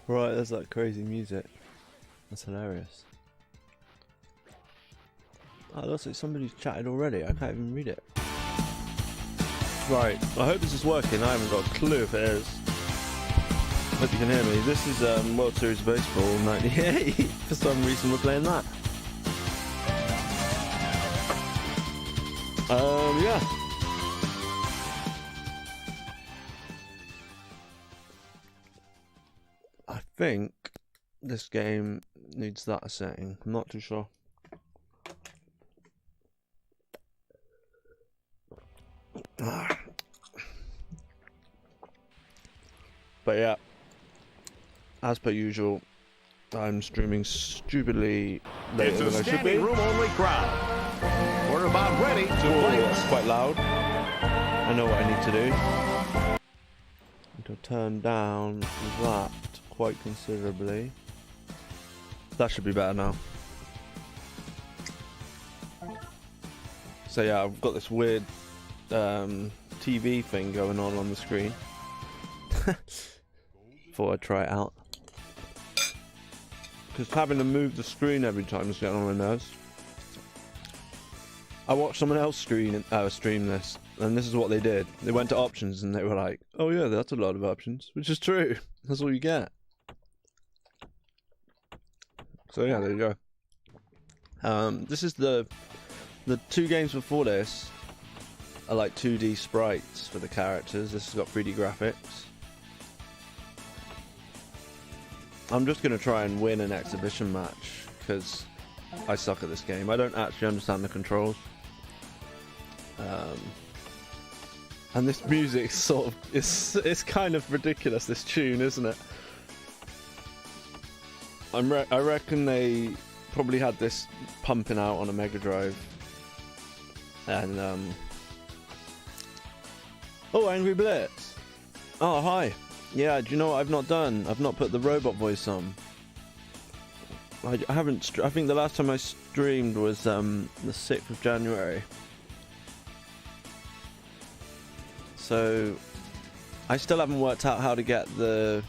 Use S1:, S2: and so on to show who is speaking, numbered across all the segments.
S1: Right, there's that crazy music. That's hilarious. Oh, it looks like somebody's chatted already. I can't even read it. Right, I hope this is working. I haven't got a clue if it is. Hope you can hear me. This is World Series of Baseball 98. For some reason we're playing that. Yeah. I think this game needs that setting. I'm not too sure. But yeah, as per usual, I'm streaming stupidly later than I should be.
S2: Room only crowd. We're about ready to play.
S1: It's quite loud. I know what I need to do. I need to turn down that quite considerably. That should be better now. So yeah, I've got this weird TV thing going on the screen. Thought I'd try it out. Because having to move the screen every time is getting on my nerves. I watched someone else stream this, and this is what they did. They went to options and they were like, oh yeah, that's a lot of options, which is true. That's all you get. So yeah, there you go. This is the two games before this are like 2D sprites for the characters. This has got 3D graphics. I'm just going to try and win an exhibition match because I suck at this game. I don't actually understand the controls. And this music sort of it's kind of ridiculous, this tune, isn't it? I reckon they probably had this pumping out on a Mega Drive. And oh, Angry Blitz. Oh, hi. Yeah, do you know what I've not done? I've not put the robot voice on. I haven't. I think the last time I streamed was the 6th of January. So I still haven't worked out how to get the.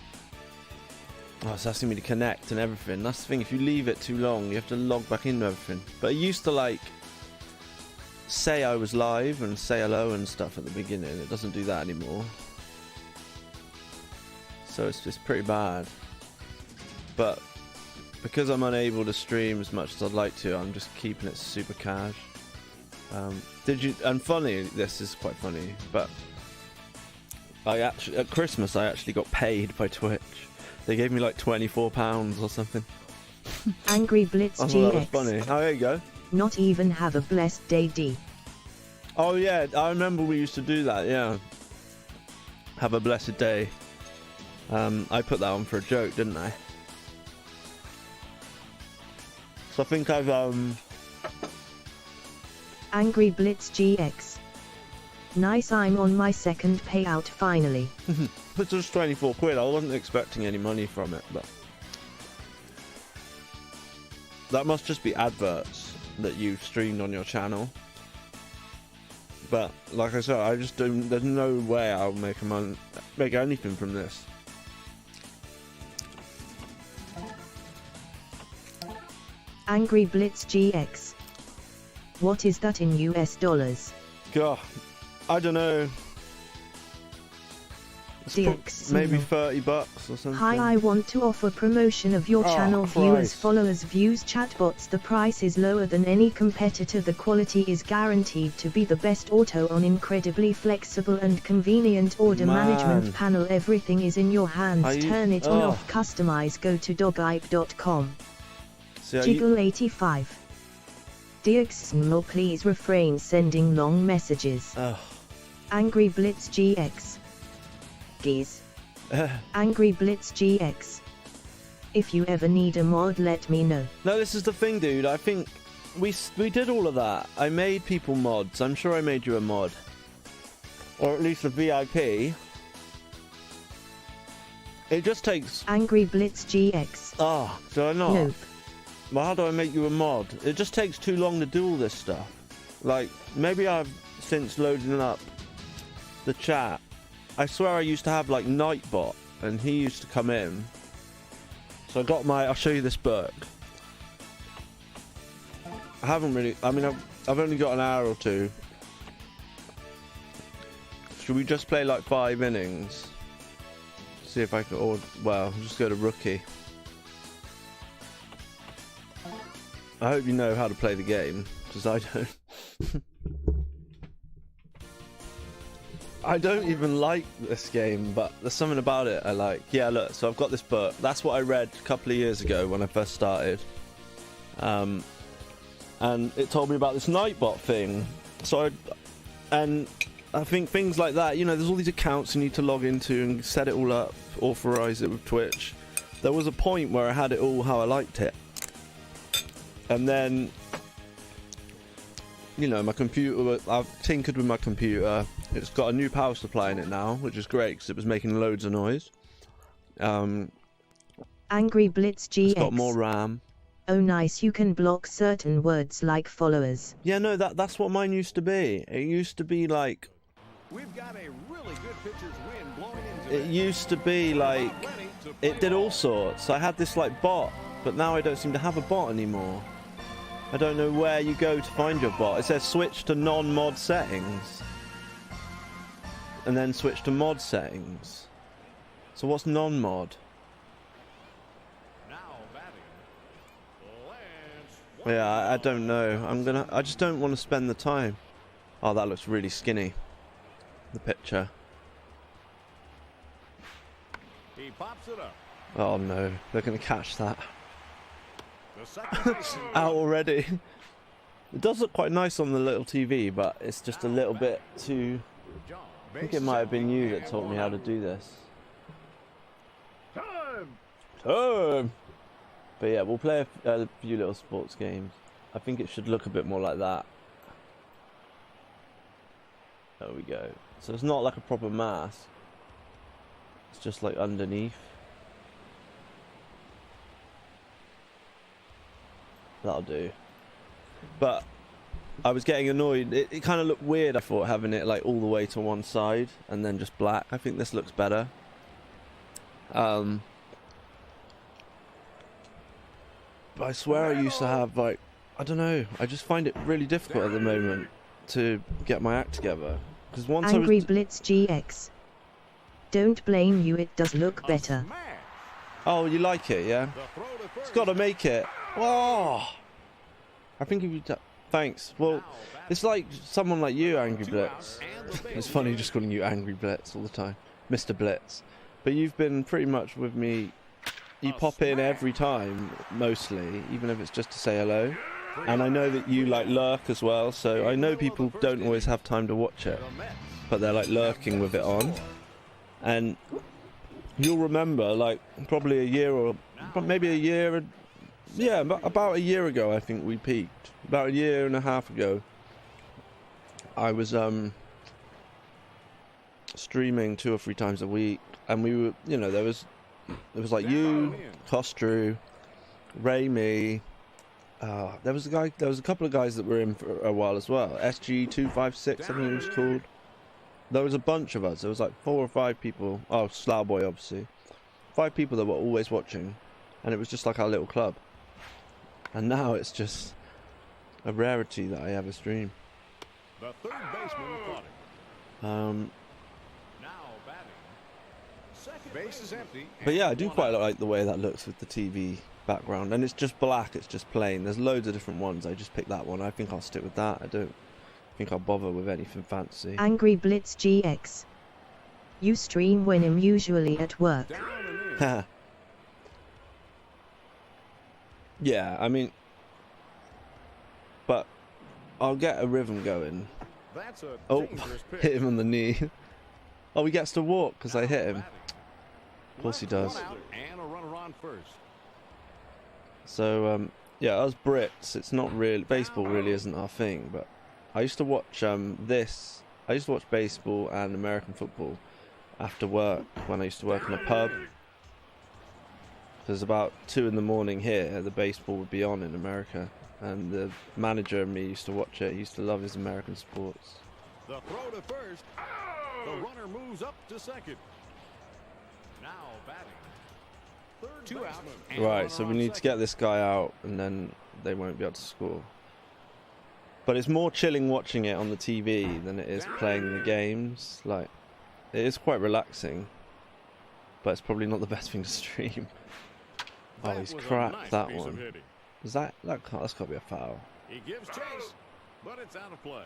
S1: Oh, it's asking me to connect and everything. That's the thing. If you leave it too long, you have to log back into everything. But it used to like say I was live and say hello and stuff at the beginning. It doesn't do that anymore. So it's just pretty bad. But because I'm unable to stream as much as I'd like to, I'm just keeping it super cash. And funny, this is quite funny, but at Christmas I actually got paid by Twitch. They gave me like £24 or something.
S3: Angry Blitz
S1: I
S3: GX.
S1: thought that was funny. Oh, there you go.
S3: Not even have a blessed day D.
S1: Oh yeah, I remember we used to do that, yeah. Have a blessed day. I put that on for a joke, didn't I? So I think I've
S3: Angry Blitz GX. Nice, I'm on my second payout finally.
S1: It's just 24 quid. I wasn't expecting any money from it, but that must just be adverts that you've streamed on your channel. But like I said, I just don't. There's no way I'll make anything from this.
S3: Angry Blitz GX. What is that in US dollars?
S1: God, I don't know. Maybe $30 or something.
S3: Hi, I want to offer promotion of your channel. Viewers, followers, views, chatbots. The price is lower than any competitor. The quality is guaranteed to be the best. Auto on, incredibly flexible and convenient order management panel. Everything is in your hands. Turn it on, off, customize. Go to dogipe.com. Jiggle 85. DXSMO, please refrain sending long messages. Angry Blitz GX. Geez. Angry Blitz GX. If you ever need a mod, let me know.
S1: No, this is the thing, dude. I think we did all of that. I made people mods. I'm sure I made you a mod. Or at least a VIP. It just takes...
S3: Angry Blitz GX.
S1: Oh, do I not?
S3: Nope.
S1: Well, how do I make you a mod? It just takes too long to do all this stuff. Like, maybe I've, since loading up the chat, I swear I used to have, like, Nightbot and he used to come in. So I got I'll show you this book. I haven't really, I mean, I've only got an hour or two. Should we just play like 5 innings? See if I can, or, well, just go to rookie. I hope you know how to play the game, because I don't. I don't even like this game, but there's something about it I like. Yeah, look, so I've got this book. That's what I read a couple of years ago when I first started. And it told me about this Nightbot thing. So I think things like that, you know, there's all these accounts you need to log into and set it all up, authorize it with Twitch. There was a point where I had it all how I liked it. And then, you know, my computer, I've tinkered with my computer. It's got a new power supply in it now, which is great because it was making loads of noise.
S3: Angry Blitz GX.
S1: It's got more RAM.
S3: Oh nice, you can block certain words like followers.
S1: Yeah, no, that's what mine used to be. It used to be like...
S2: We've got a really good pitcher's wind blowing into
S1: It used to be like... It did all sorts. I had this like bot, but now I don't seem to have a bot anymore. I don't know where you go to find your bot. It says switch to non-mod settings. And then switch to mod settings. So what's non-mod? Yeah, I don't know. I just don't want to spend the time. Oh, that looks really skinny. The picture.
S2: He pops it up.
S1: Oh no, they're gonna catch that. Out already. It does look quite nice on the little TV, but it's just a little bit too... I think it might have been you that taught me how to do this. Time! But yeah, we'll play a few little sports games. I think it should look a bit more like that. There we go. So it's not like a proper mask. It's just like underneath. That'll do. But I was getting annoyed. It kind of looked weird, I thought, having it like all the way to one side and then just black. I think this looks better. But I swear I used to have like, I don't know, I just find it really difficult at the moment to get my act together. Because once
S3: Angry Blitz GX. Don't blame you, it does look better.
S1: Oh, you like it, yeah? It's got to make it. Oh, I think if you... Thanks. Well, it's like someone like you, Angry Blitz. It's funny just calling you Angry Blitz all the time. Mr. Blitz. But you've been pretty much with me. You pop in every time, mostly, even if it's just to say hello. And I know that you like lurk as well, so I know people don't always have time to watch it, but they're like lurking with it on. And you'll remember, like, probably a year or maybe a year, yeah, about a year ago I think we peaked. About a year and a half ago, I was streaming 2 or 3 times a week, and we were, you know, there was like you, Costru, Ray, me. There was a couple of guys that were in for a while as well. SG256, I think it was called. There was a bunch of us. There was like 4 or 5 people. Oh, Slowboy, obviously. 5 people that were always watching, and it was just like our little club. And now it's just a rarity that I have a stream.
S2: The third baseman caught it. Now batting. Second base is empty.
S1: But yeah, I do quite like the way that looks with the TV background, and it's just black, it's just plain. There's loads of different ones. I just picked that one. I think I'll stick with that. I don't think I'll bother with anything fancy.
S3: Angry Blitz GX. You stream when I'm usually at work.
S1: Yeah, I mean, but I'll get a rhythm going.
S2: That's a
S1: Oh,
S2: dangerous pitch.
S1: hit him on the knee. Oh, he gets to walk because I hit him. Of course he does.
S2: And a runner on first.
S1: So, yeah, us Brits, it's not really, baseball really isn't our thing, but I used to watch I used to watch baseball and American football after work when I used to work in a pub. Because about 2 in the morning here, the baseball would be on in America, and the manager and me used to watch it. He used to love his American sports.
S2: The throw to first. The runner moves up to second. Now batting. Third 2 outs.
S1: Right, so we need to get this guy out, and then they won't be able to score. But it's more chilling watching it on the TV than it is playing the games. Like, it is quite relaxing, but it's probably not the best thing to stream. Oh, he's cracked that one. Is that's got to be a foul.
S2: He gives chase, but it's out of play.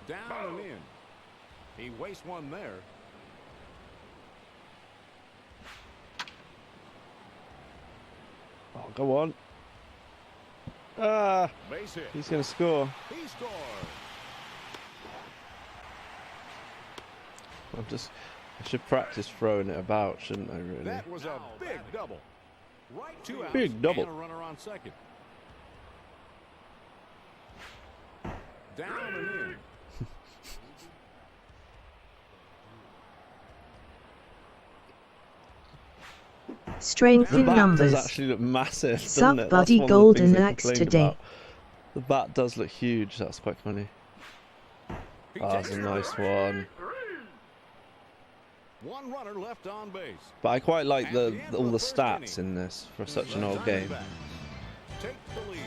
S2: Down and in. He wastes one there.
S1: Oh, go on. Ah,
S2: Base hit.
S1: he's going to score.
S2: He scores.
S1: I should practice throwing it about, shouldn't I, really?
S2: That was a big double. Right 2 outs.
S1: Big double.
S2: And a runner on second. Down and in.
S3: Strength
S1: The
S3: in
S1: bat
S3: numbers.
S1: does actually look massive, doesn't
S3: Sup,
S1: it?
S3: buddy,
S1: That's one of the things
S3: golden
S1: I
S3: axe
S1: complained
S3: today.
S1: about. The bat does look huge. That's quite funny.
S2: He
S1: Oh, that's
S2: takes
S1: a
S2: it.
S1: nice one.
S2: One runner left on base.
S1: But I quite like
S2: At
S1: the
S2: the end
S1: all
S2: of
S1: the
S2: the first
S1: stats
S2: inning.
S1: in this for such an
S2: The
S1: old game.
S2: Diamondbacks take the lead.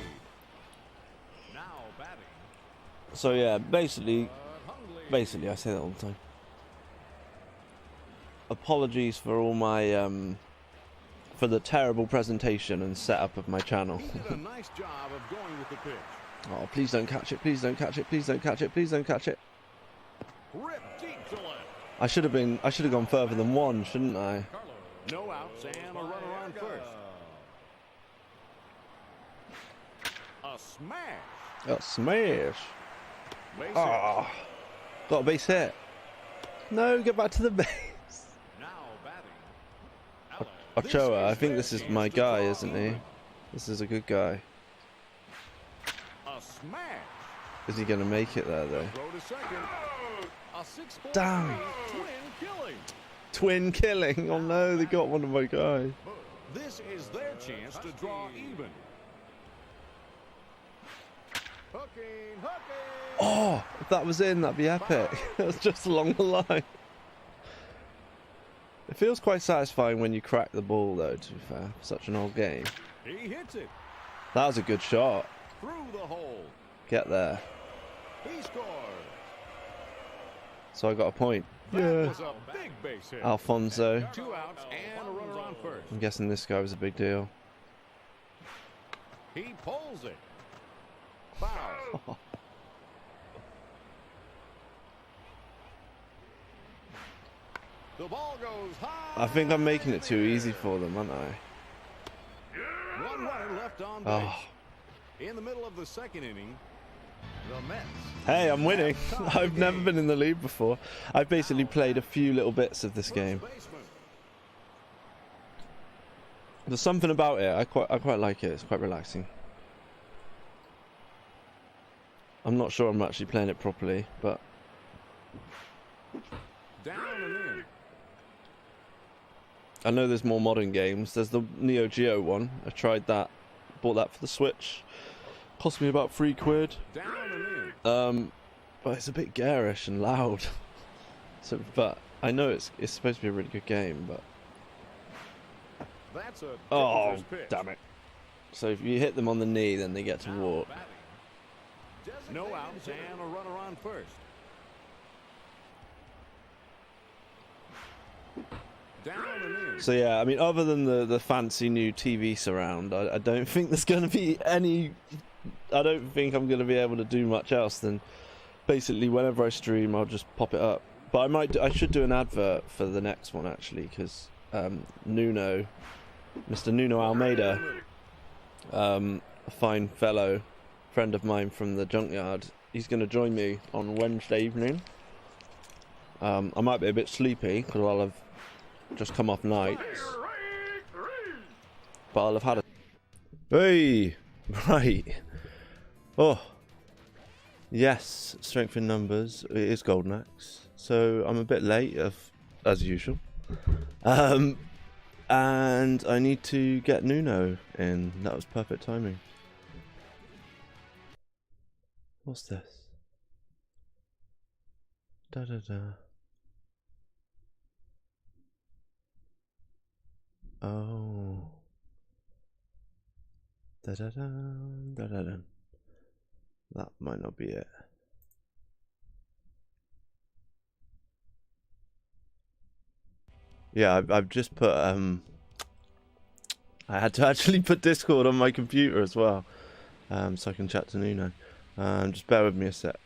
S2: Now batting.
S1: So yeah, basically
S2: Hundley.
S1: I say that all the time. Apologies for all my for the terrible presentation and setup of my channel.
S2: He did a nice job of going with the pitch.
S1: Oh, please don't catch it! Please don't catch it! Please don't catch it! Please don't catch it!
S2: Rip deep to left.
S1: I should have gone further than one, shouldn't I?
S2: No outs and a runner on first. A smash.
S1: Oh, smash!
S2: Base hit.
S1: Ah, got a base hit. No, get back to the base.
S2: Now batting.
S1: Ochoa, I think this is my guy, isn't he? This is a good guy.
S2: A smash.
S1: Is he going to make it there, though?
S2: Throw to second. A 6-4
S1: Damn.
S2: twin killing.
S1: Twin killing! Oh no, they got one of my guys.
S2: This is their chance to draw even. Hooking.
S1: Oh, if that was in, that'd be epic. That's just along the line. It feels quite satisfying when you crack the ball, though, to be fair. Such an old game.
S2: He hits it
S1: That was a good shot.
S2: through the hole.
S1: Get there.
S2: He scores.
S1: So I got a point.
S2: That was a big base hit.
S1: Alfonso.
S2: 2 outs and a runner on first.
S1: I'm guessing this guy was a big deal.
S2: He pulls it. Foul. The ball goes high.
S1: I think I'm making it too easy for them, aren't I?
S2: One runner left on base.
S1: Oh.
S2: In the middle of the second inning, the Mets.
S1: Hey, I'm winning. I've never been in the lead before. I've basically played a few little bits of this game. There's something about it. I quite like it. It's quite relaxing. I'm not sure I'm actually playing it properly, but
S2: Down and in.
S1: I know there's more modern games. There's the Neo Geo one. I tried that. Bought that for the Switch. Cost me about £3.
S2: Down and in.
S1: But it's a bit garish and loud. So, but I know it's supposed to be a really good game, but
S2: That's a
S1: oh,
S2: dangerous pitch.
S1: damn it! So if you hit them on the knee, then they get to
S2: Now
S1: walk.
S2: batting. No outs and a runner on first. Down and in.
S1: So yeah, I mean, other than the fancy new TV surround, I don't think there's going to be any. I don't think I'm going to be able to do much else than basically whenever I stream, I'll just pop it up. But I should do an advert for the next one actually, because Nuno, Mr. Nuno Almeida, a fine fellow, friend of mine from the junkyard, he's going to join me on Wednesday evening. I might be a bit sleepy because I'll have just come off nights, but I'll have had a hey right. Oh yes, strength in numbers. It is Golden Axe, so I'm a bit late as usual, and I need to get Nuno in. That was perfect timing. What's this? Da da da. Oh. Da da da da da da. That might not be it. Yeah, I've just put I had to actually put Discord on my computer as well, so I can chat to Nuno. Just bear with me a sec.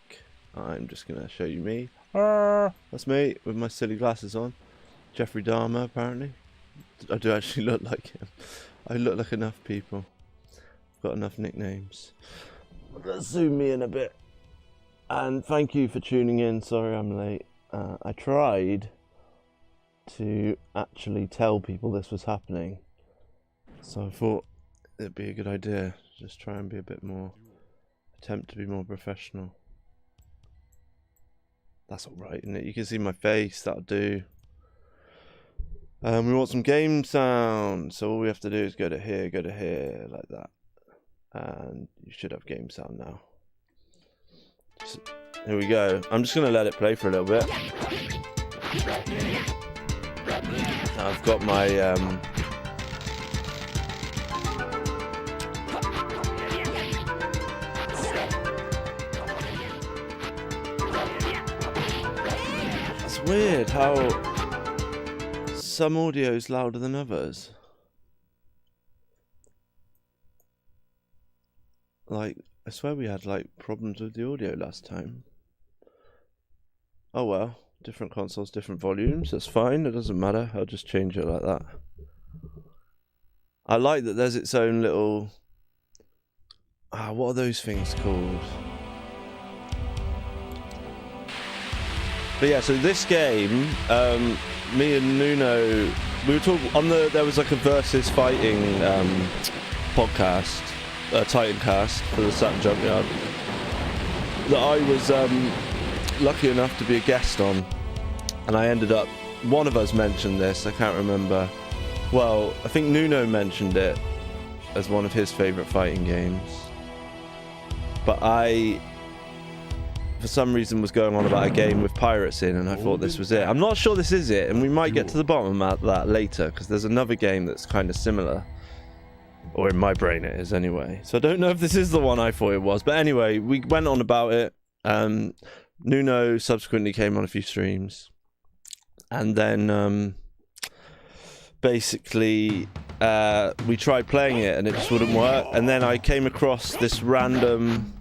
S1: I'm just gonna show you me. That's me with my silly glasses on. Jeffrey Dahmer, apparently. I do actually look like him. I look like enough people. I've got enough nicknames. Let's zoom me in a bit. And thank you for tuning in. Sorry I'm late. I tried to actually tell people this was happening, so I thought it'd be a good idea. Just try and be a bit more, attempt to be more professional. That's alright, isn't it? You can see my face, that'll do. We want some game sound, so all we have to do is go to here, like that. And you should have game sound now. Here we go. I'm just going to let it play for a little bit. I've got my it's weird how some audio is louder than others. Like, I swear we had like problems with the audio last time. Oh well. Different consoles, different volumes, that's fine, it doesn't matter, I'll just change it like that. I like that there's its own little... what are those things called? But yeah, so this game, me and Nuno, we were talking on there was like a versus fighting podcast, Titancast for the Saturn Junkyard, that I was lucky enough to be a guest on. And I ended up, one of us mentioned this, I can't remember. Well, I think Nuno mentioned it as one of his favourite fighting games. But I, for some reason, was going on about a game with pirates in, and I thought this was it. I'm not sure this is it, and we might get to the bottom of that later, because there's another game that's kind of similar. Or in my brain it is, anyway. So I don't know if this is the one I thought it was. But anyway, we went on about it. Nuno subsequently came on a few streams. And then basically we tried playing it and it just wouldn't work. And then I came across this random,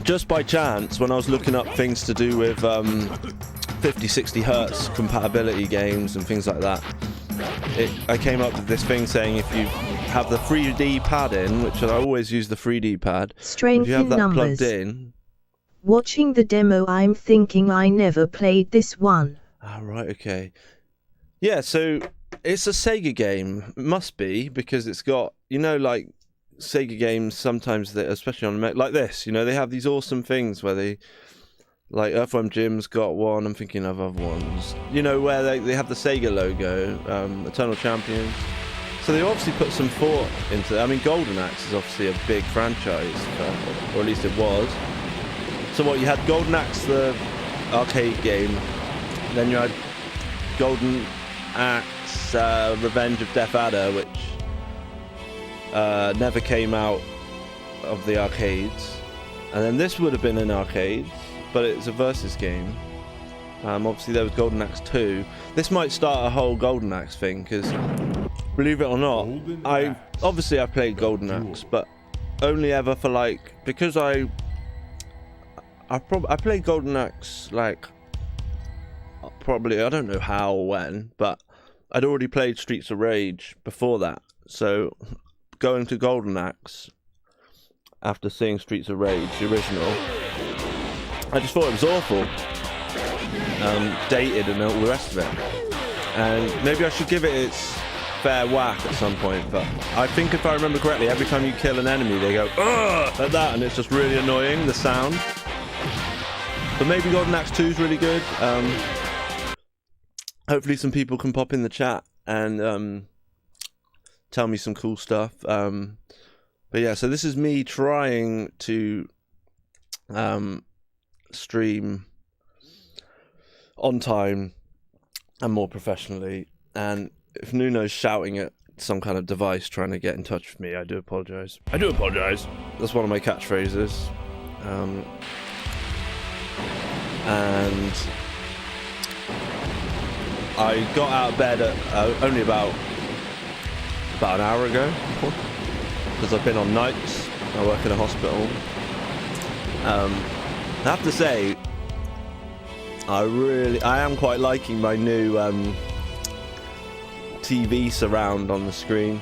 S1: just by chance, when I was looking up things to do with 50-60 hertz compatibility games and things like that, I came up with this thing saying if you have the 3D pad in, which I always use the 3D pad,
S3: Strength
S1: if you have that
S3: numbers.
S1: plugged in.
S3: Watching the demo, I'm thinking I never played this one.
S1: Ah, right, okay. Yeah, so it's a Sega game. It must be, because it's got, you know, like Sega games sometimes, they, especially on like this, you know, they have these awesome things where they, like Earthworm Jim's got one, I'm thinking of other ones, you know, where they have the Sega logo, Eternal Champions. So they obviously put some thought into it. I mean, Golden Axe is obviously a big franchise, or at least it was. So what, you had Golden Axe, the arcade game, then you had Golden Axe Revenge of Death Adder, which never came out of the arcades. And then this would have been an arcade, but it's a versus game. Obviously there was Golden Axe 2. This might start a whole Golden Axe thing, because believe it or not, I played Golden Axe, but only ever for like, because I played Golden Axe like probably, I don't know how or when, but I'd already played Streets of Rage before that. So going to Golden Axe after seeing Streets of Rage, the original, I just thought it was awful, dated and all the rest of it. And maybe I should give it its fair whack at some point, but I think if I remember correctly, every time you kill an enemy they go "Ugh!" like that, and it's just really annoying, the sound. But maybe Golden Axe 2 is really good. Hopefully some people can pop in the chat and tell me some cool stuff. But yeah, so this is me trying to stream on time and more professionally. And if Nuno's shouting at some kind of device trying to get in touch with me, I do apologise. I do apologise. That's one of my catchphrases. And I got out of bed at only about an hour ago, because I've been on nights. I work in a hospital. I have to say, I am quite liking my new TV surround on the screen.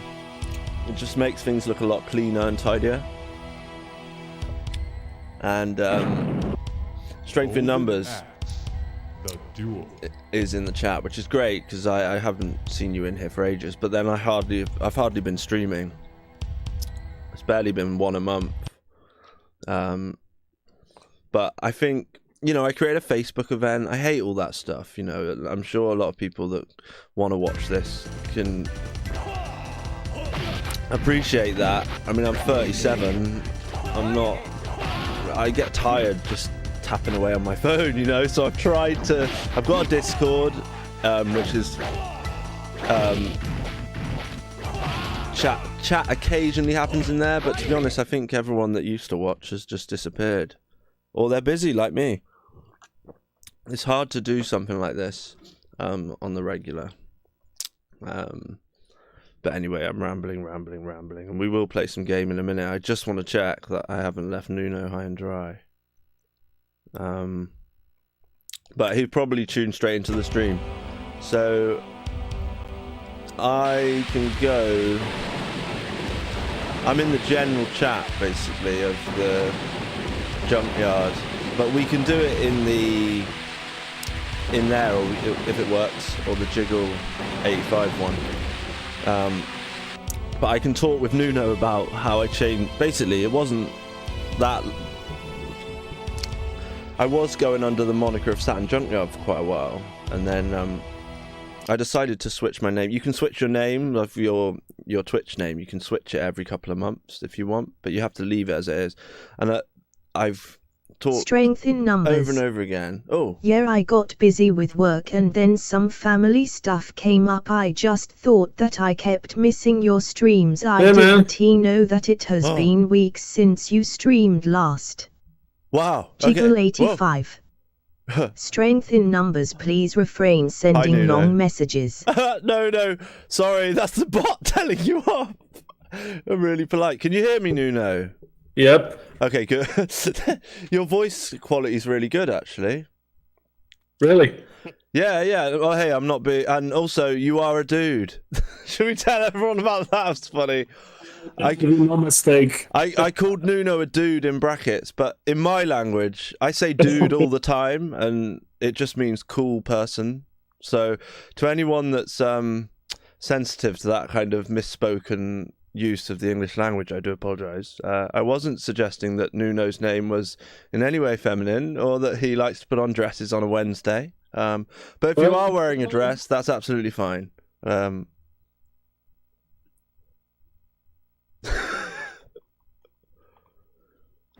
S1: It just makes things look a lot cleaner and tidier. And Strength in Numbers is in the chat, which is great because I haven't seen you in here for ages. But then I've hardly been streaming. It's barely been one a month. But I think, I create a Facebook event. I hate all that stuff. I'm sure a lot of people that want to watch this can appreciate that. I mean, I'm 37. I get tired just tapping away on my phone, so I've got a Discord, which is chat occasionally happens in there, but to be honest, I think everyone that used to watch has just disappeared, or they're busy like me. It's hard to do something like this on the regular. But anyway, I'm rambling, and we will play some game in a minute. I just want to check that I haven't left Nuno high and dry. But he probably tuned straight into the stream. So I can go. I'm in the general chat, basically, of the junkyard. But we can do it in there, or if it works, or the Jiggle 85 one. But I can talk with Nuno about how I changed. Basically, it wasn't that. I was going under the moniker of Saturn Junkyard for quite a while, and then I decided to switch my name. You can switch your name of your Twitch name. You can switch it every couple of months if you want, but you have to leave it as it is. And I've talked
S3: Strength in Numbers
S1: over and over again. Oh.
S3: Yeah, I got busy with work and then some family stuff came up. I just thought that I kept missing your streams. I didn't know that it has been weeks since you streamed last.
S1: Wow.
S3: Jiggle 85. Strength in Numbers, please refrain sending long messages.
S1: No. Sorry, that's the bot telling you off. I'm really polite. Can you hear me, Nuno?
S4: Yep.
S1: Okay, good. Your voice quality is really good, actually.
S4: Really?
S1: Yeah. Well, hey, I'm not big. And also, you are a dude. Should we tell everyone about that? That's funny.
S4: No mistake.
S1: I called Nuno a dude in brackets, but in my language, I say dude all the time, and it just means cool person. So to anyone that's sensitive to that kind of misspoken use of the English language, I do apologise. I wasn't suggesting that Nuno's name was in any way feminine, or that he likes to put on dresses on a Wednesday. But if you are wearing a dress, that's absolutely fine.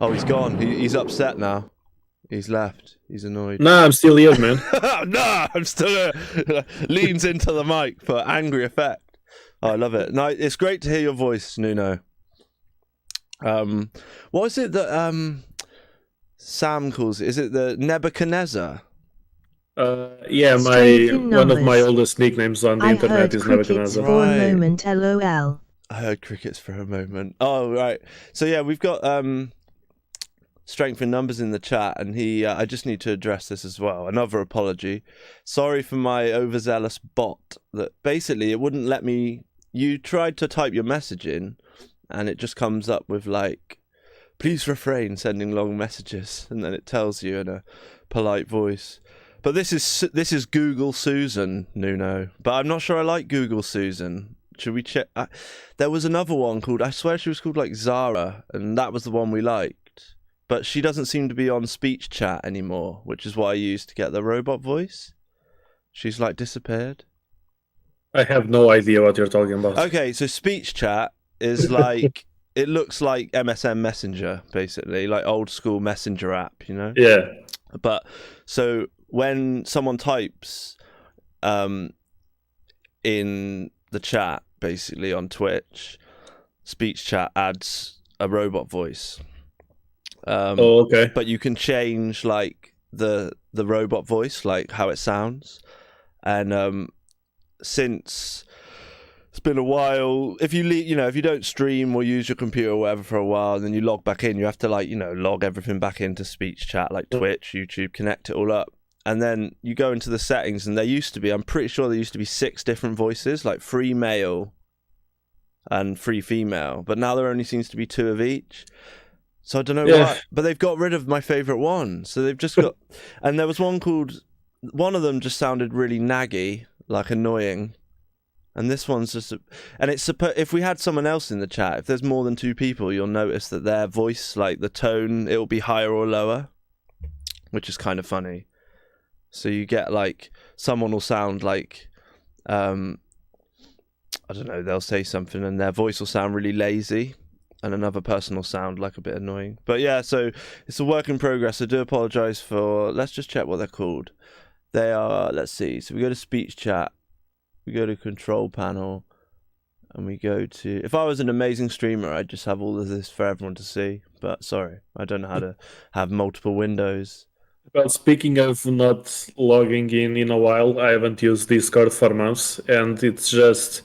S1: Oh, he's gone. He's upset now. He's left. He's annoyed.
S4: Nah, I'm still here, man.
S1: Nah, I'm still here. Leans into the mic for angry effect. Oh, I love it. No, it's great to hear your voice, Nuno. What is it that Sam calls it? Is it the Nebuchadnezzar?
S4: Yeah, one of my oldest nicknames on the internet is Nebuchadnezzar.
S3: For a moment, LOL.
S1: I heard crickets for a moment. Oh, right. So yeah, we've got Strength in Numbers in the chat, and I just need to address this as well. Another apology. Sorry for my overzealous bot that basically it wouldn't let me. You tried to type your message in, and it just comes up with like, please refrain sending long messages, and then it tells you in a polite voice. But this is Google Susan, Nuno. But I'm not sure I like Google Susan. Should we check? There was another one called, I swear she was called like Zara, and that was the one we liked. But she doesn't seem to be on speech chat anymore, which is what I used to get the robot voice. She's like disappeared.
S4: I have no idea what you're talking about.
S1: Okay, so speech chat is like, it looks like MSN Messenger, basically, like old school messenger app, you know?
S4: Yeah.
S1: But so when someone types in the chat, basically on Twitch, speech chat adds a robot voice.
S4: Okay.
S1: But you can change like the robot voice, like how it sounds. And since it's been a while, if you if you don't stream or use your computer or whatever for a while, and then you log back in, you have to log everything back into speech chat, like Twitch, YouTube, connect it all up. And then you go into the settings, and I'm pretty sure there used to be 6 different voices, like 3 male and 3 female, but now there only seems to be 2 of each. So I don't know why, but they've got rid of my favourite one. So they've just got, and there was one of them just sounded really naggy, like annoying. And this one's just, if we had someone else in the chat, if there's more than 2 people, you'll notice that their voice, like the tone, it'll be higher or lower, which is kind of funny. So you get like, someone will sound like, I don't know, they'll say something and their voice will sound really lazy, and another person will sound like a bit annoying. But yeah, so it's a work in progress. I do apologise for, let's just check what they're called. They are, let's see, so we go to speech chat, we go to control panel, and we go to, if I was an amazing streamer, I'd just have all of this for everyone to see. But sorry, I don't know how to have multiple windows.
S4: Well, speaking of not logging in a while, I haven't used Discord for months, and it's just,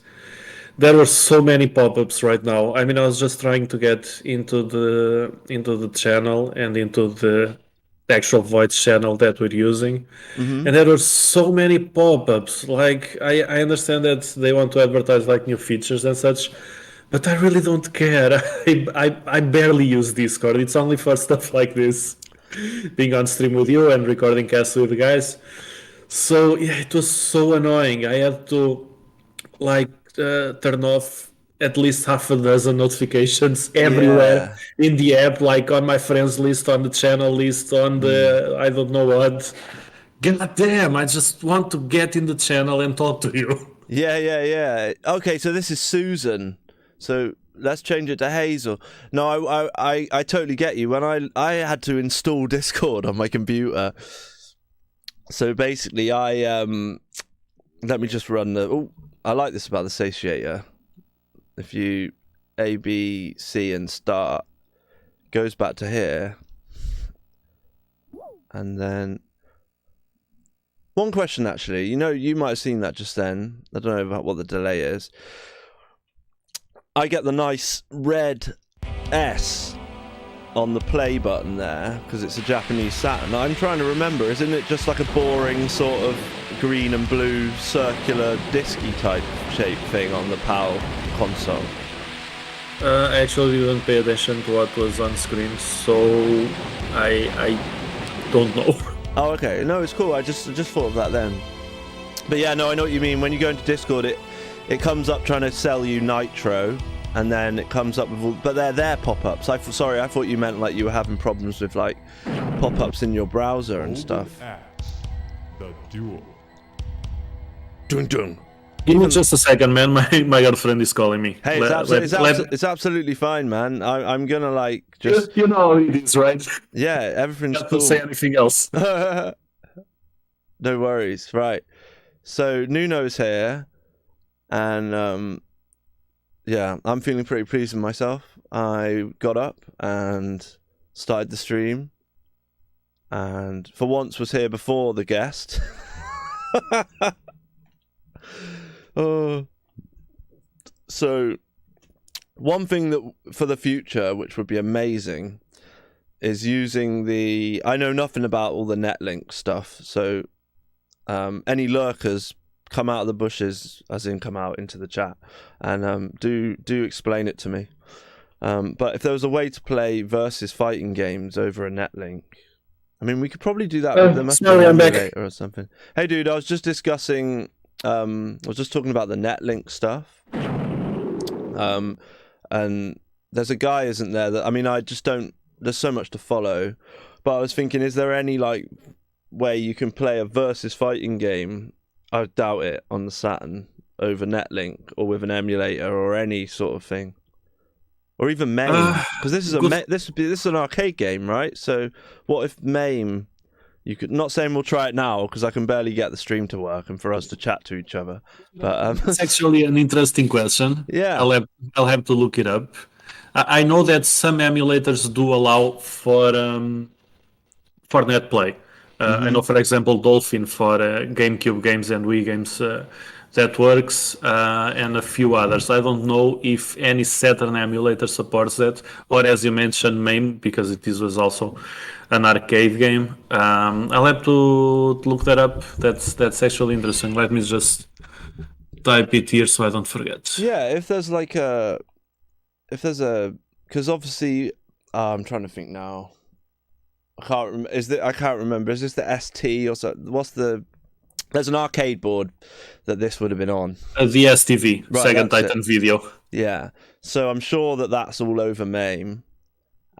S4: there were so many pop-ups right now. I mean, I was just trying to get into the channel and into the actual voice channel that we're using, and there were so many pop-ups. Like, I understand that they want to advertise like new features and such, but I really don't care. I barely use Discord. It's only for stuff like this, being on stream with you and recording casts with the guys. So yeah, it was so annoying. I had to turn off at least half a dozen notifications everywhere in the app, like on my friends list, on the channel list, on the I don't know what. God damn, I just want to get in the channel and talk to you.
S1: Yeah. Okay, so this is Susan. So let's change it to Hazel. No, I totally get you. When I had to install Discord on my computer. So basically let me just run I like this about the satiator. If you A, B, C and start, goes back to here. And then one question actually, you might have seen that just then. I don't know about what the delay is. I get the nice red S on the play button there because it's a Japanese Saturn. I'm trying to remember, isn't it just like a boring sort of green and blue circular disky type shape thing on the PAL console?
S4: I actually didn't pay attention to what was on screen, so I don't know.
S1: Oh, okay. No, it's cool. I just thought of that then. But yeah, no, I know what you mean. When you go into Discord, it comes up trying to sell you Nitro, and then it comes up with all, but they're their pop-ups. I thought you meant like you were having problems with like pop-ups in your browser and stuff.
S2: The duel.
S1: Dun dun.
S4: Give me just a second, man. My girlfriend is calling me.
S1: Hey, it's absolutely fine, man. I'm gonna like just.
S4: You know how it is, right?
S1: Yeah, everything's
S4: Not
S1: cool.
S4: to say anything else.
S1: No worries. Right. So Nuno's here, and yeah, I'm feeling pretty pleased with myself. I got up and started the stream, and for once was here before the guest. So one thing that for the future, which would be amazing, is using the, I know nothing about all the netlink stuff, so any lurkers, come out of the bushes, as in come out into the chat, and do explain it to me. But if there was a way to play versus fighting games over a netlink, I mean, we could probably do that with them later or something. Hey, dude, I was just discussing. I was just talking about the netlink stuff. And there's a guy, isn't there? That I mean, I just don't. There's so much to follow, but I was thinking, is there any like way you can play a versus fighting game? I doubt it on the Saturn over netlink or with an emulator or any sort of thing. Or even MAME, because this is an arcade game, right? So what if MAME, You could not saying we'll try it now because I can barely get the stream to work and for us to chat to each other. But
S4: it's actually an interesting question.
S1: Yeah,
S4: I'll have to look it up. I know that some emulators do allow for net play. I know, for example, Dolphin for GameCube games and Wii games that works, and a few others. I don't know if any Saturn emulator supports that, or as you mentioned, MAME, because this was also an arcade game. I'll have to look that up. That's actually interesting. Let me just type it here so I don't forget.
S1: Yeah, if there's because obviously, I'm trying to think now. I can't remember. Is this the ST or so? There's an arcade board that this would have been on.
S4: The STV,
S1: Right,
S4: Sega Titan Video.
S1: Yeah. So I'm sure that's all over MAME.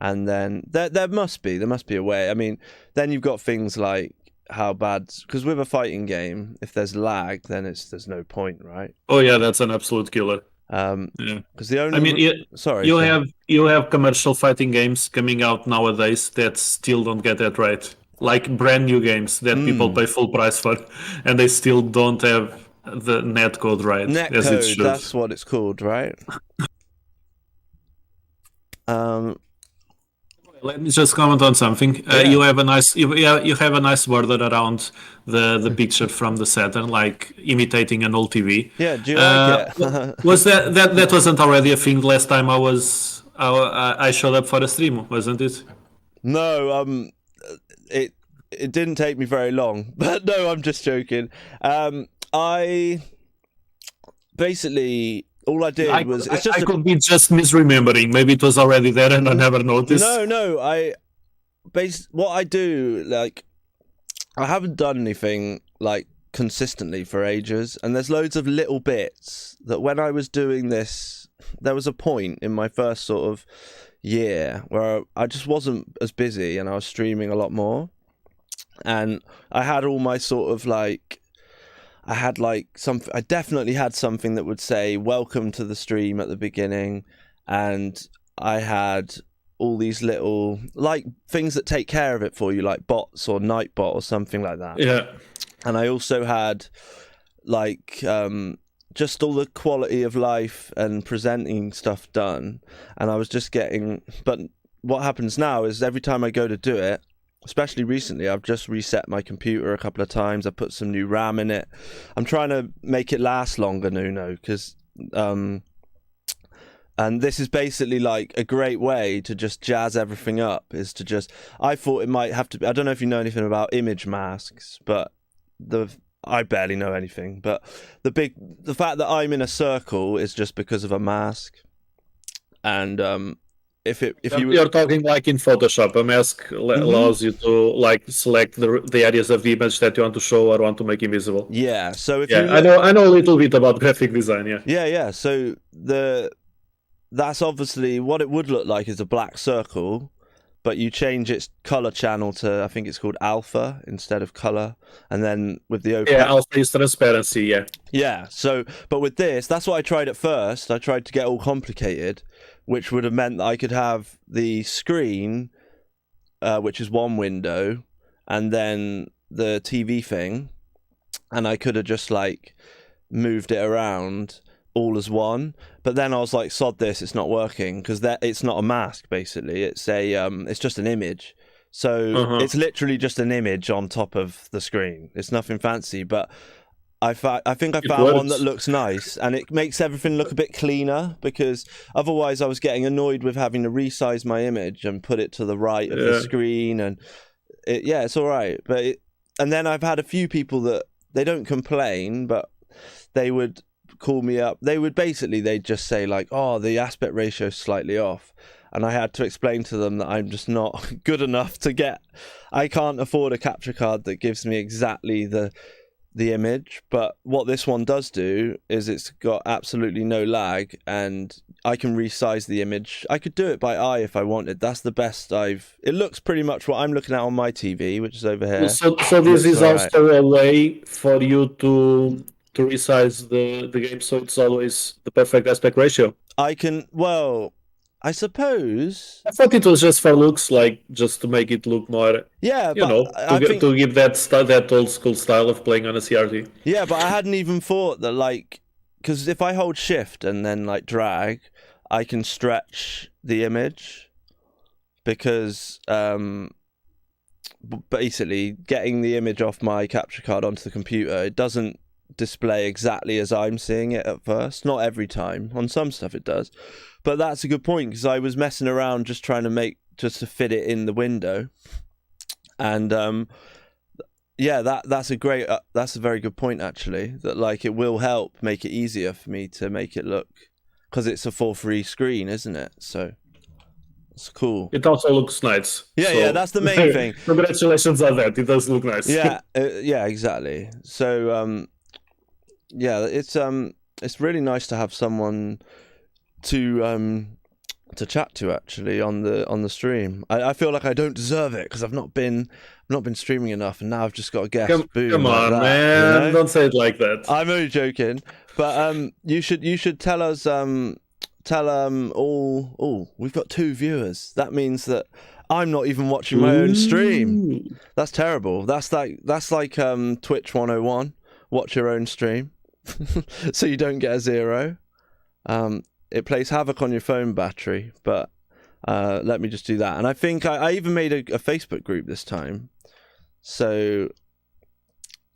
S1: And then there must be a way. I mean, then you've got things like how bad, because with a fighting game, if there's lag, then there's no point, right?
S4: Oh yeah, that's an absolute killer.
S1: Because the only,
S4: I mean,
S1: sorry,
S4: you have commercial fighting games coming out nowadays that still don't get that right, like brand new games that people pay full price for, and they still don't have the netcode right.
S1: Netcode, that's what it's called, right?
S4: Let me just comment on something. You have a nice border around the picture from the Saturn, like imitating an old TV.
S1: Yeah, do you like it?
S4: Was that wasn't already a thing last time I showed up for a stream, wasn't it?
S1: No, it didn't take me very long, but no, I'm just joking. I basically. All I did was...
S4: I could be just misremembering. Maybe it was already there and I never noticed.
S1: No. What I do, like... I haven't done anything, like, consistently for ages. And there's loads of little bits that when I was doing this... There was a point in my first sort of year where I just wasn't as busy and I was streaming a lot more. And I had all my sort of, like... I definitely had something that would say welcome to the stream at the beginning, and I had all these little like things that take care of it for you, like bots or Nightbot or something like that.
S4: Yeah.
S1: And I also had like just all the quality of life and presenting stuff done, and I was just getting. But what happens now is every time I go to do it, especially recently, I've just reset my computer a couple of times. I put some new RAM in it. I'm trying to make it last longer, Nuno, because and this is basically like a great way to just jazz everything up. Is to just, I thought it might have to be, I don't know if you know anything about image masks, but I barely know anything. But the fact that I'm in a circle is just because of a mask, and
S4: you're talking like in Photoshop, a mask allows you to like select the areas of the image that you want to show or want to make invisible.
S1: Yeah. So
S4: I know a little bit about graphic design. Yeah.
S1: Yeah. So that's obviously what it would look like is a black circle, but you change its color channel to, I think it's called alpha instead of color, and then with the opaque...
S4: Yeah, alpha is transparency.
S1: Yeah. So, but with this, that's what I tried at first. I tried to get all complicated, which would have meant that I could have the screen, which is one window, and then the TV thing, and I could have just like moved it around all as one. But then I was like, sod this, it's not working, because it's not a mask, basically. It's it's just an image. So it's literally just an image on top of the screen. It's nothing fancy, but I think I found one that looks nice, and it makes everything look a bit cleaner, because otherwise I was getting annoyed with having to resize my image and put it to the right of the screen, and it's all right. And then I've had a few people that they don't complain, but they would call me up. They'd just say like, oh, the aspect ratio is slightly off. And I had to explain to them that I'm just not good enough to get, I can't afford a capture card that gives me exactly the image. But what this one does do is it's got absolutely no lag, and I can resize the image. I could do it by eye if I wanted. That's the best it looks pretty much what I'm looking at on my TV, which is over here.
S4: So this is also a way for you to resize the game so it's always the perfect aspect ratio.
S1: I can, well, I suppose.
S4: I thought it was just for looks, like just to make it look more,
S1: Yeah,
S4: you know, to give that old school style of playing on a CRT.
S1: Yeah, but I hadn't even thought that, like, because if I hold shift and then like drag, I can stretch the image because basically getting the image off my capture card onto the computer, it doesn't display exactly as I'm seeing it at first. Not every time. On some stuff it does. But that's a good point, because I was messing around just trying to fit it in the window. And yeah, that's a very good point, actually, that like it will help make it easier for me to make it look, because it's a full free screen, isn't it? So it's cool.
S4: It also looks nice.
S1: Yeah, so, that's the main thing.
S4: Congratulations on that. It does look nice.
S1: Yeah, yeah, exactly. So yeah, it's really nice to have someone to chat to, actually, on the stream. I feel like I don't deserve it because I've not been streaming enough, and now I've just got a guest.
S4: Come on, that, man! You know? Don't say it like that.
S1: I'm only joking, but you should tell us all. We've got 2 viewers. That means that I'm not even watching my own stream. That's terrible. That's like Twitch 101. Watch your own stream, so you don't get a 0. It plays havoc on your phone battery, but let me just do that. And I think I even made a Facebook group this time. So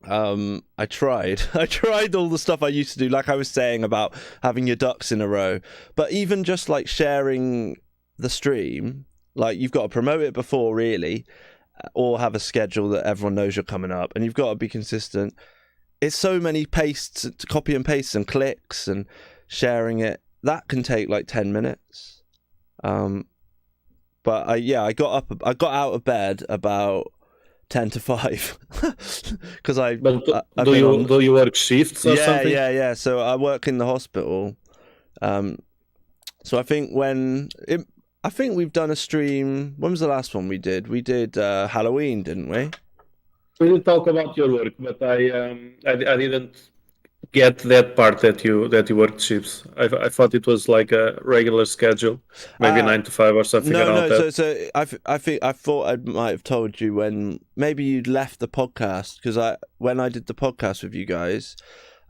S1: I tried all the stuff I used to do, like I was saying about having your ducks in a row. But even just like sharing the stream, like you've got to promote it before, really, or have a schedule that everyone knows you're coming up, and you've got to be consistent. It's so many pastes, copy and paste and clicks and sharing it. That can take like 10 minutes. But I got out of bed about 10 to 5 because
S4: do you work shifts or something?
S1: Yeah. So I work in the hospital. So I think we've done a stream. When was the last one we did? We did Halloween, didn't we?
S4: We did talk about your work, but I didn't get that part that you worked shifts. I thought it was like a regular schedule, maybe 9 to 5 or something.
S1: No. So I thought I might have told you when maybe you'd left the podcast, because when I did the podcast with you guys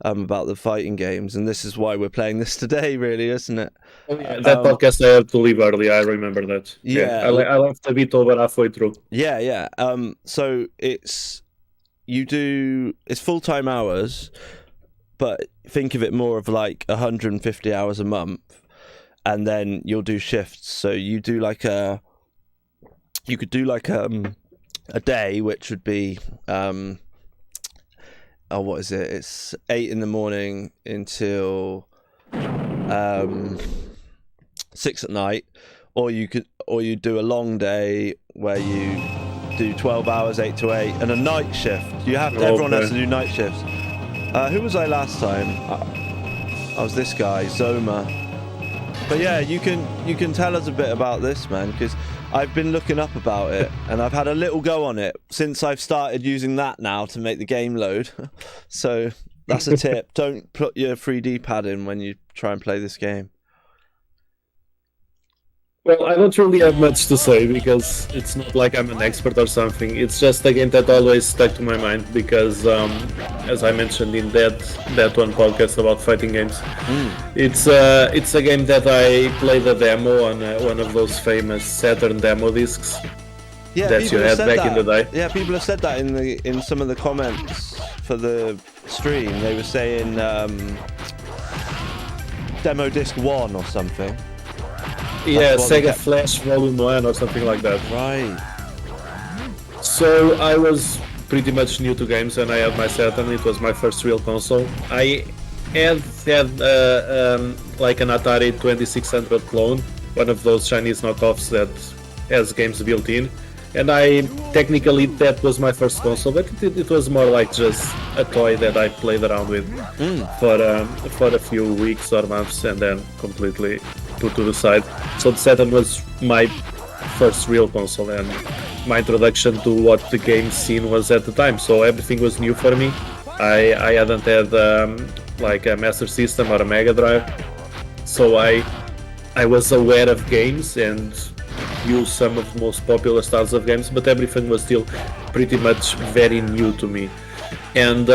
S1: about the fighting games, and this is why we're playing this today, really, isn't it?
S4: Oh, yeah. That podcast I had to leave early. I remember that.
S1: Yeah,
S4: I left a bit over halfway through.
S1: Yeah. So it's full-time hours, but think of it more of like 150 hours a month, and then you'll do shifts. So you could do like a day, which would be what is it? It's 8 a.m. until 6 p.m, or you do a long day where you do 12 hours, 8 to 8, and a night shift. Everyone has to do night shifts. Who was I last time? I was this guy, Zoma. But yeah, you can tell us a bit about this, man, because I've been looking up about it, and I've had a little go on it since I've started using that now to make the game load. So that's a tip. Don't put your 3D pad in when you try and play this game.
S4: Well, I don't really have much to say because it's not like I'm an expert or something. It's just a game that always stuck to my mind because, as I mentioned in that one podcast about fighting games, it's a game that I played a demo on one of those famous Saturn demo discs that you had back in the day.
S1: Yeah, people have said that in some of the comments for the stream. They were saying demo disc 1 or something.
S4: Yeah, Sega Flash Volume 1 or something like that.
S1: Right.
S4: So I was pretty much new to games and I had my Saturn. It was my first real console. I had like an Atari 2600 clone, one of those Chinese knockoffs that has games built in. And technically that was my first console, but it was more like just a toy that I played around with for a few weeks or months and then completely put to the side. So the Saturn was my first real console and my introduction to what the game scene was at the time. So everything was new for me. I hadn't had like a Master System or a Mega Drive, so I I was aware of games and used some of the most popular styles of games, but everything was still pretty much very new to me. And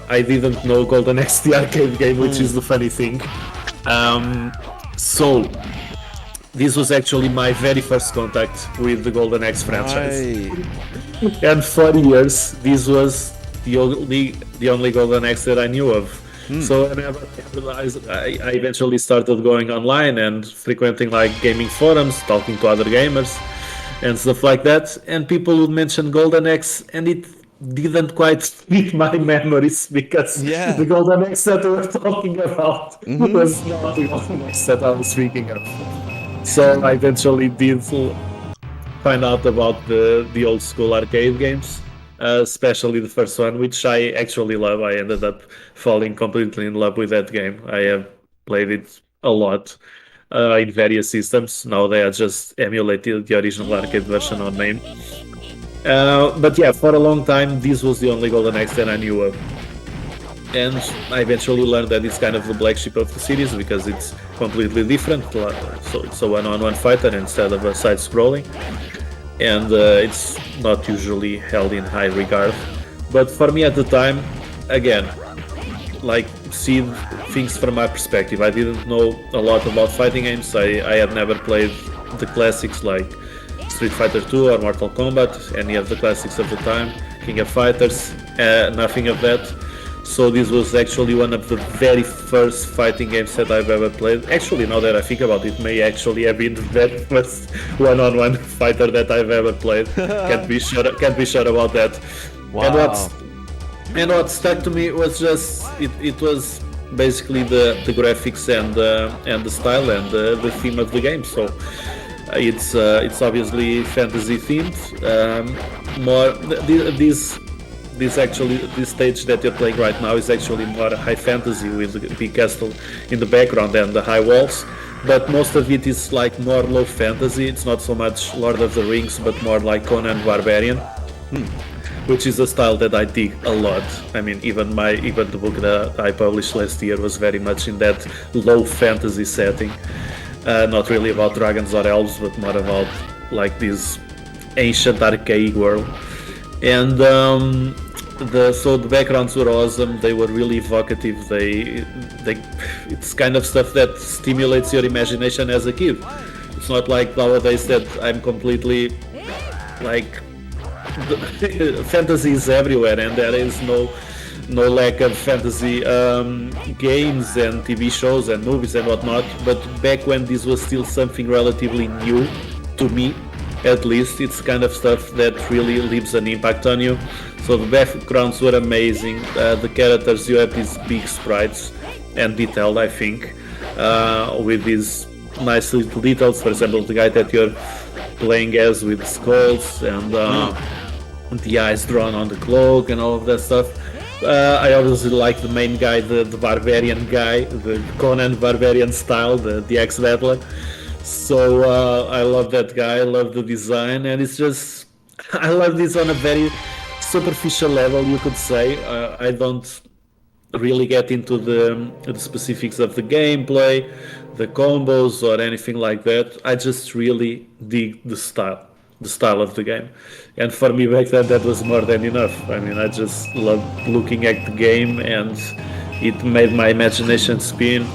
S4: I didn't know Golden Axe, the arcade game, which is the funny thing. So this was actually my very first contact with the Golden Axe franchise.
S1: Right.
S4: And for years, this was the only Golden Axe that I knew of. So whenever I eventually started going online and frequenting like gaming forums, talking to other gamers and stuff like that, and people would mention Golden Axe, and it didn't quite fit my memories because the Golden Axe that we were talking about was not the Golden Axe that I was thinking of. So I eventually did find out about the old school arcade games, especially the first one, which I actually love. I ended up falling completely in love with that game. I have played it a lot in various systems. Now they are just emulated the original arcade version on MAME. But yeah, for a long time, this was the only Golden Axe that I knew of. And I eventually learned that it's kind of the black sheep of the series because it's completely different. So it's a one-on-one fighter instead of a side-scrolling. And it's not usually held in high regard. But for me at the time, again, like, see things from my perspective. I didn't know a lot about fighting games. I had never played the classics like Street Fighter 2 or Mortal Kombat, any of the classics of the time, King of Fighters, nothing of that. So this was actually one of the very first fighting games that I've ever played. Actually, now that I think about it, may actually have been the very first one-on-one fighter that I've ever played. Can't be sure about that.
S1: Wow.
S4: And what stuck to me was just it was basically the graphics and the style and the theme of the game. So it's obviously fantasy themed. This stage that you're playing right now is actually more high fantasy with the big castle in the background and the high walls. But most of it is like more low fantasy. It's not so much Lord of the Rings, but more like Conan Barbarian, which is a style that I dig a lot. I mean, even the book that I published last year was very much in that low fantasy setting. Not really about dragons or elves, but more about like this ancient archaic world. And so the backgrounds were awesome. They were really evocative. It's kind of stuff that stimulates your imagination as a kid. It's not like nowadays that I'm completely like fantasy is everywhere, and there is no lack of fantasy games and TV shows and movies and whatnot. But back when this was still something relatively new to me, at least, it's kind of stuff that really leaves an impact on you. So the backgrounds were amazing. The characters, you have these big sprites and detailed, I think, with these nice little details. For example, the guy that you're playing as with skulls and the eyes drawn on the cloak and all of that stuff. I obviously like the main guy, the barbarian guy, the Conan barbarian style, the ex-battler. So I love that guy, I love the design, and it's just, I love this on a very superficial level, you could say. I don't really get into the specifics of the gameplay, the combos or anything like that. I just really dig the style of the game. And for me back then that was more than enough. I mean, I just loved looking at the game and it made my imagination spin.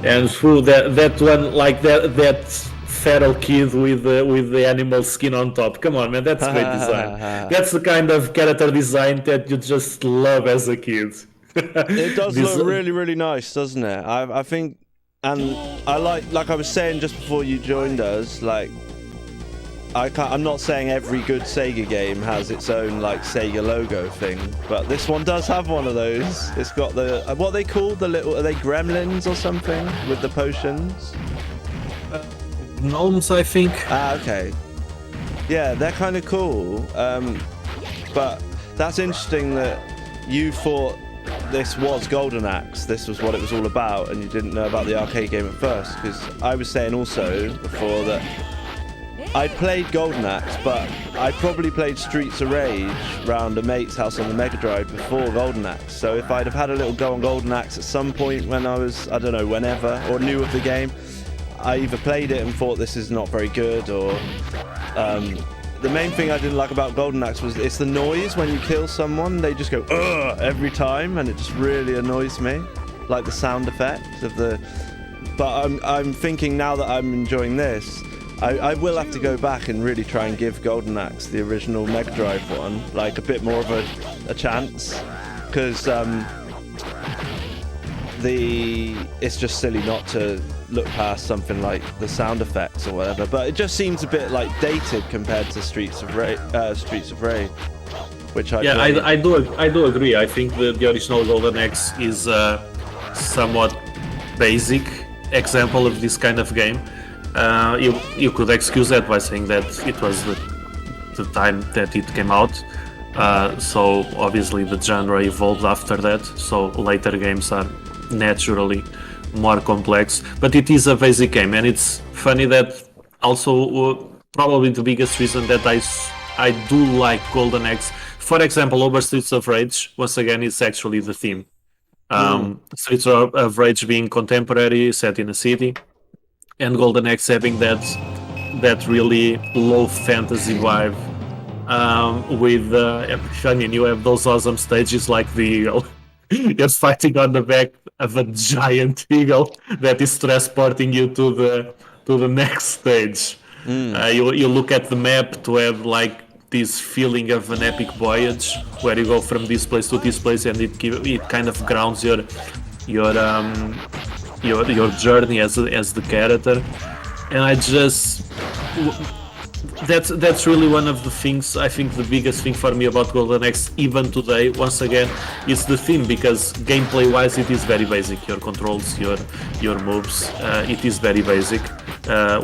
S4: And through that one, like that feral kid with the animal skin on top. Come on, man, that's great design. That's the kind of character design that you just love as a kid.
S1: It does look really, really nice, doesn't it? I think, and I like I was saying just before you joined us, like, I'm not saying every good Sega game has its own like Sega logo thing, but this one does have one of those. It's got the what are they called, the little, are they gremlins or something with the potions?
S4: Gnomes, I think.
S1: Okay. Yeah, they're kind of cool. But that's interesting that you thought this was Golden Axe, this was what it was all about, and you didn't know about the arcade game at first, because I was saying also before that I'd played Golden Axe, but I probably played Streets of Rage round a mate's house on the Mega Drive before Golden Axe. So if I'd have had a little go on Golden Axe at some point when I was, I don't know, whenever, or knew of the game, I either played it and thought this is not very good, or the main thing I didn't like about Golden Axe was it's the noise when you kill someone. They just go ugh every time, and it just really annoys me, like the sound effects of the. But I'm thinking now that I'm enjoying this, I will have to go back and really try and give Golden Axe, the original Mega Drive one, like a bit more of a chance, because it's just silly not to look past something like the sound effects or whatever. But it just seems a bit like dated compared to Streets of Rage, which
S4: I do agree. I think the original Golden Axe is a somewhat basic example of this kind of game. You could excuse that by saying that it was the time that it came out. So obviously the genre evolved after that. So later games are naturally more complex. But it is a basic game, and it's funny that also probably the biggest reason that I do like Golden Axe. For example, over Streets of Rage, once again, it's actually the theme. Streets of Rage being contemporary, set in a city, and Golden Axe having that really low fantasy vibe. You have those awesome stages like the eagle. You're fighting on the back of a giant eagle that is transporting you to the next stage. You look at the map to have like this feeling of an epic voyage where you go from this place to this place, and it kind of grounds your journey as the character. And that's really one of the things. I think the biggest thing for me about Golden Axe even today, once again, is the theme, because gameplay wise it is very basic. Your controls, your moves, it is very basic,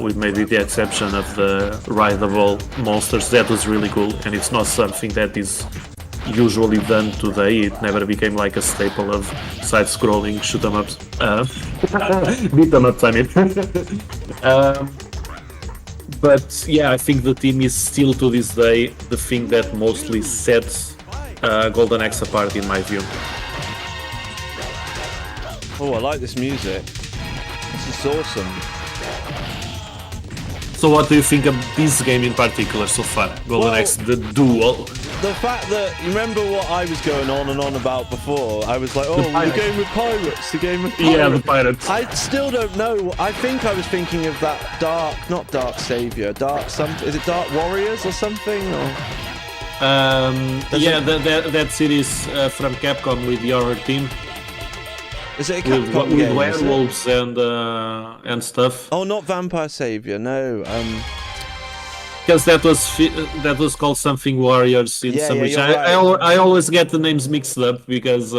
S4: with maybe the exception of the rideable monsters. That was really cool, and it's not something that is usually done today. It never became like a staple of side-scrolling shoot-em-ups, beat-em-ups, I mean. But yeah, I think the theme is still to this day the thing that mostly sets Golden Axe apart, in my view.
S1: Oh, I like this music. This is awesome.
S4: So what do you think of this game in particular so far? Golden Axe, the duel?
S1: The fact that, you remember what I was going on and on about before? I was like, the game with pirates, the game with pirates.
S4: Yeah, the pirates.
S1: I still don't know. I think I was thinking of that not Dark Savior, is it Dark Warriors or something? Or?
S4: That series from Capcom with your team.
S1: Is it a Capcom
S4: with
S1: game?
S4: With werewolves and stuff.
S1: Oh, not Vampire Savior, no.
S4: Because that was called something Warriors in some region. Right. I always get the names mixed up because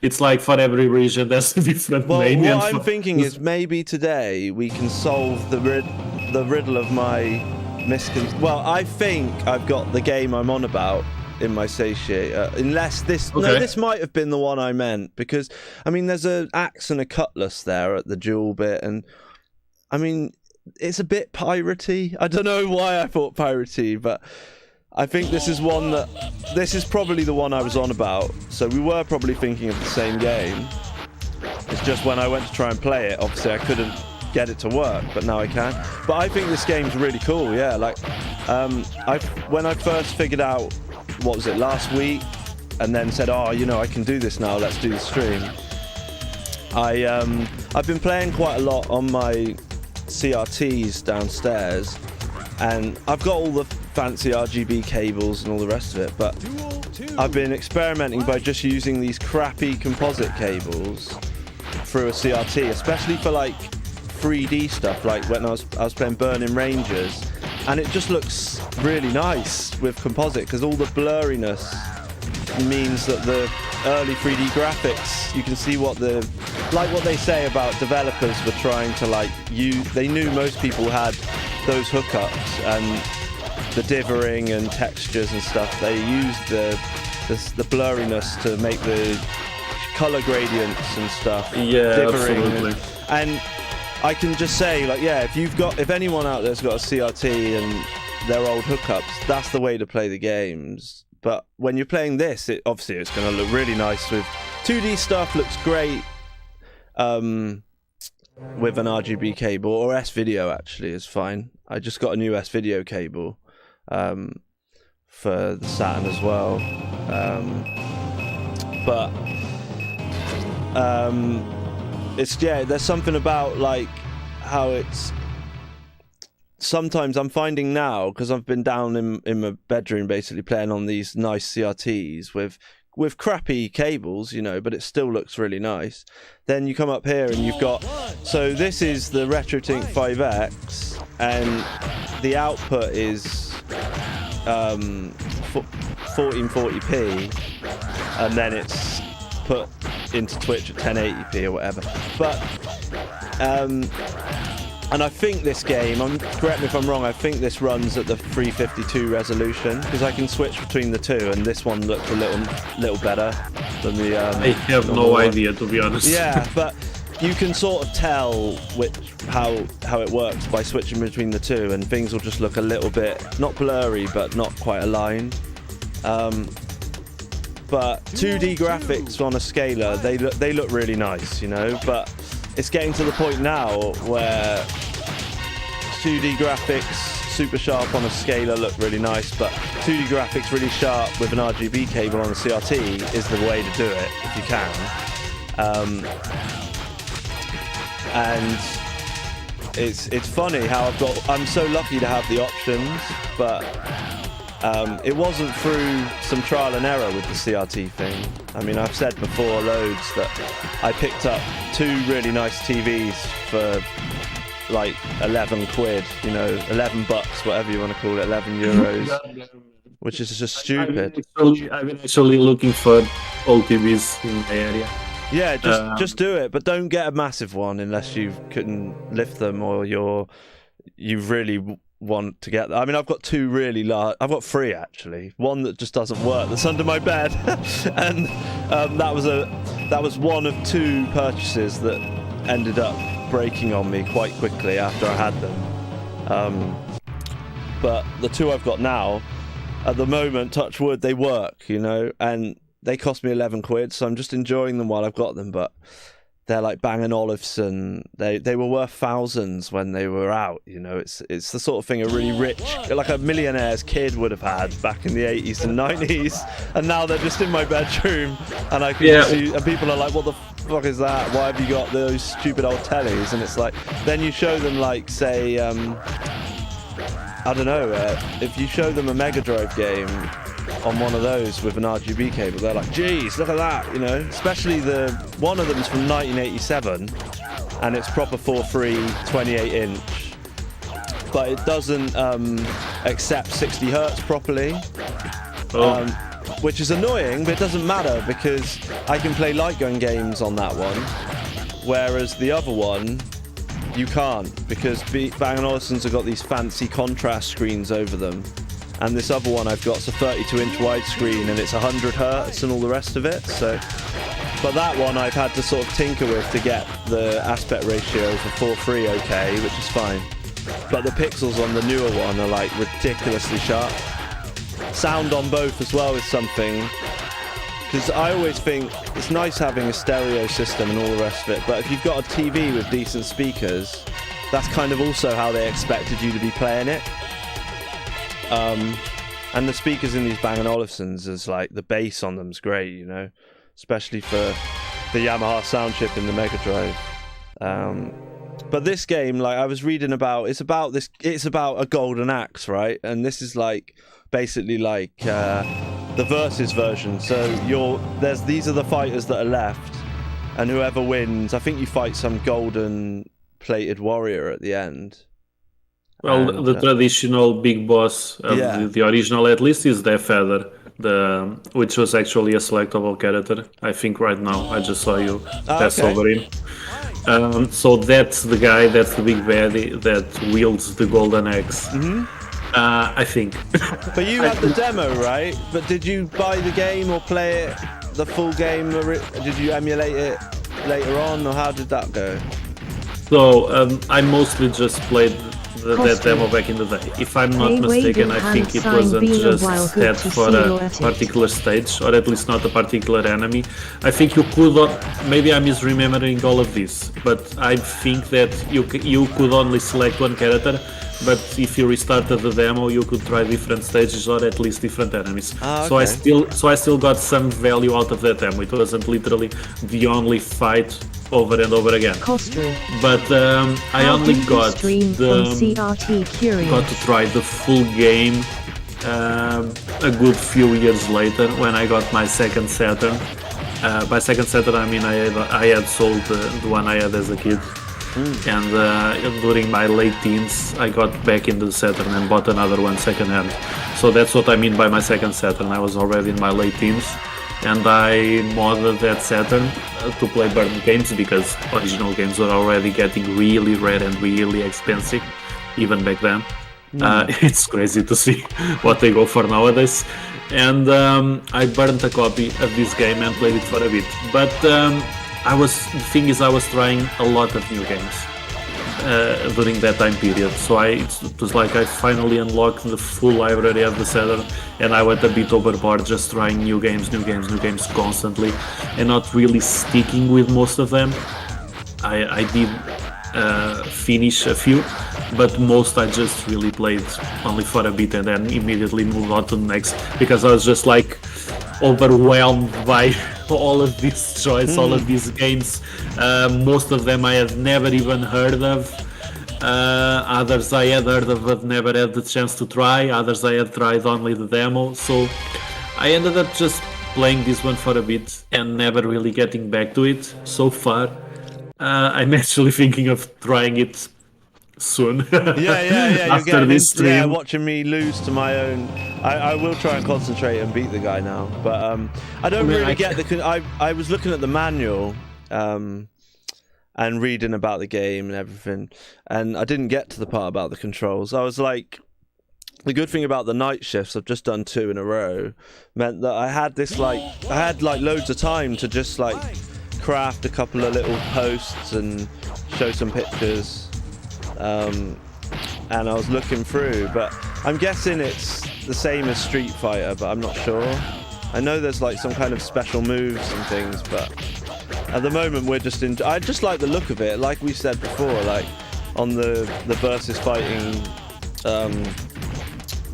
S4: it's like for every region there's a different name.
S1: What I'm thinking is maybe today we can solve the riddle of my Well, I think I've got the game I'm on about in my satiate. Unless this... Okay. No, this might have been the one I meant, because, I mean, there's an axe and a cutlass there at the duel bit, and, I mean... It's a bit piratey. I don't know why I thought piratey, but I think this is probably the one I was on about. So we were probably thinking of the same game. It's just when I went to try and play it, obviously I couldn't get it to work, but now I can. But I think this game's really cool. Yeah, like when I first figured out, what was it, last week, and then said, I can do this now. Let's do the stream. I've been playing quite a lot on my CRTs downstairs, and I've got all the fancy RGB cables and all the rest of it, but I've been experimenting by just using these crappy composite cables through a CRT, especially for like 3D stuff, like when I was playing Burning Rangers, and it just looks really nice with composite, because all the blurriness means that the early 3D graphics, you can see what they say about developers were trying to they knew most people had those hookups and the dithering and textures and stuff. They used the blurriness to make the color gradients and stuff.
S4: Yeah,
S1: dithering.
S4: absolutely.
S1: And I can just say, if anyone out there's got a CRT and their old hookups, that's the way to play the games. But when you're playing this, obviously it's going to look really nice with 2D stuff. Looks great. with an RGB cable, or S-Video actually is fine. I just got a new S-Video cable for the Saturn as well. But there's something about like how it's sometimes I'm finding now, because I've been down in my bedroom basically playing on these nice CRTs with crappy cables, you know, but it still looks really nice. Then you come up here and you've got, so this is the RetroTink 5X, and the output is 1440p, and then it's put into Twitch at 1080p or whatever. But and I think this game, correct me if I'm wrong, I think this runs at the 352 resolution, because I can switch between the two, and this one looks a little better than the
S4: I have no idea, to be honest.
S1: Yeah, but you can sort of tell how it works by switching between the two, and things will just look a little bit, not blurry, but not quite aligned. But 2D graphics on a scaler, they look really nice, you know, but it's getting to the point now where 2D graphics super sharp on a scaler look really nice, but 2D graphics really sharp with an RGB cable on a CRT is the way to do it if you can. And it's funny how I'm so lucky to have the options, but it wasn't through some trial and error with the CRT thing. I mean, I've said before loads that I picked up 2 really nice TVs for like 11 quid, you know, 11 bucks, whatever you want to call it, 11 euros, which is just stupid.
S4: I've been actually looking for old TVs in my area.
S1: Yeah, just do it, but don't get a massive one unless you couldn't lift them, or you really want to get. I mean, I've got 2 really large. I've got 3 actually. One that just doesn't work, that's under my bed, and that was one of 2 purchases that ended up breaking on me quite quickly after I had them. But the 2 I've got now, at the moment, touch wood, they work, you know, and they cost me 11 quid, so I'm just enjoying them while I've got them. But they're like Bang & Olufsen. They were worth thousands when they were out, you know. It's the sort of thing a really rich, like a millionaire's kid would have had back in the 80s and 90s, and now they're just in my bedroom, and I can see, and people are like, what the fuck is that? Why have you got those stupid old tellies? And it's like, then you show them, like, say, I don't know, if you show them a Mega Drive game on one of those with an RGB cable, they're like, geez, look at that, you know. Especially one of them's from 1987, and it's proper 4.3 28-inch, but it doesn't accept 60 hertz properly, which is annoying, but it doesn't matter because I can play light gun games on that one, whereas the other one you can't, because Bang & Olufsen's have got these fancy contrast screens over them. And this other one I've got is a 32-inch widescreen, and it's 100 hertz and all the rest of it. So, but that one I've had to sort of tinker with to get the aspect ratio for 4:3 okay, which is fine. But the pixels on the newer one are like ridiculously sharp. Sound on both as well is something, because I always think it's nice having a stereo system and all the rest of it, but if you've got a TV with decent speakers, that's kind of also how they expected you to be playing it. And the speakers in these Bang & Olufsen's is like, the bass on them's great, you know, especially for the Yamaha sound chip in the Mega Drive. But this game, like I was reading about, it's about a golden axe, right? And this is like basically like the Versus version. So these are the fighters that are left, and whoever wins, I think you fight some golden plated warrior at the end.
S4: Well, the traditional big boss of the original, at least, is the Feather, which was actually a selectable character. I think right now I just saw you pass over him. So that's the guy, that's the big baddie that wields the golden axe. Mm-hmm. I think.
S1: But you had the demo, right? But did you buy the game or play it, the full game? Did you emulate it later on, or how did that go?
S4: So I mostly just played that demo back in the day. If I'm not mistaken, I think it wasn't just set for a particular stage, or at least not a particular enemy. I think you could, maybe I'm misremembering all of this, but I think that you could only select one character, but if you restarted the demo, you could try different stages or at least different enemies. Okay. So I still got some value out of that demo. It wasn't literally the only fight over and over again. But I only got to try the full game a good few years later when I got my second Saturn. By second Saturn, I mean I had sold the one I had as a kid. And during my late teens, I got back into the Saturn and bought another one secondhand. So that's what I mean by my second Saturn. I was already in my late teens, and I modded that Saturn to play burned games because original games were already getting really rare and really expensive, even back then. It's crazy to see what they go for nowadays. And I burned a copy of this game and played it for a bit. But the thing is, I was trying a lot of new games during that time period. So it was like I finally unlocked the full library of the Saturn, and I went a bit overboard just trying new games constantly, and not really sticking with most of them. I did finish a few, but most I just really played only for a bit and then immediately moved on to the next, because I was just like overwhelmed by all of these choice, all of these games. Most of them I had never even heard of. Others I had heard of but never had the chance to try. Others I had tried only the demo. So I ended up just playing this one for a bit and never really getting back to it so far. I'm actually thinking of trying it soon.
S1: Yeah.
S4: After this stream.
S1: Yeah, watching me lose to my own. I will try and concentrate and beat the guy now, but I don't really get the. I was looking at the manual and reading about the game and everything, and I didn't get to the part about the controls. I was like, the good thing about the night shifts, I've just done 2 in a row, meant that I had loads of time to just like craft a couple of little posts and show some pictures. And I was looking through, but I'm guessing it's the same as Street Fighter, but I'm not sure. I know there's like some kind of special moves and things, but at the moment we're just I just like the look of it, like we said before, like on the versus fighting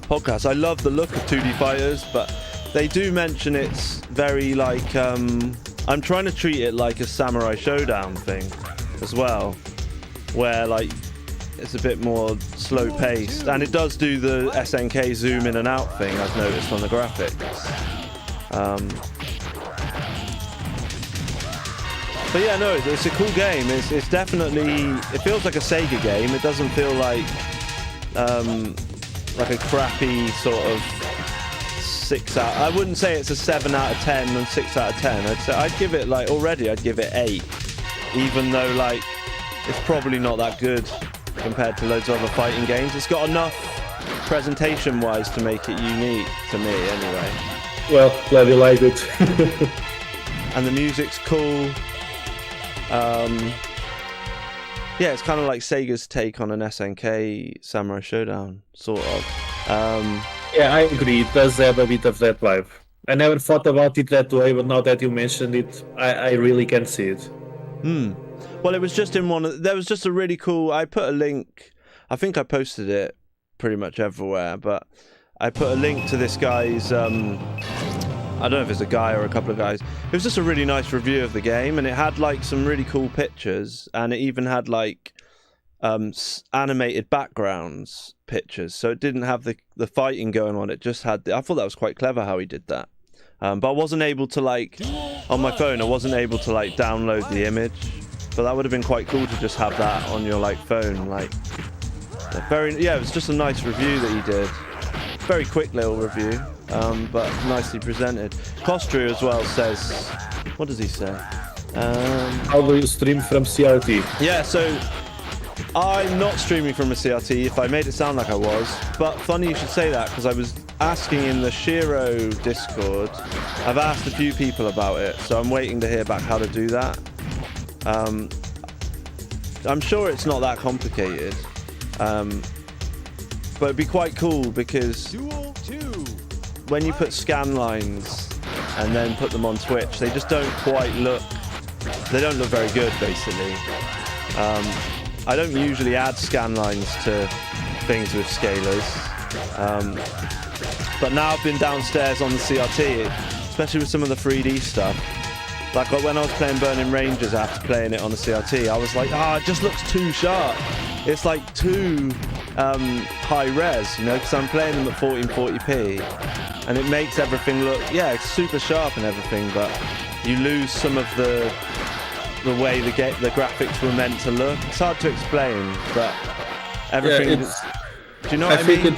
S1: podcast. I love the look of 2D fighters, but they do mention it's very like I'm trying to treat it like a Samurai Showdown thing as well, where like it's a bit more slow paced, and it does do the SNK zoom in and out thing I've noticed on the graphics. But yeah, no, it's a cool game. It's definitely, it feels like a Sega game. It doesn't feel like a crappy sort of 6 out. I wouldn't say it's a 7 out of 10 and 6 out of 10. I'd give it like, already I'd give it 8, even though like it's probably not that good compared to loads of other fighting games. It's got enough presentation wise to make it unique to me anyway.
S4: Well, glad you liked it.
S1: And the music's cool. Yeah, it's kind of like Sega's take on an SNK Samurai Showdown, sort of.
S4: Yeah, I agree. It does have a bit of that vibe. I never thought about it that way, but now that you mentioned it, I really can see it.
S1: Well, it was just in there was just a really cool, I put a link, I think I posted it pretty much everywhere, but I put a link to this guy's, I don't know if it's a guy or a couple of guys. It was just a really nice review of the game, and it had like some really cool pictures, and it even had like animated backgrounds pictures, so it didn't have the fighting going on, it just had I thought that was quite clever how he did that. But I wasn't able to like, on my phone, I wasn't able to like download the image, but that would have been quite cool to just have that on your like phone, like it was just a nice review that he did. Very quick little review, but nicely presented. Kostru as well says, what does he say?
S4: How do you stream from CRT?
S1: Yeah, so I'm not streaming from a CRT, if I made it sound like I was, but funny you should say that, because I was asking in the Shiro Discord. I've asked a few people about it, so I'm waiting to hear back how to do that. I'm sure it's not that complicated. but it'd be quite cool because
S2: Duel 2.
S1: when you put scan lines and then put them on Twitch, they just don't quite look. They don't look very good, basically. I don't usually add scan lines to things with scalers, but now I've been downstairs on the CRT, especially with some of the 3D stuff. Like when I was playing Burning Rangers after playing it on the CRT, I was like, it just looks too sharp. It's like too high res, you know, because I'm playing them at 1440p, and it makes everything look, it's super sharp and everything, but you lose some of the way the graphics were meant to look. It's hard to explain, but everything.
S4: Do
S1: you know what I mean?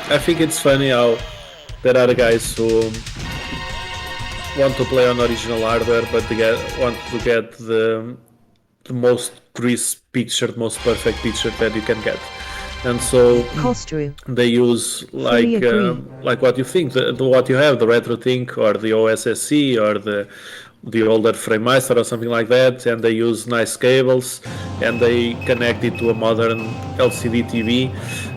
S4: I think it's funny how there are guys who want to play on original hardware, but they want to get the most crisp picture, the most perfect picture that you can get, and so they use like what you think, what you have, the RetroTink or the OSSC or the older FrameMeister or something like that, and they use nice cables and they connect it to a modern LCD TV,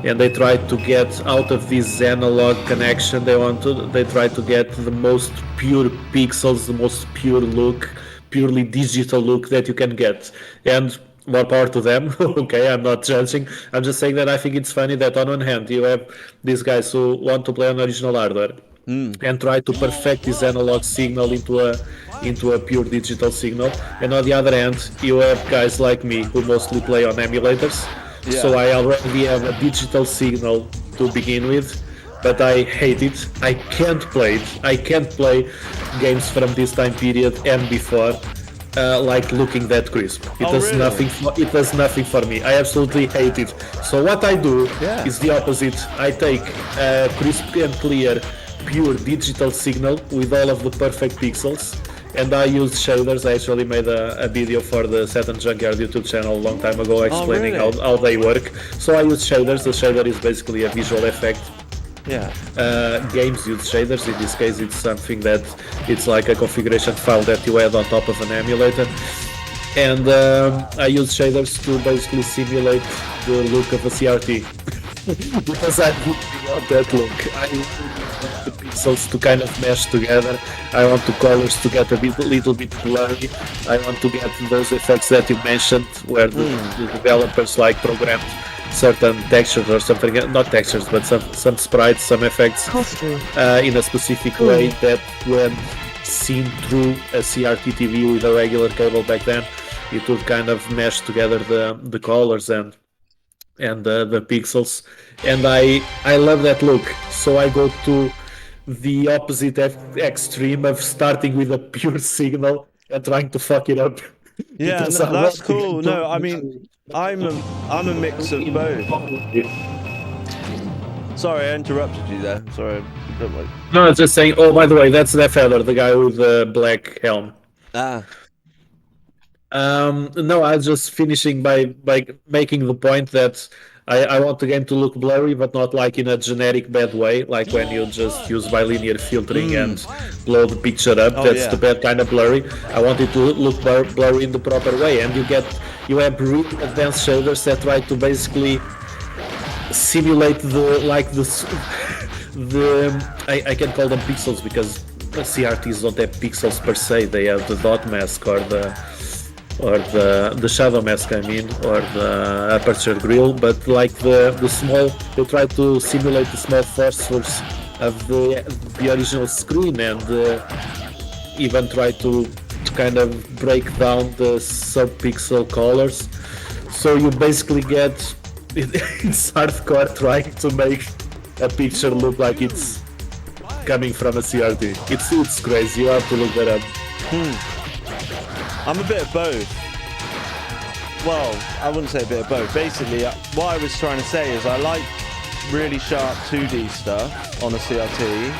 S4: and they try to get out of this analog connection. They try to get the most pure pixels, the most pure look, purely digital look that you can get, and more power to them. Okay, I'm not judging. I'm just saying that I think it's funny that on one hand you have these guys who want to play on original hardware and try to perfect this analog signal into a pure digital signal, and on the other hand you have guys like me who mostly play on emulators. So I already have a digital signal to begin with, but I hate it. I can't play it. I can't play games from this time period and before like looking that crisp. It does nothing for me. I absolutely hate it. So what I do is the opposite. I take a crisp and clear pure digital signal with all of the perfect pixels, and I use shaders. I actually made a video for the Saturn Junkyard YouTube channel a long time ago explaining how they work. So I use shaders. The shader is basically a visual effect. Games use shaders. In this case, it's something that it's like a configuration file that you add on top of an emulator, and I use shaders to basically simulate the look of a CRT. Because I want that look. I want the pixels to kind of mesh together. I want the colors to get a little bit blurry. I want to get those effects that you mentioned, where the developers like programmed certain textures or something, not textures, but some sprites, some effects in a specific way that when seen through a CRT TV with a regular cable back then, it would kind of mesh together the colors and the pixels, and I love that look. So I go to the opposite extreme of starting with a pure signal and trying to fuck it up.
S1: Yeah, that's cool. No, I mean, I'm a mix of both. Sorry, I interrupted you there. Sorry.
S4: No, I was just saying. Oh, by the way, that's that fella, the guy with the black helm. No, I was just finishing by making the point that I want the game to look blurry, but not like in a generic bad way, like when you just use bilinear filtering and blow the picture up. That's the bad kind of blurry. I want it to look blurry in the proper way, and you have really advanced shaders that try to basically simulate I can call them pixels because CRTs don't have pixels per se. They have the dot mask or the shadow mask, I mean, or the aperture grill, but like the small, they try to simulate the small force source of the original screen, and even try to kind of break down the sub-pixel colors. So you basically get it's hardcore trying to make a picture look like it's coming from a CRT. It's crazy. You have to look that up.
S1: I'm a bit of both. Well, I wouldn't say a bit of both. Basically, what I was trying to say is I like really sharp 2D stuff on a CRT,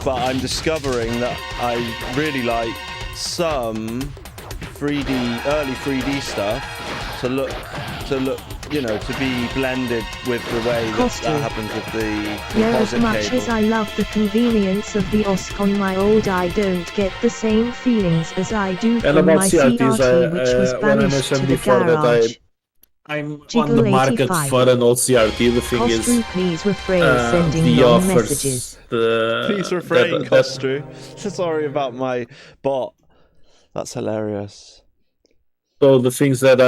S1: but I'm discovering that I really like some early 3D stuff to look, to be blended with the way that happens with the composite
S3: as much
S1: cable.
S3: as I love the convenience of the OSC on my old, I don't get the same feelings as I do from my CRT, which was banished to the garage.
S4: I'm
S3: Jiggle
S4: on the market
S3: 85.
S4: for an old CRT. The thing
S3: Costru,
S4: is,
S3: please refrain sending
S4: the
S3: long
S4: offers.
S3: messages.
S1: Please refrain, Costru. Sorry about my bot. That's hilarious.
S4: So the things that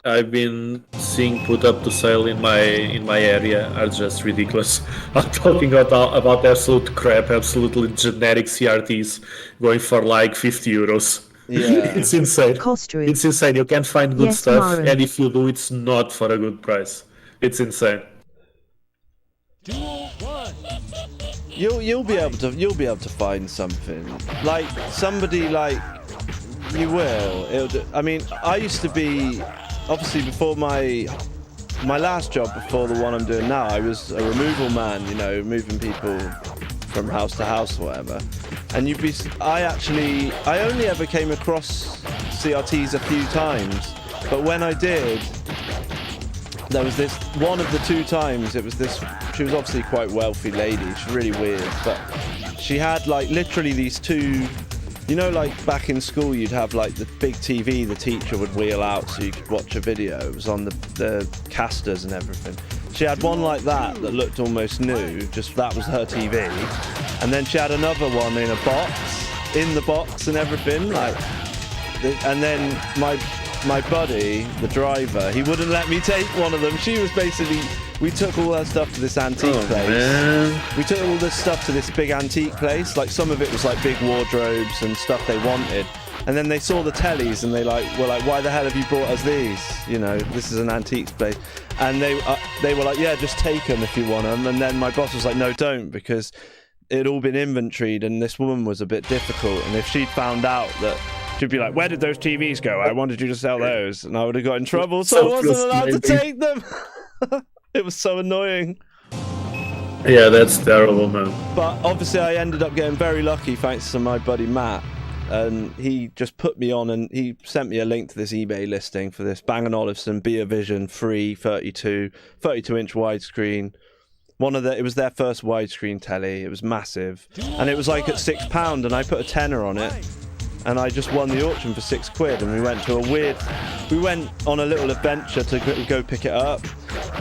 S4: I've been seeing put up to sale in my area are just ridiculous. I'm talking about absolute crap, absolutely generic CRTs going for like 50 euros.
S1: Yeah.
S4: It's insane.
S3: Costru.
S4: It's insane. You can't find good
S3: Yes,
S4: stuff,
S3: Maren.
S4: and if you do, it's not for a good price. It's insane.
S2: Duel 1.
S1: You'll be able to find something like somebody like you will. I mean, I used to be obviously before my last job, before the one I'm doing now, I was a removal man. You know, moving people from house to house or whatever. And I only ever came across CRTs a few times, but when I did, there was this one of the 2 times. It was this. She was obviously quite wealthy lady. She's really weird, but she had like literally these 2. You know, like back in school, you'd have like the big TV the teacher would wheel out so you could watch a video. It was on the casters and everything. She had one like that looked almost new. Just that was her TV, and then she had another one in the box and everything. Like, and then my buddy, the driver, he wouldn't let me take one of them. She was basically, we took all that stuff to this antique place.
S4: Man.
S1: We took all this stuff to this big antique place. Like some of it was like big wardrobes and stuff they wanted. And then they saw the tellies and they were like, why the hell have you brought us these? You know, this is an antiques place. And they were like, yeah, just take them if you want them. And then my boss was like, no, don't, because it had all been inventoried and this woman was a bit difficult. And if she'd found out that, she'd be like, where did those TVs go? I wanted you to sell those. And I would have got in trouble, so I wasn't allowed to take them. It was so annoying.
S4: Yeah, that's terrible, man.
S1: But obviously I ended up getting very lucky thanks to my buddy Matt. And he just put me on and he sent me a link to this eBay listing for this Bang & Olufsen Vision 3 32-inch widescreen. It was their first widescreen telly. It was massive. And it was like at £6 and I put a tenner on it. And I just won the auction for £6 and we went on a little adventure to go pick it up.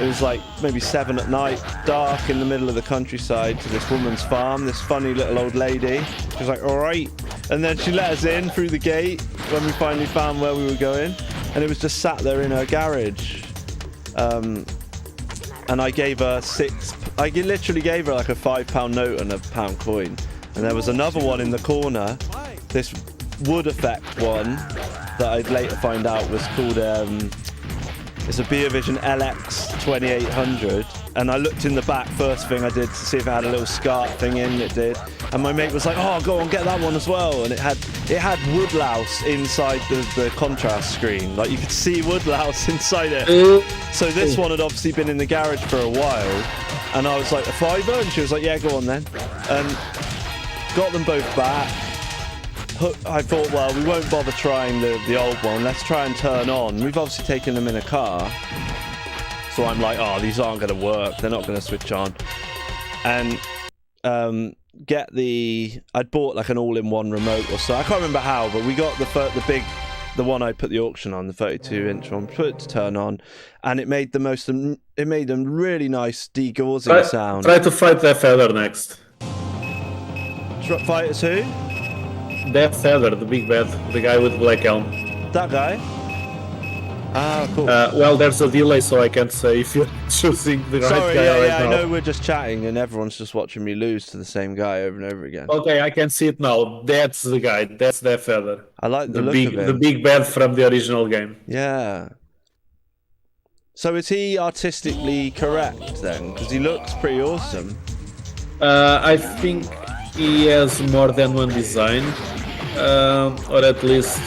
S1: It was like maybe 7 at night, dark in the middle of the countryside, to this woman's farm, this funny little old lady. She was like, all right. And then she let us in through the gate when we finally found where we were going. And it was just sat there in her garage. And I gave her I literally gave her like a £5 note and a £1 coin. And there was another one in the corner, this wood effect one that I'd later find out was called it's a Vision LX 2800, and I looked in the back first thing I did to see if it had a little SCART thing in. It did, and my mate was like, oh, go on, get that one as well. And it had woodlouse inside the contrast screen, like you could see woodlouse inside it. So this one had obviously been in the garage for a while, and I was like, a £5? And she was like, yeah, go on then. And got them both back. I thought, well, we won't bother trying the old one. Let's try and turn on. We've obviously taken them in a car. So I'm like, oh, these aren't going to work. They're not going to switch on. And I'd bought like an all-in-one remote or so. I can't remember how, but we got the one I put the auction on, the 32-inch one, put it to turn on, and it made them really nice degaussing sound.
S4: Try to fight that feather next.
S1: Fight who?
S4: That feather, the big bad, the guy with the black helm.
S1: That guy? Ah, cool.
S4: Well, there's a delay, so I can't say if you're choosing the right guy right now.
S1: I know we're just chatting and everyone's just watching me lose to the same guy over and over again.
S4: Okay, I can see it now. That's the guy. That's that feather.
S1: I like the look
S4: big,
S1: of him.
S4: The big bad from the original game.
S1: Yeah. So is he artistically correct then? Because he looks pretty awesome.
S4: I think he has more than one design, or at least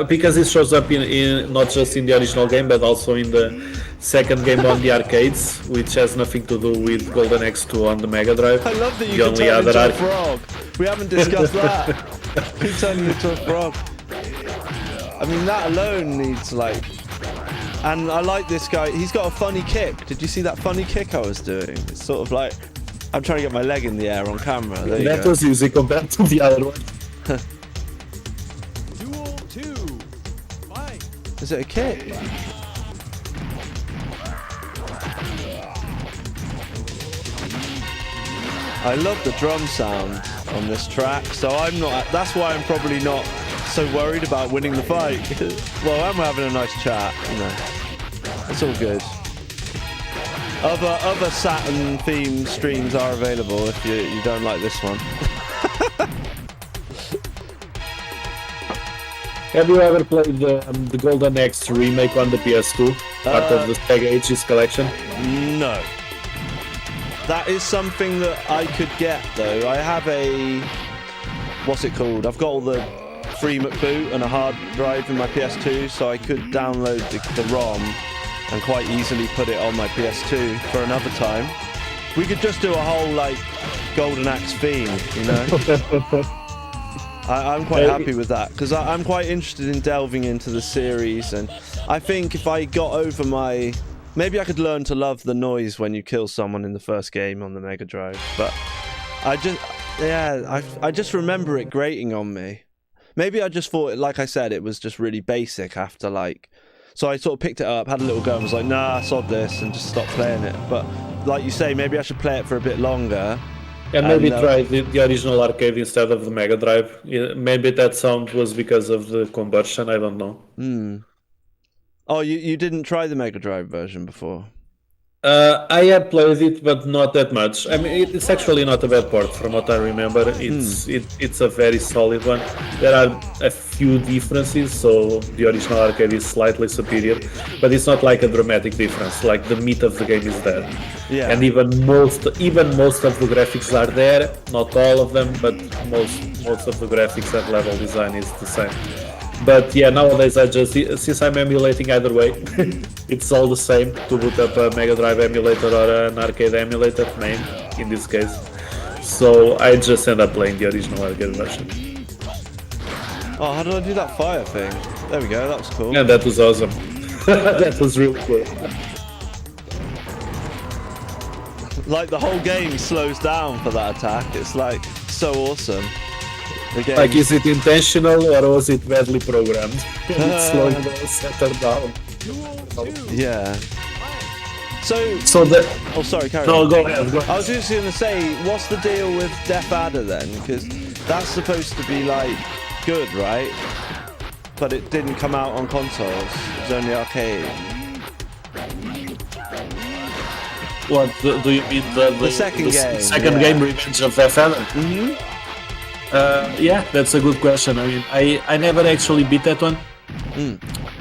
S4: because it shows up in not just in the original game but also in the second game on the arcades, which has nothing to do with Golden X2 on the Mega Drive.
S1: I love that you can turn into a frog. We haven't discussed that. You turn into a frog. I mean, that alone needs like... And I like this guy. He's got a funny kick. Did you see that funny kick I was doing? It's sort of like... I'm trying to get my leg in the air on camera. There you
S4: that
S1: go.
S4: was easy compared to the other one.
S2: Duel 2. Fight.
S1: Is it a kick? I love the drum sound on this track, so that's why I'm probably not so worried about winning the fight. Well, I'm having a nice chat, you know. It's all good. Other Saturn themed streams are available if you don't like this one.
S4: Have you ever played the Golden Axe remake on the PS2, part of the Sega Ages collection?
S1: No. That is something that I could get, though. I have what's it called? I've got all the free McBoot and a hard drive in my PS2, so I could download the ROM and quite easily put it on my PS2 for another time. We could just do a whole, like, Golden Axe theme, you know? I'm quite happy with that, because I'm quite interested in delving into the series, and I think if I got over maybe I could learn to love the noise when you kill someone in the first game on the Mega Drive, but I just remember it grating on me. Maybe I just thought, like I said, it was just really basic after, like... So I sort of picked it up, had a little go, and was like, nah, sod this, and just stopped playing it. But, like you say, maybe I should play it for a bit longer.
S4: And maybe try the original arcade instead of the Mega Drive. Maybe that sound was because of the conversion, I don't know.
S1: Oh, you didn't try the Mega Drive version before?
S4: I have played it, but not that much. I mean, it's actually not a bad port, from what I remember. It's a very solid one. There are a few differences, so the original arcade is slightly superior, but it's not like a dramatic difference. Like, the meat of the game is there.
S1: Yeah.
S4: And even most of the graphics are there. Not all of them, but most of the graphics and level design is the same. But yeah, nowadays since I'm emulating either way, it's all the same to boot up a Mega Drive emulator or an arcade emulator, MAME in this case. So I just end up playing the original arcade version.
S1: Oh, how did I do that fire thing? There we go, that was cool.
S4: Yeah, that was awesome. That was really cool.
S1: Like, the whole game slows down for that attack. It's like so awesome.
S4: Like, is it intentional or was it badly programmed? It's slowing the Saturn down.
S1: Yeah. So
S4: Oh,
S1: sorry, carry
S4: on.
S1: No,
S4: go ahead.
S1: I was just going to say, what's the deal with Death Adder then? Because that's supposed to be, like, good, right? But it didn't come out on consoles. It was only arcade.
S4: What, do you mean the
S1: second game?
S4: Second game, Revenge of Death Adder?
S1: Mm-hmm.
S4: Yeah, that's a good question. I mean, I never actually beat that one.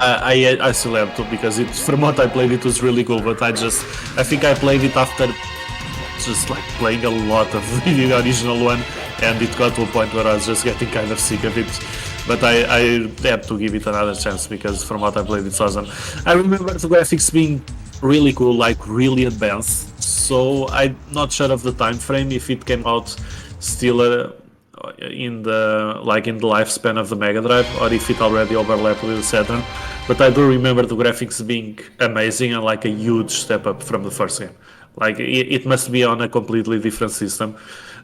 S4: I still have to, because from what I played, it was really cool. But I think I played it after just like playing a lot of the original one, and it got to a point where I was just getting kind of sick of it. But I had to give it another chance, because from what I played, it's awesome. I remember the graphics being really cool, like really advanced. So I'm not sure of the time frame, if it came out still in the lifespan of the Mega Drive, or if it already overlapped with the Saturn. But I do remember the graphics being amazing and like a huge step up from the first game. Like, it must be on a completely different system.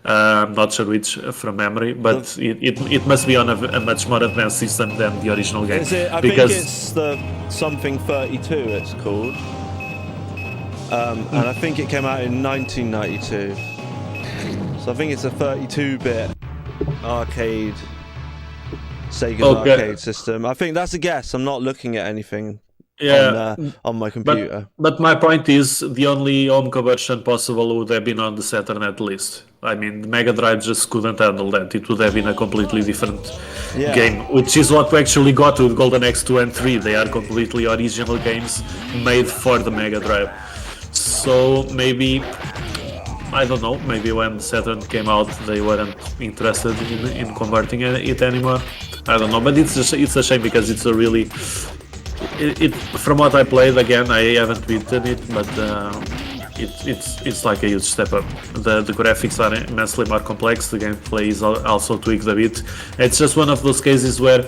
S4: I'm not sure which from memory, but it must be on a much more advanced system than the original game.
S1: I think it's the something 32 it's called. And I think it came out in 1992. So I think it's a 32-bit arcade, Sega's arcade system. I think that's a guess. I'm not looking at anything on my computer.
S4: But my point is, the only home conversion possible would have been on the Saturn at least. I mean, the Mega Drive just couldn't handle that. It would have been a completely different game, which is what we actually got with Golden Axe 2 and 3. They are completely original games made for the Mega Drive. So maybe, I don't know, maybe when Saturn came out they weren't interested in converting it anymore. I don't know, but it's a shame, because it's a really... from what I played, again, I haven't beaten it, but it's like a huge step up. The graphics are immensely more complex, the gameplay is also tweaked a bit. It's just one of those cases where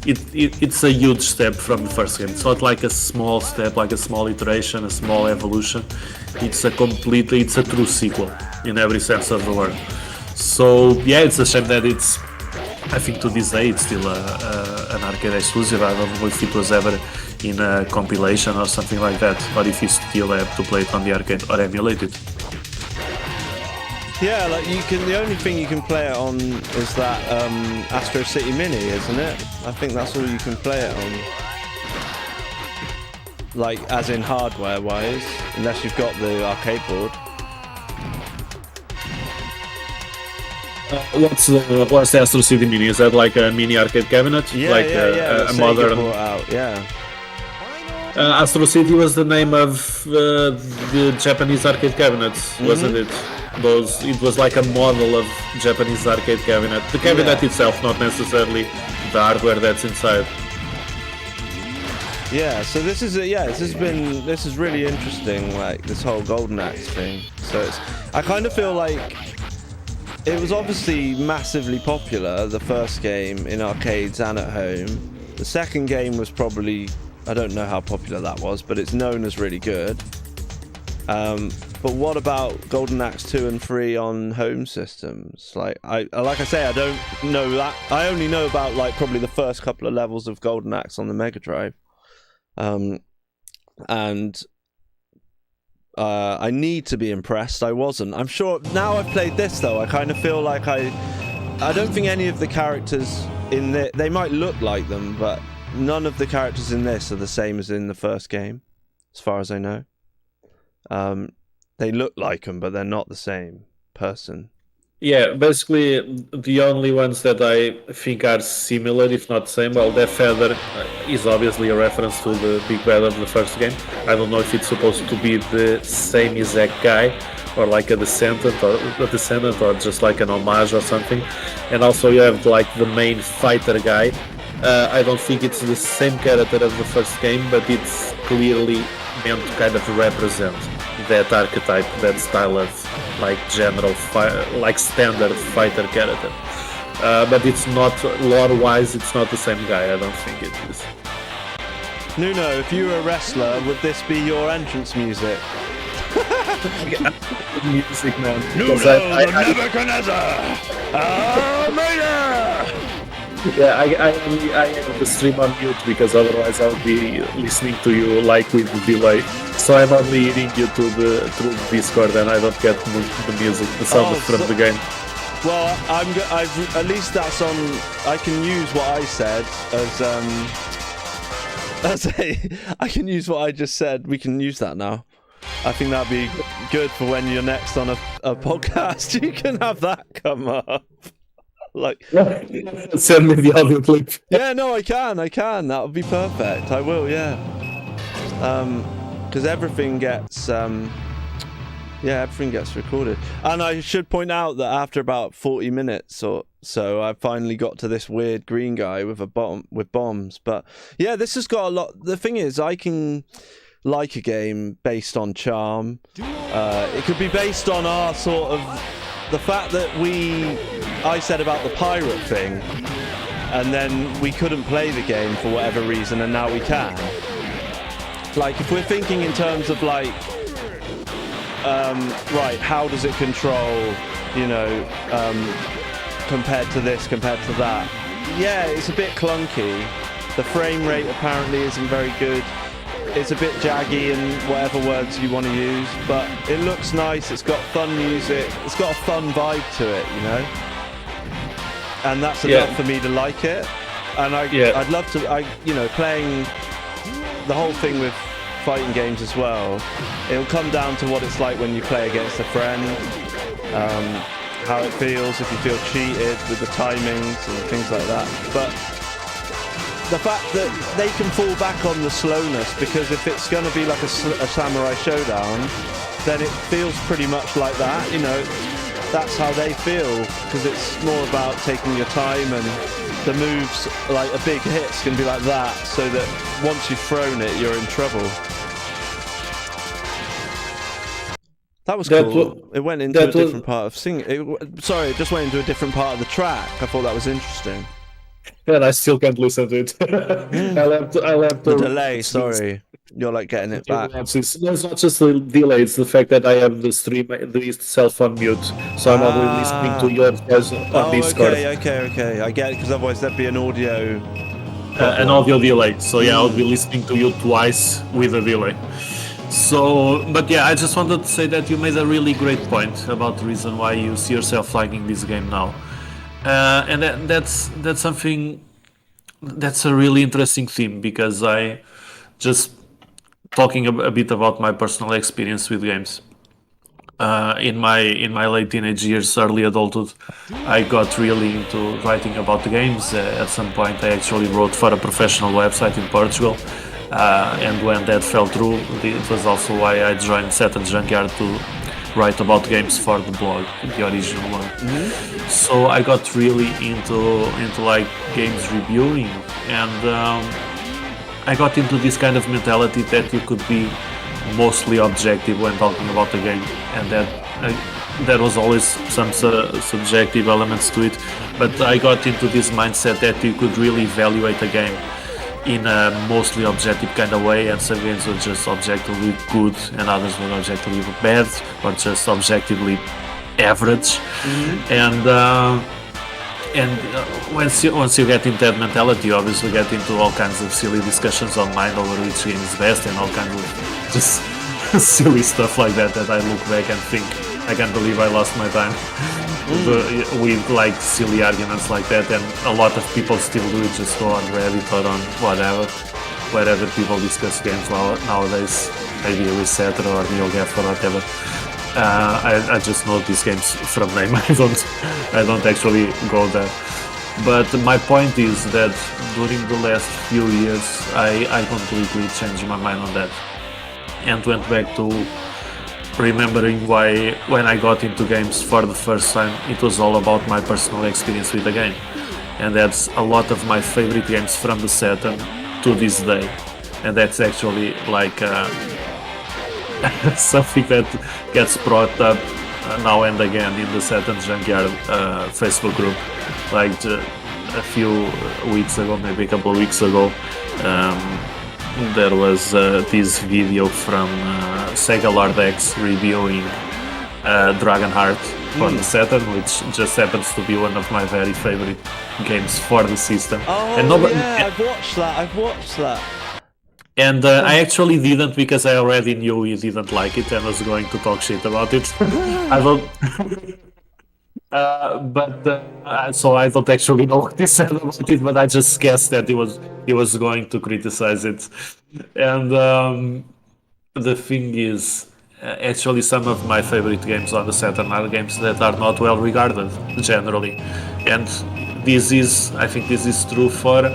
S4: it's a huge step from the first game. It's not like a small step, like a small iteration, a small evolution. It's a true sequel in every sense of the word. So yeah, it's a shame that I think to this day it's still an arcade exclusive. I don't know if it was ever in a compilation or something like that, or if you still have to play it on the arcade or emulate it.
S1: Yeah, like you can. The only thing you can play it on is that Astro City Mini, isn't it? I think that's all you can play it on. Like, as in hardware-wise, unless you've got the arcade board.
S4: What's the Astro City Mini? Is that like a mini arcade cabinet?
S1: Yeah,
S4: like
S1: a
S4: modern.
S1: Out, yeah.
S4: Astro City was the name of the Japanese arcade cabinets, wasn't it? It was like a model of Japanese arcade cabinet. The cabinet itself, not necessarily the hardware that's inside.
S1: Yeah, so this is this is really interesting, like this whole Golden Axe thing. So I kind of feel like it was obviously massively popular, the first game in arcades and at home. The second game was probably, I don't know how popular that was, but it's known as really good. But what about Golden Axe 2 and 3 on home systems? Like I say, I don't know that. I only know about like probably the first couple of levels of Golden Axe on the Mega Drive. I need to be impressed. I wasn't. I'm sure now I've played this though. I kind of feel like I don't think any of the characters in they might look like them, but none of the characters in this are the same as in the first game, as far as I know. They look like them, but they're not the same person.
S4: Yeah, basically the only ones that I think are similar, if not same, well, their feather is obviously a reference to the Big Bad of the first game. I don't know if it's supposed to be the same exact guy, or like a descendant, or just like an homage or something. And also you have like the main fighter guy. I don't think it's the same character as the first game, but it's clearly meant to kind of represent that archetype, that style of like general like standard fighter character. But it's not, lore-wise, it's not the same guy. I don't think it is.
S1: Nuno, if you were a wrestler, would this be your entrance music?
S4: Music, man.
S1: Nuno the Nebuchadnezzar! Almeida!
S4: Yeah, I have the stream on mute because otherwise I would be listening to you like with the delay. So I'm only hearing you through Discord, and I don't get the music, the sound from the game.
S1: Well, I've at least that's on. I can use what I said as I can use what I just said. We can use that now. I think that'd be good for when you're next on a podcast. You can have that come up. Like,
S4: send me the audio clip.
S1: Yeah, no, I can. That would be perfect. I will, yeah. Because everything gets, everything gets recorded. And I should point out that after about 40 minutes or so, I finally got to this weird green guy with bombs. But yeah, this has got a lot. The thing is, I can like a game based on charm. It could be based on our sort of the fact that I said about the pirate thing, and then we couldn't play the game for whatever reason, and now we can. Like, if we're thinking in terms of like, right, how does it control, compared to this, compared to that? Yeah, it's a bit clunky. The frame rate apparently isn't very good. It's a bit jaggy and whatever words you want to use, but it looks nice. It's got fun music. It's got a fun vibe to it, and that's enough for me to like it. And I'd love to, playing the whole thing with fighting games as well. It'll come down to what it's like when you play against a friend, how it feels, if you feel cheated with the timings and things like that. But the fact that they can fall back on the slowness, because if it's going to be like a samurai showdown, then it feels pretty much like that, that's how they feel, because it's more about taking your time, and the moves, like a big hit's going to be like that, so that once you've thrown it, you're in trouble. That was cool. It went into a different part of singing. It just went into a different part of the track. I thought that was interesting.
S4: And I still can't listen to it. I'll have to
S1: the delay, sorry. You're like getting it back.
S4: It's not just the delay, it's the fact that I have the stream itself on mute. So I'm only listening to your voice on Discord.
S1: Okay. I get it, because otherwise there'd be an audio...
S4: an audio delay. So yeah, I'll be listening to you twice with a delay. So, but yeah, I just wanted to say that you made a really great point about the reason why you see yourself liking this game now, and that's something that's a really interesting theme, because I just talking a bit about my personal experience with games. In my late teenage years, early adulthood, I got really into writing about the games. At some point, I actually wrote for a professional website in Portugal, and when that fell through, it was also why I joined Saturn Junkyard to write about games for the blog, the original one. So I got really into like games reviewing, and I got into this kind of mentality that you could be mostly objective when talking about the game, and that there was always some subjective elements to it, but I got into this mindset that you could really evaluate a game in a mostly objective kind of way, and some games were just objectively good and others were objectively bad or just objectively average. Once you get into that mentality, you obviously get into all kinds of silly discussions online over which game is best, and all kinds of just silly stuff like that I look back and think, I can't believe I lost my time with like silly arguments like that. And a lot of people still do it, just go on Reddit or on wherever people discuss games nowadays, maybe with Saturn or NeoGaf or whatever. I just know these games from name. I don't actually go there. But my point is that during the last few years, I completely changed my mind on that, and went back to remembering why, when I got into games for the first time, it was all about my personal experience with the game. And that's a lot of my favorite games from the Saturn to this day. And that's actually like something that gets brought up now and again in the Saturn Junkyard Facebook group. Like a few weeks ago, maybe a couple of weeks ago, there was this video from Sega Lardex reviewing Dragonheart for the Saturn, which just happens to be one of my very favorite games for the system.
S1: Oh,
S4: and
S1: yeah, I've watched that.
S4: And I actually didn't, because I already knew you didn't like it and was going to talk shit about it. I don't. So I don't actually know what he said about it, but I just guessed that he was going to criticize it. And the thing is, actually, some of my favorite games on the Saturn are games that are not well regarded generally, and I think this is true for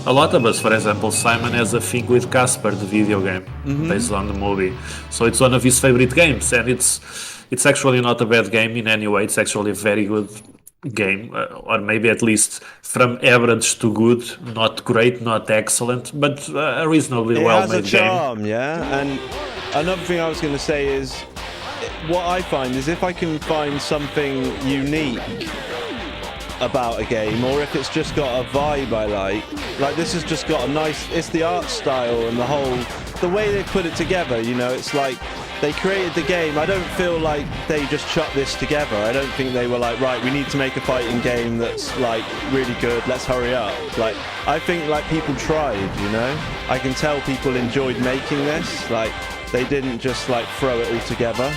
S4: a lot of us. For example, Simon has a thing with Casper, the video game, based on the movie. So it's one of his favorite games, and it's actually not a bad game in any way. It's actually a very good game, or maybe at least from average to good, not great, not excellent, but a reasonably well-made game.
S1: It has a charm, yeah. And another thing I was going to say is, what I find is if I can find something unique about a game, or if it's just got a vibe I like this has just got a nice, it's the art style and the way they put it together, you know, it's like they created the game. I don't feel like they just chucked this together. I don't think they were like, right, we need to make a fighting game that's like really good, let's hurry up. Like, I think like people tried, you know, I can tell people enjoyed making this, like they didn't just like throw it all together.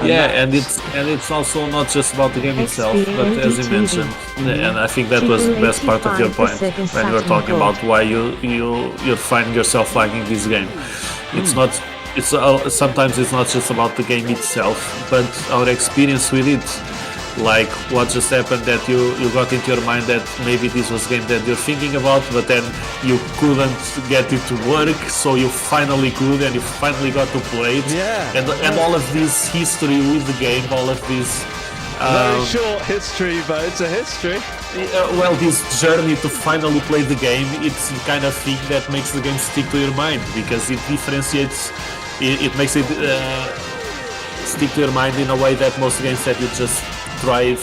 S4: And it's also not just about the game itself, but as you mentioned, and I think that was the best part of your point when you were talking about why you're finding yourself liking this game. It's not. Sometimes it's not just about the game itself, but our experience with it. Like what just happened, that you got into your mind that maybe this was a game that you're thinking about, but then you couldn't get it to work, so you finally could, and you finally got to play it.
S1: Yeah.
S4: And all of this history with the game, all of this
S1: very short history, but it's a history.
S4: Well, this journey to finally play the game, it's the kind of thing that makes the game stick to your mind, because it differentiates. It makes it stick to your mind in a way that most games that you just try you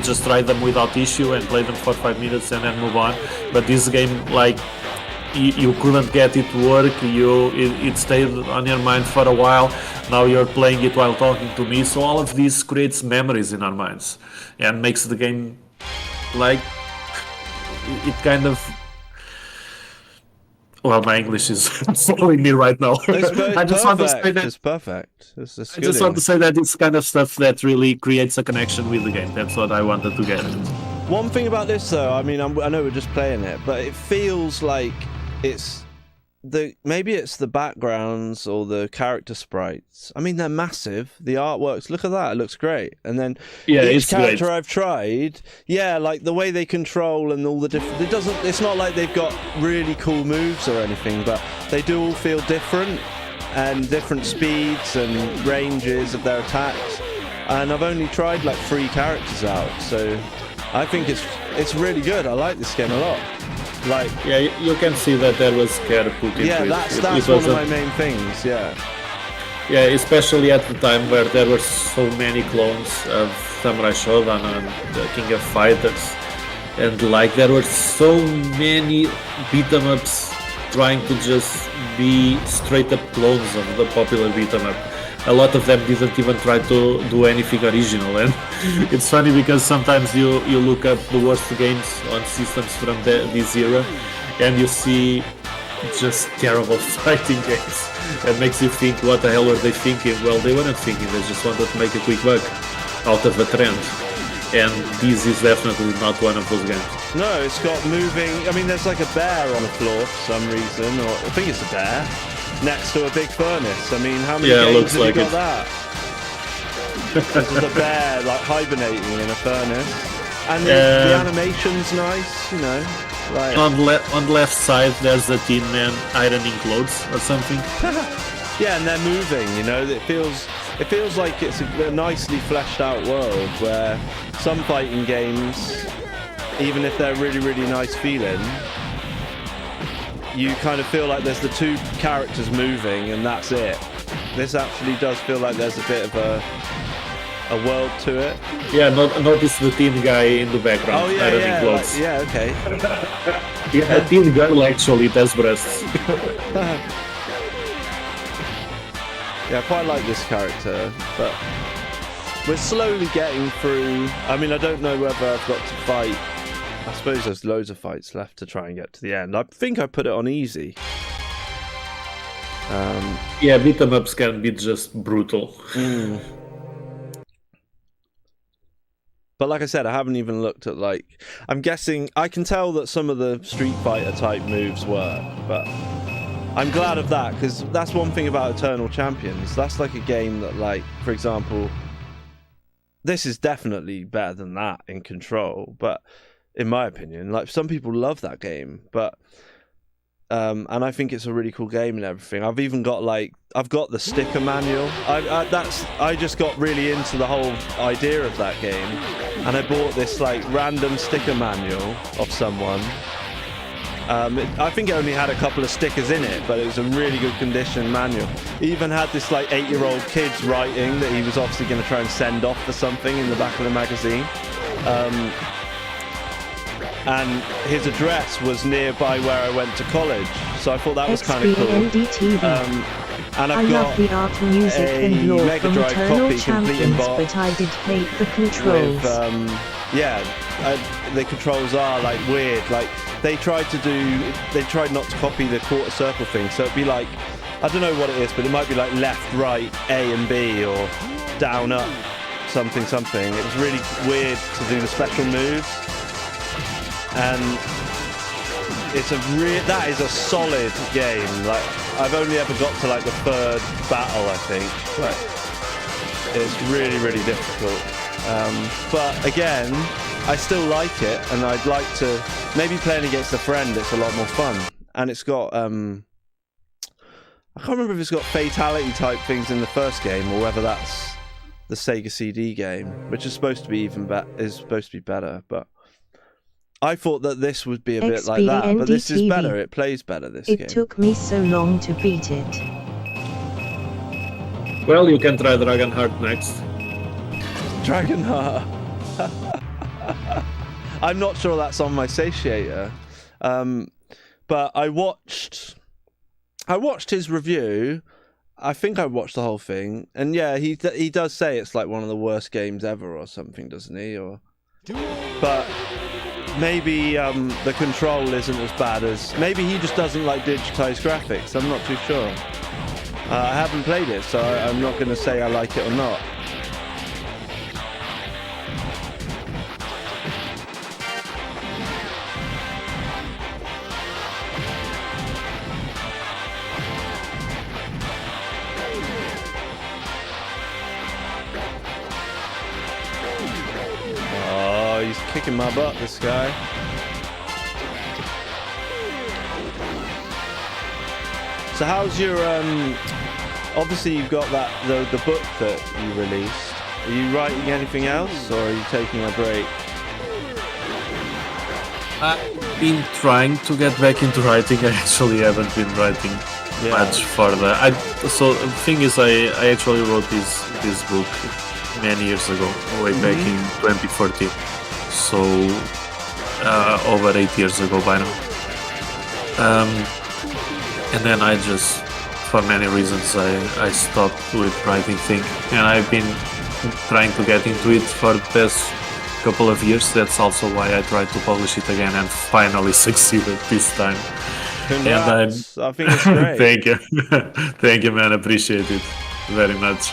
S4: just try them without issue and play them for 5 minutes and then move on. But this game, like, you couldn't get it to work, it stayed on your mind for a while. Now you're playing it while talking to me, so all of this creates memories in our minds and makes the game, like, it kind of, Well, my English is following me right now. I just want to say that
S1: it's perfect.
S4: I just want to say that it's kind of stuff that really creates a connection with the game. That's what I wanted to get.
S1: One thing about this, though, I mean, I know we're just playing it, but it feels like it's maybe it's the backgrounds or the character sprites. I mean, they're massive. The artworks, look at that, it looks great. And then each character great. I've tried, like the way they control and all the different. It's not like they've got really cool moves or anything, but they do all feel different and different speeds and ranges of their attacks. And I've only tried like 3 characters out, so I think it's really good. I like this game a lot. Like,
S4: yeah, you can see that there was care put into it.
S1: Yeah, that's one of my main things. Yeah,
S4: especially at the time where there were so many clones of Samurai Shodown and the King of Fighters, and like there were so many beat 'em ups trying to just be straight up clones of the popular beat 'em up. A lot of them didn't even try to do anything original, and it's funny because sometimes you look up the worst games on systems from this era and you see just terrible fighting games. It makes you think, what the hell were they thinking? Well, they weren't thinking, they just wanted to make a quick buck out of a trend, and this is definitely not one of those games.
S1: No, it's got moving. I mean, there's like a bear on the floor for some reason, or I think it's a bear next to a big furnace. I mean, how many games have you got that? This is a bear like hibernating in a furnace, and the animation's nice, you know. Like
S4: on the left side, there's a Tin Man ironing clothes or something.
S1: Yeah, and they're moving. You know, it feels like it's a nicely fleshed out world where some fighting games, even if they're really, really nice feeling, you kind of feel like there's the 2 characters moving and that's it. This actually does feel like there's a bit of a world to it.
S4: Yeah, notice the tin guy in the background.
S1: Oh yeah, clothes. Like, okay.
S4: Yeah, a tin girl actually does breasts.
S1: Yeah, I quite like this character, but we're slowly getting through. I mean, I don't know whether I've got to fight. I suppose there's loads of fights left to try and get to the end. I think I put it on easy.
S4: Yeah, beat 'em ups can be just brutal.
S1: But like I said, I haven't even looked at, like, I'm guessing, I can tell that some of the Street Fighter type moves work, but I'm glad of that, because that's one thing about Eternal Champions. That's like a game that, like, for example, this is definitely better than that in Control, but in my opinion, like, some people love that game, but and I think it's a really cool game and everything. I've even got, like, I've got the sticker manual. I just got really into the whole idea of that game, and I bought this like random sticker manual of someone. I think it only had a couple of stickers in it, but it was a really good condition manual. It even had this like 8-year-old kid's writing that he was obviously going to try and send off for something in the back of the magazine. And his address was nearby where I went to college, so I thought that was kind of cool. And I've got
S3: the art, music, and lore
S1: Mega Drive copy, complete in box.
S3: But I did hate the controls.
S1: The controls are like weird. Like they tried not to copy the quarter circle thing, so it'd be like, I don't know what it is, but it might be like left, right, A and B, or down, up, something. It was really weird to do the special moves. And that is a solid game. Like, I've only ever got to like the 3rd battle, I think. Like, it's really, really difficult. But again, I still like it, and I'd like to maybe playing against a friend. It's a lot more fun, and it's got I can't remember if it's got fatality type things in the first game or whether that's the Sega CD game, which is supposed to be better, but. I thought that this would be a bit like that, but this is better. It plays better, this game.
S3: It took me so long to beat it.
S4: Well, you can try Dragonheart next.
S1: Dragonheart. I'm not sure that's on my satiator. But I watched his review. I think I watched the whole thing. And yeah, he does say it's like one of the worst games ever or something, doesn't he? But maybe the control isn't as bad as... Maybe he just doesn't like digitized graphics. I'm not too sure. I haven't played it, so I'm not going to say I like it or not. Oh, he's kicking my butt, this guy. So how's your, obviously you've got the book that you released. Are you writing anything else, or are you taking a break?
S4: I've been trying to get back into writing. I actually haven't been writing much further. So the thing is, I actually wrote this book many years ago, way back in 2014. So over 8 years ago by now. And then I just, for many reasons, I stopped with writing thing, and I've been trying to get into it for the past couple of years. That's also why I tried to publish it again and finally succeeded this time.
S1: Congrats. I think it's great.
S4: Thank you. Thank you, man. Appreciate it very much.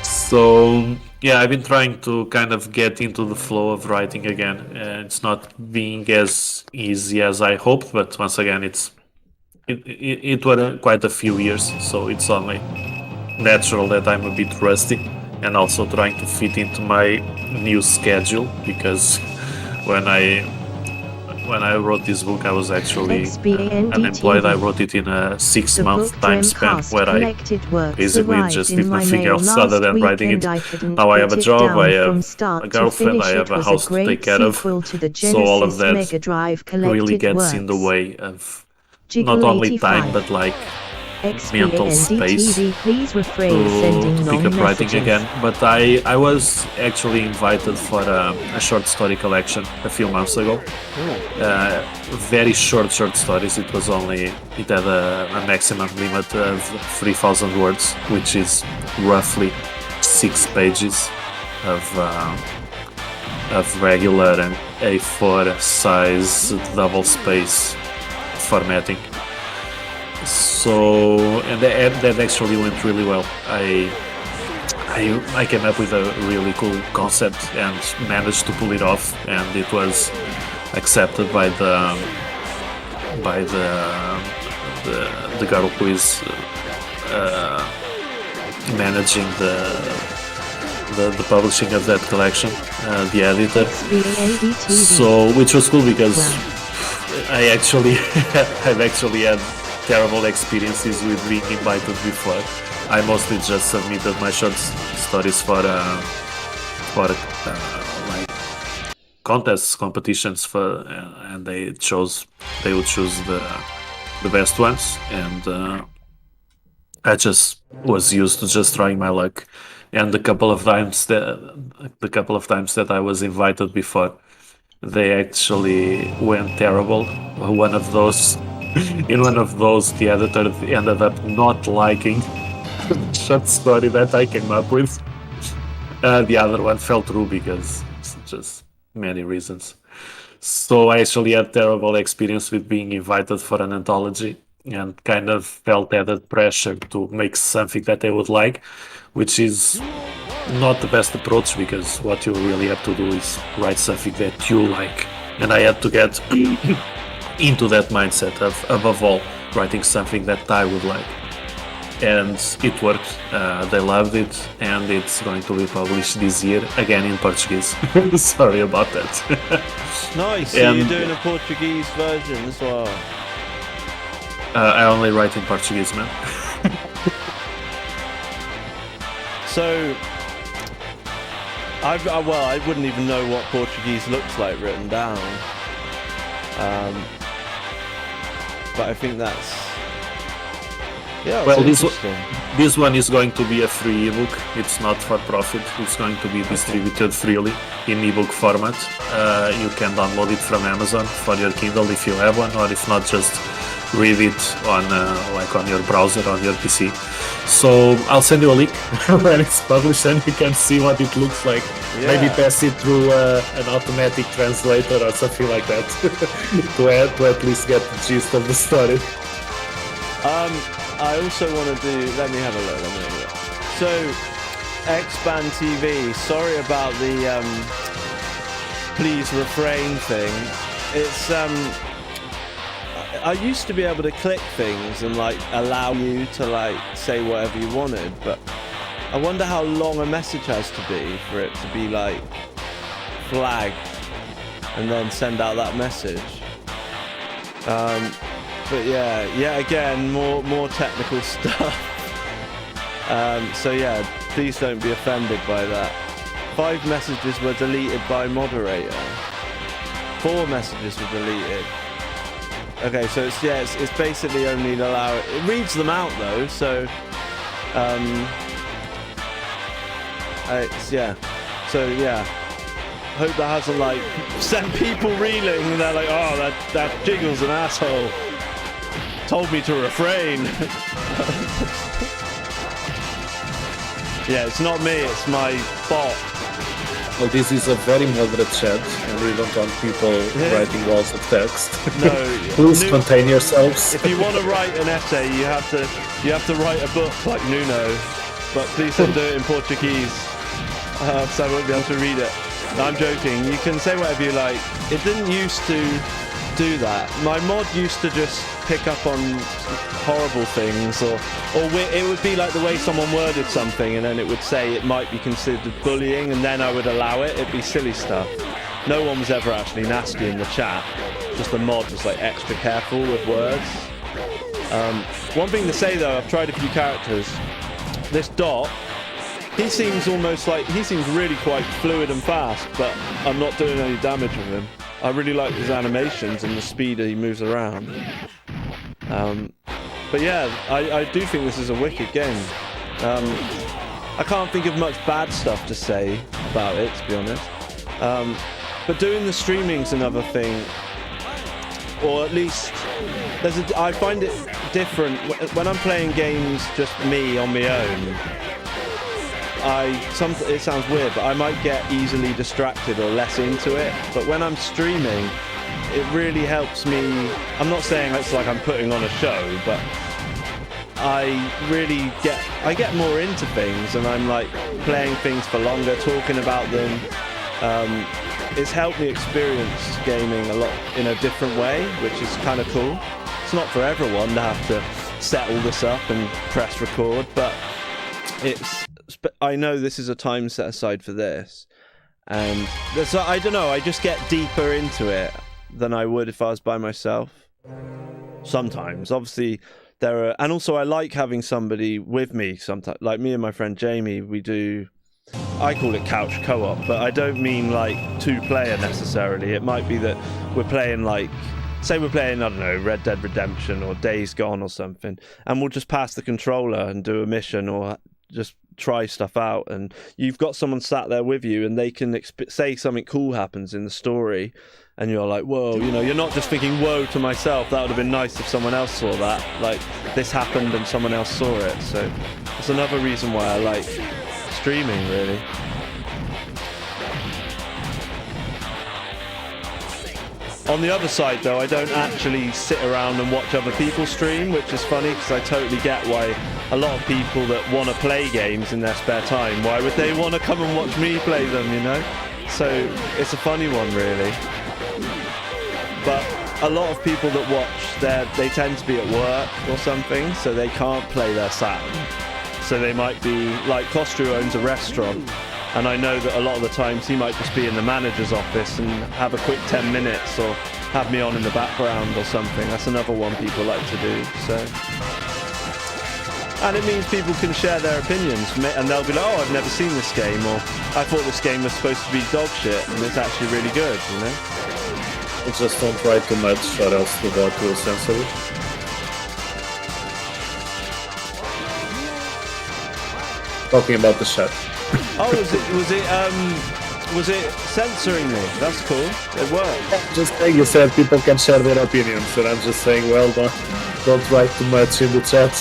S4: So yeah, I've been trying to kind of get into the flow of writing again. It's not being as easy as I hoped, but once again, it were quite a few years, so it's only natural that I'm a bit rusty, and also trying to fit into my new schedule, because when I wrote this book I was actually unemployed. I wrote it in a 6-month time span where I basically just did nothing else other than writing it. Now I have a job, I have a girlfriend, I have a house to take care of, so all of that really gets in the way of not only time but like mental space to pick up writing again. But I was actually invited for a short story collection a few months ago. Very short stories. It had a maximum limit of 3,000 words, which is roughly 6 pages of regular and A4 size double space formatting. So, and that actually went really well. I came up with a really cool concept and managed to pull it off, and it was accepted by the girl who is managing the publishing of that collection, the editor. So, which was cool because I've actually had terrible experiences with being invited before. I mostly just submitted my short stories for like contests, competitions and they would choose the best ones, and I just was used to just trying my luck. And the couple of times that I was invited before, they actually went terrible. In one of those, the editor ended up not liking the short story that I came up with. The other one fell through because just many reasons. So I actually had terrible experience with being invited for an anthology, and kind of felt added pressure to make something that I would like, which is not the best approach, because what you really have to do is write something that you like. And I had to get into that mindset of, above all, writing something that I would like. And it worked. They loved it, and it's going to be published this year, again in Portuguese. Sorry about that.
S1: Nice, so you're doing a Portuguese version as well?
S4: I only write in Portuguese, man.
S1: So, I wouldn't even know what Portuguese looks like written down. But I think that's... Yeah,
S4: well, this one is going to be a free ebook. It's not for profit. It's going to be distributed freely in ebook format. You can download it from Amazon for your Kindle if you have one, or if not, just read it on like on your browser on your PC. So I'll send you a link when it's published, and you can see what it looks like.
S1: Yeah.
S4: Maybe pass it through an automatic translator or something like that to at least get the gist of the story.
S1: I also want to do. Let me have a look. So, X-Band TV. Sorry about the please refrain thing. It's I used to be able to click things and like allow you to like say whatever you wanted, but I wonder how long a message has to be for it to be like flagged and then send out that message. But yeah, again, more technical stuff. So yeah, please don't be offended by that. 5 messages were deleted by moderator. 4 messages were deleted. Okay, so it's basically only allow it reads them out though, so hope that hasn't like sent people reeling and they're like, oh, that Jiggle's an asshole, told me to refrain. Yeah, it's not me, it's my bot.
S4: Well, this is a very moderate chat, and we don't want people writing walls of text.
S1: No,
S4: please contain yourselves.
S1: If you want to write an essay, you have to write a book like Nuno, but please don't do it in Portuguese, so I won't be able to read it. No, I'm joking. You can say whatever you like. It didn't used to do that. My mod used to just pick up on horrible things, or it would be like the way someone worded something, and then it would say it might be considered bullying, and then I would allow it. It'd be silly stuff. No one was ever actually nasty in the chat. Just the mod was like extra careful with words. One thing to say though, I've tried a few characters. This Dot, he seems really quite fluid and fast, but I'm not doing any damage with him. I really like his animations and the speed that he moves around. But yeah, I do think this is a wicked game. I can't think of much bad stuff to say about it, to be honest. But doing the streaming's another thing, or at least I find it different when I'm playing games just me on my own. It sounds weird, but I might get easily distracted or less into it. But when I'm streaming, it really helps me. I'm not saying it's like I'm putting on a show, but I get more into things, and I'm like playing things for longer, talking about them. It's helped me experience gaming a lot in a different way, which is kind of cool. It's not for everyone to have to set all this up and press record, but I know this is a time set aside for this, and so I don't know, I just get deeper into it than I would if I was by myself. Sometimes, obviously, and also I like having somebody with me sometimes, like me and my friend Jamie, I call it couch co-op, but I don't mean like 2-player necessarily. It might be that we're playing say we're playing, I don't know, Red Dead Redemption or Days Gone or something, and we'll just pass the controller and do a mission or just try stuff out, and you've got someone sat there with you, and they can say something cool happens in the story, and you're like, whoa, you're not just thinking, whoa, to myself, that would have been nice if someone else saw that, like this happened and someone else saw it. So that's another reason why I like streaming, really. On the other side, though, I don't actually sit around and watch other people stream, which is funny because I totally get why a lot of people that want to play games in their spare time, why would they want to come and watch me play them, So it's a funny one, really. But a lot of people that watch, they tend to be at work or something, so they can't play their Saturn. So they might be, like Kostru owns a restaurant, and I know that a lot of the times he might just be in the manager's office and have a quick 10 minutes or have me on in the background or something. That's another one people like to do. So, and it means people can share their opinions, and they'll be like, oh, I've never seen this game, or I thought this game was supposed to be dog shit and it's actually really good,
S4: Just don't write too much or else the bot will censor it. Talking about the chat.
S1: Oh, was it censoring me? That's cool. It worked.
S4: Just saying, you said people can share their opinions, and I'm just saying, well done. Don't write too much in the chat.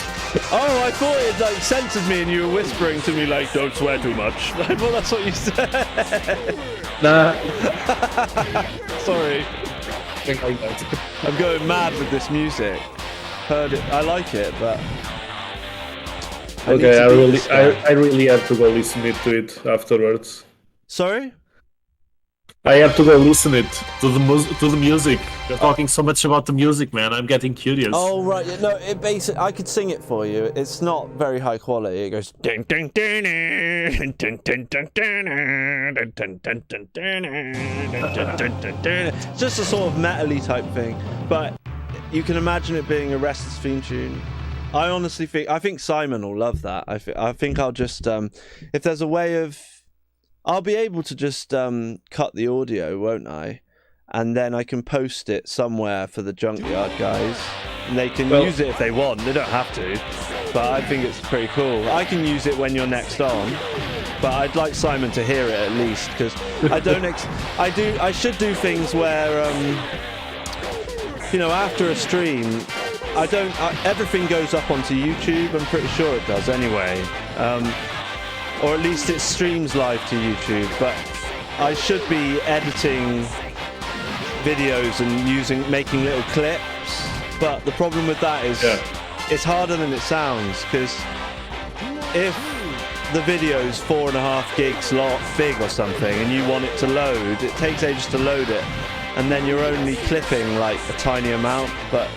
S1: Oh, I thought it like censored me and you were whispering to me like, don't swear too much. I thought that's what you said.
S4: Nah.
S1: Sorry.
S4: Like that.
S1: I'm going mad with this music. Heard it. I like it, but...
S4: Okay, I really have to go listen to it afterwards.
S1: Sorry?
S4: I have to go listen to the music. You're talking so much about the music, man. I'm getting curious.
S1: Oh right, yeah, no. It basically, I could sing it for you. It's not very high quality. It goes. It's just a sort of metal-y type thing, but you can imagine it being a Restless theme tune. I honestly think Simon will love that. I think I'll just if there's a way of. I'll be able to just cut the audio, won't I? And then I can post it somewhere for the Junkyard guys. And they can use it if they want. They don't have to. But I think it's pretty cool. I can use it when you're next on. But I'd like Simon to hear it at least. Because I don't... I should do things where... you know, after a stream... everything goes up onto YouTube. I'm pretty sure it does anyway. Or at least it streams live to YouTube, but I should be editing videos and making little clips. But the problem with that is it's harder than it sounds, because if the video's 4.5 gigs big or something and you want it to load, it takes ages to load it, and then you're only clipping like a tiny amount. But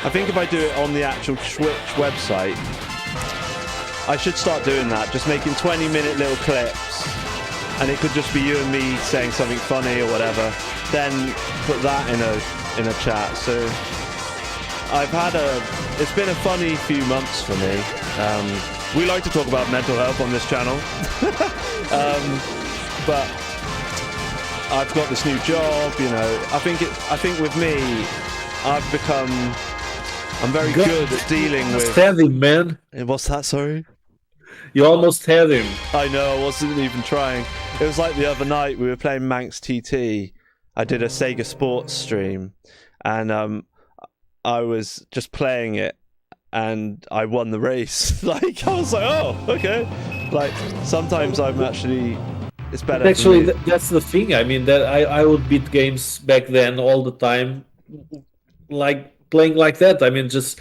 S1: I think if I do it on the actual Twitch website, I should start doing that, just making 20-minute little clips, and it could just be you and me saying something funny or whatever, then put that in a chat. So it's been a funny few months for me. We like to talk about mental health on this channel. But I've got this new job, you know. I think with me, I'm very good at dealing with...
S4: Had him, man.
S1: What's that, sorry?
S4: You almost had him.
S1: I know, I wasn't even trying. It was like the other night, we were playing Manx TT. I did a Sega Sports stream, and I was just playing it, and I won the race. Like, I was like, oh, okay. Like, sometimes I'm actually... It's better
S4: Actually, that's the thing. I mean, that I would beat games back then all the time. Like... playing like that, I mean, just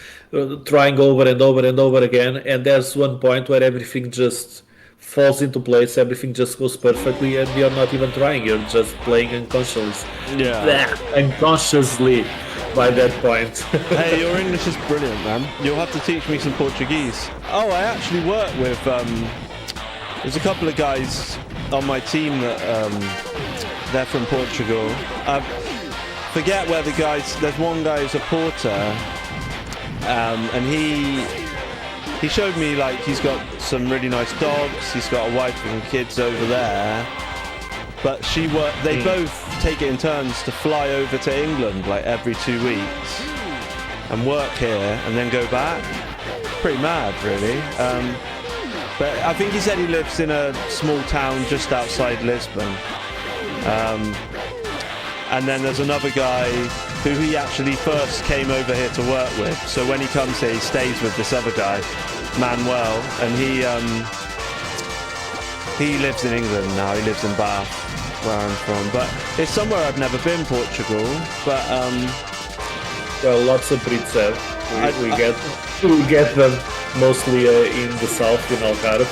S4: trying over and over and over again, and there's one point where everything just falls into place, everything just goes perfectly, and you're not even trying, you're just playing unconsciously. Unconsciously by that point.
S1: Hey, your English is brilliant, man. You'll have to teach me some Portuguese. Oh, I actually work with, there's a couple of guys on my team that, they're from Portugal. Forget where the guys. There's one guy who's a porter, and he showed me like he's got some really nice dogs. He's got a wife and kids over there, but they both take it in turns to fly over to England like every 2 weeks and work here and then go back. Pretty mad, really. But I think he said he lives in a small town just outside Lisbon. And then there's another guy who he actually first came over here to work with. So when he comes here, he stays with this other guy, Manuel, and he lives in England now. He lives in Bath, where I'm from. But it's somewhere I've never been, Portugal. But
S4: well, lots of Brits have. We get them mostly in the south, in Algarve,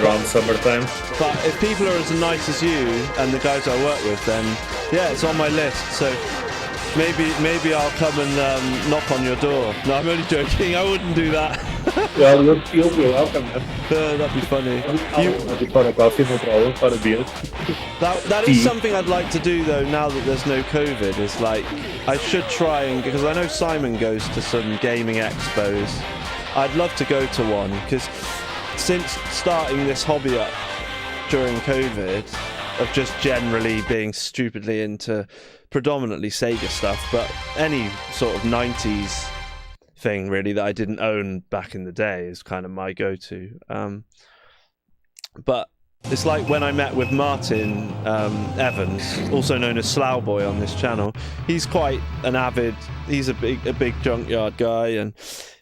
S4: around summertime.
S1: But if people are as nice as you and the guys I work with, then yeah, it's on my list. So maybe I'll come and knock on your door. No, I'm only joking. I wouldn't do that.
S4: Well, you'll be welcome, man.
S1: That'd be funny.
S4: For a coffee, no problem. For a beer.
S1: That is something I'd like to do though. Now that there's no COVID, is like I should try and, because I know Simon goes to some gaming expos. I'd love to go to one, because since starting this hobby up during COVID, of just generally being stupidly into predominantly Sega stuff, but any sort of 90s thing really that I didn't own back in the day is kind of my go-to. But it's like when I met with Martin Evans, also known as Slough Boy on this channel. He's quite an avid. He's a big junkyard guy, and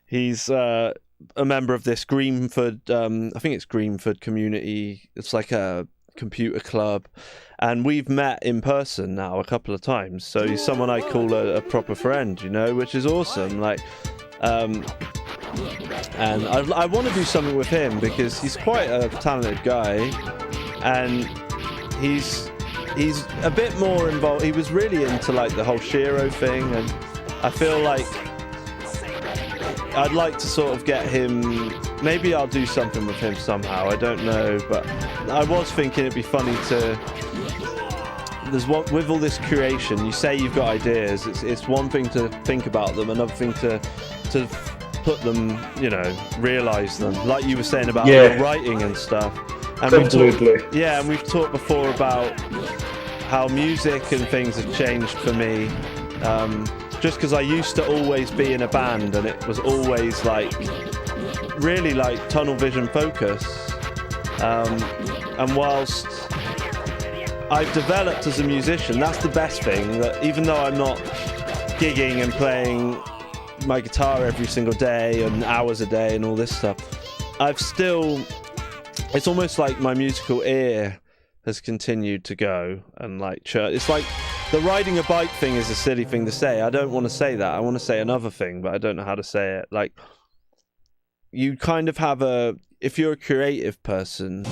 S1: he's a member of this Greenford. I think it's Greenford community. It's like a computer club, and we've met in person now a couple of times. So he's someone I call a proper friend, you know, which is awesome. Like. And I want to do something with him because he's quite a talented guy, and he's a bit more involved. He was really into like the whole Shiro thing, and I feel like I'd like to sort of get him. Maybe I'll do something with him somehow. I don't know, but I was thinking it'd be funny to. There's one with all this creation. You say you've got ideas. It's one thing to think about them, another thing to put them, you know, realize them. Like you were saying about your writing and stuff. And
S4: completely.
S1: We've talked before about how music and things have changed for me. Just because I used to always be in a band, and it was always like really like tunnel vision focus. And whilst I've developed as a musician, that's the best thing, that even though I'm not gigging and playing my guitar every single day and hours a day and all this stuff, it's almost like my musical ear has continued to go and like it's like the riding a bike thing is a silly thing to say. I don't want to say that. I want to say another thing, but I don't know how to say it. Like, you kind of have if you're a creative person,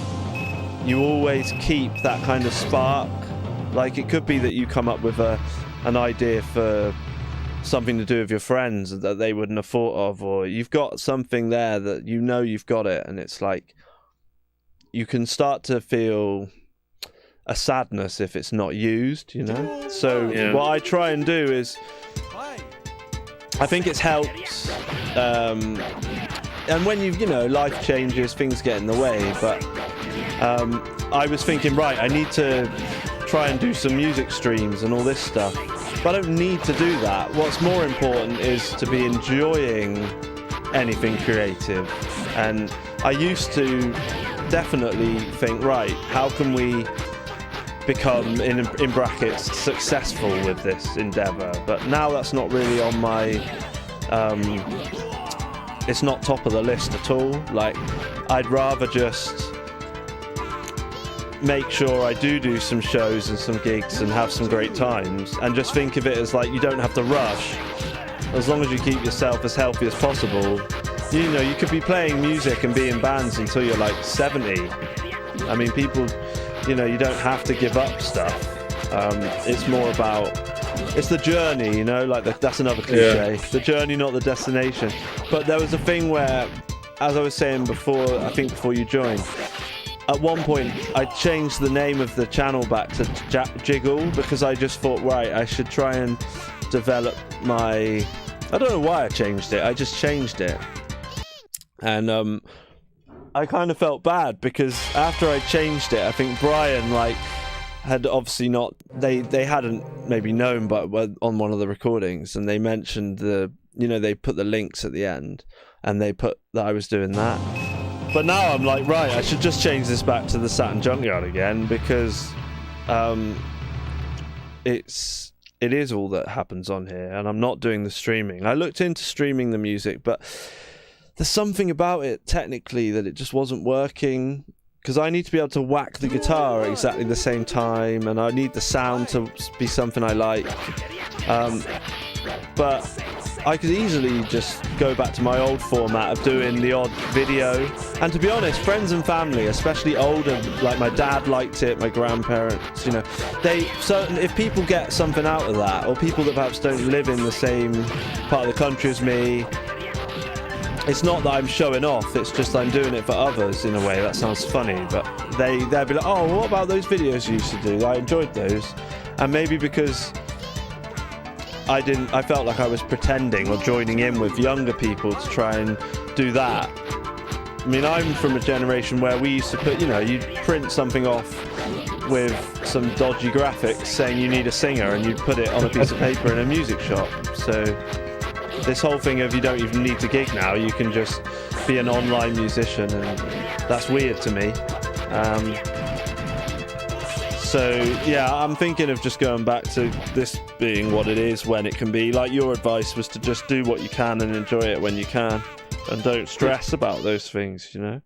S1: you always keep that kind of spark. Like, it could be that you come up with an idea for something to do with your friends that they wouldn't have thought of, or you've got something there that you know you've got it, and it's like you can start to feel a sadness if it's not used, you know? So what I try and do is, I think it's helped, and when you know, life changes, things get in the way, but I was thinking, right, I need to try and do some music streams and all this stuff, but I don't need to do that. What's more important is to be enjoying anything creative. And I used to definitely think, right, how can we become, in brackets, successful with this endeavor? But now that's not really on my it's not top of the list at all. Like, I'd rather just make sure I do some shows and some gigs and have some great times, and just think of it as like, you don't have to rush. As long as you keep yourself as healthy as possible, you know, you could be playing music and be in bands until you're like 70. I mean, people, you know, you don't have to give up stuff. It's more about, it's the journey, you know, like that's another cliche. The journey, not the destination. But there was a thing where, as I was saying before, I think before you joined, at one point I changed the name of the channel back to Jiggle, because I just thought, right, I should try and develop my, I don't know why I changed it, I just changed it. And I kind of felt bad, because after I changed it, I think Brian had obviously not, they hadn't maybe known, but on one of the recordings, and they mentioned they put the links at the end, and they put that I was doing that. But now I'm like, right, I should just change this back to the Saturn Junkyard again, because it is all that happens on here, and I'm not doing the streaming. I looked into streaming the music, but there's something about it technically that it just wasn't working, because I need to be able to whack the guitar at exactly the same time, and I need the sound to be something I like. But I could easily just go back to my old format of doing the odd video. And to be honest, friends and family, especially older, like my dad liked it, my grandparents, you know, if people get something out of that, or people that perhaps don't live in the same part of the country as me, it's not that I'm showing off, it's just I'm doing it for others in a way. That sounds funny, but they'll be like, oh, what about those videos you used to do? I enjoyed those. And maybe because I felt like I was pretending or joining in with younger people to try and do that. I mean, I'm from a generation where we used to put, you know, you'd print something off with some dodgy graphics saying you need a singer, and you'd put it on a piece of paper in a music shop. So this whole thing of you don't even need to gig now, you can just be an online musician, and that's weird to me. So yeah, I'm thinking of just going back to this being what it is when it can be. Like your advice was to just do what you can and enjoy it when you can, and don't stress about those things, you know.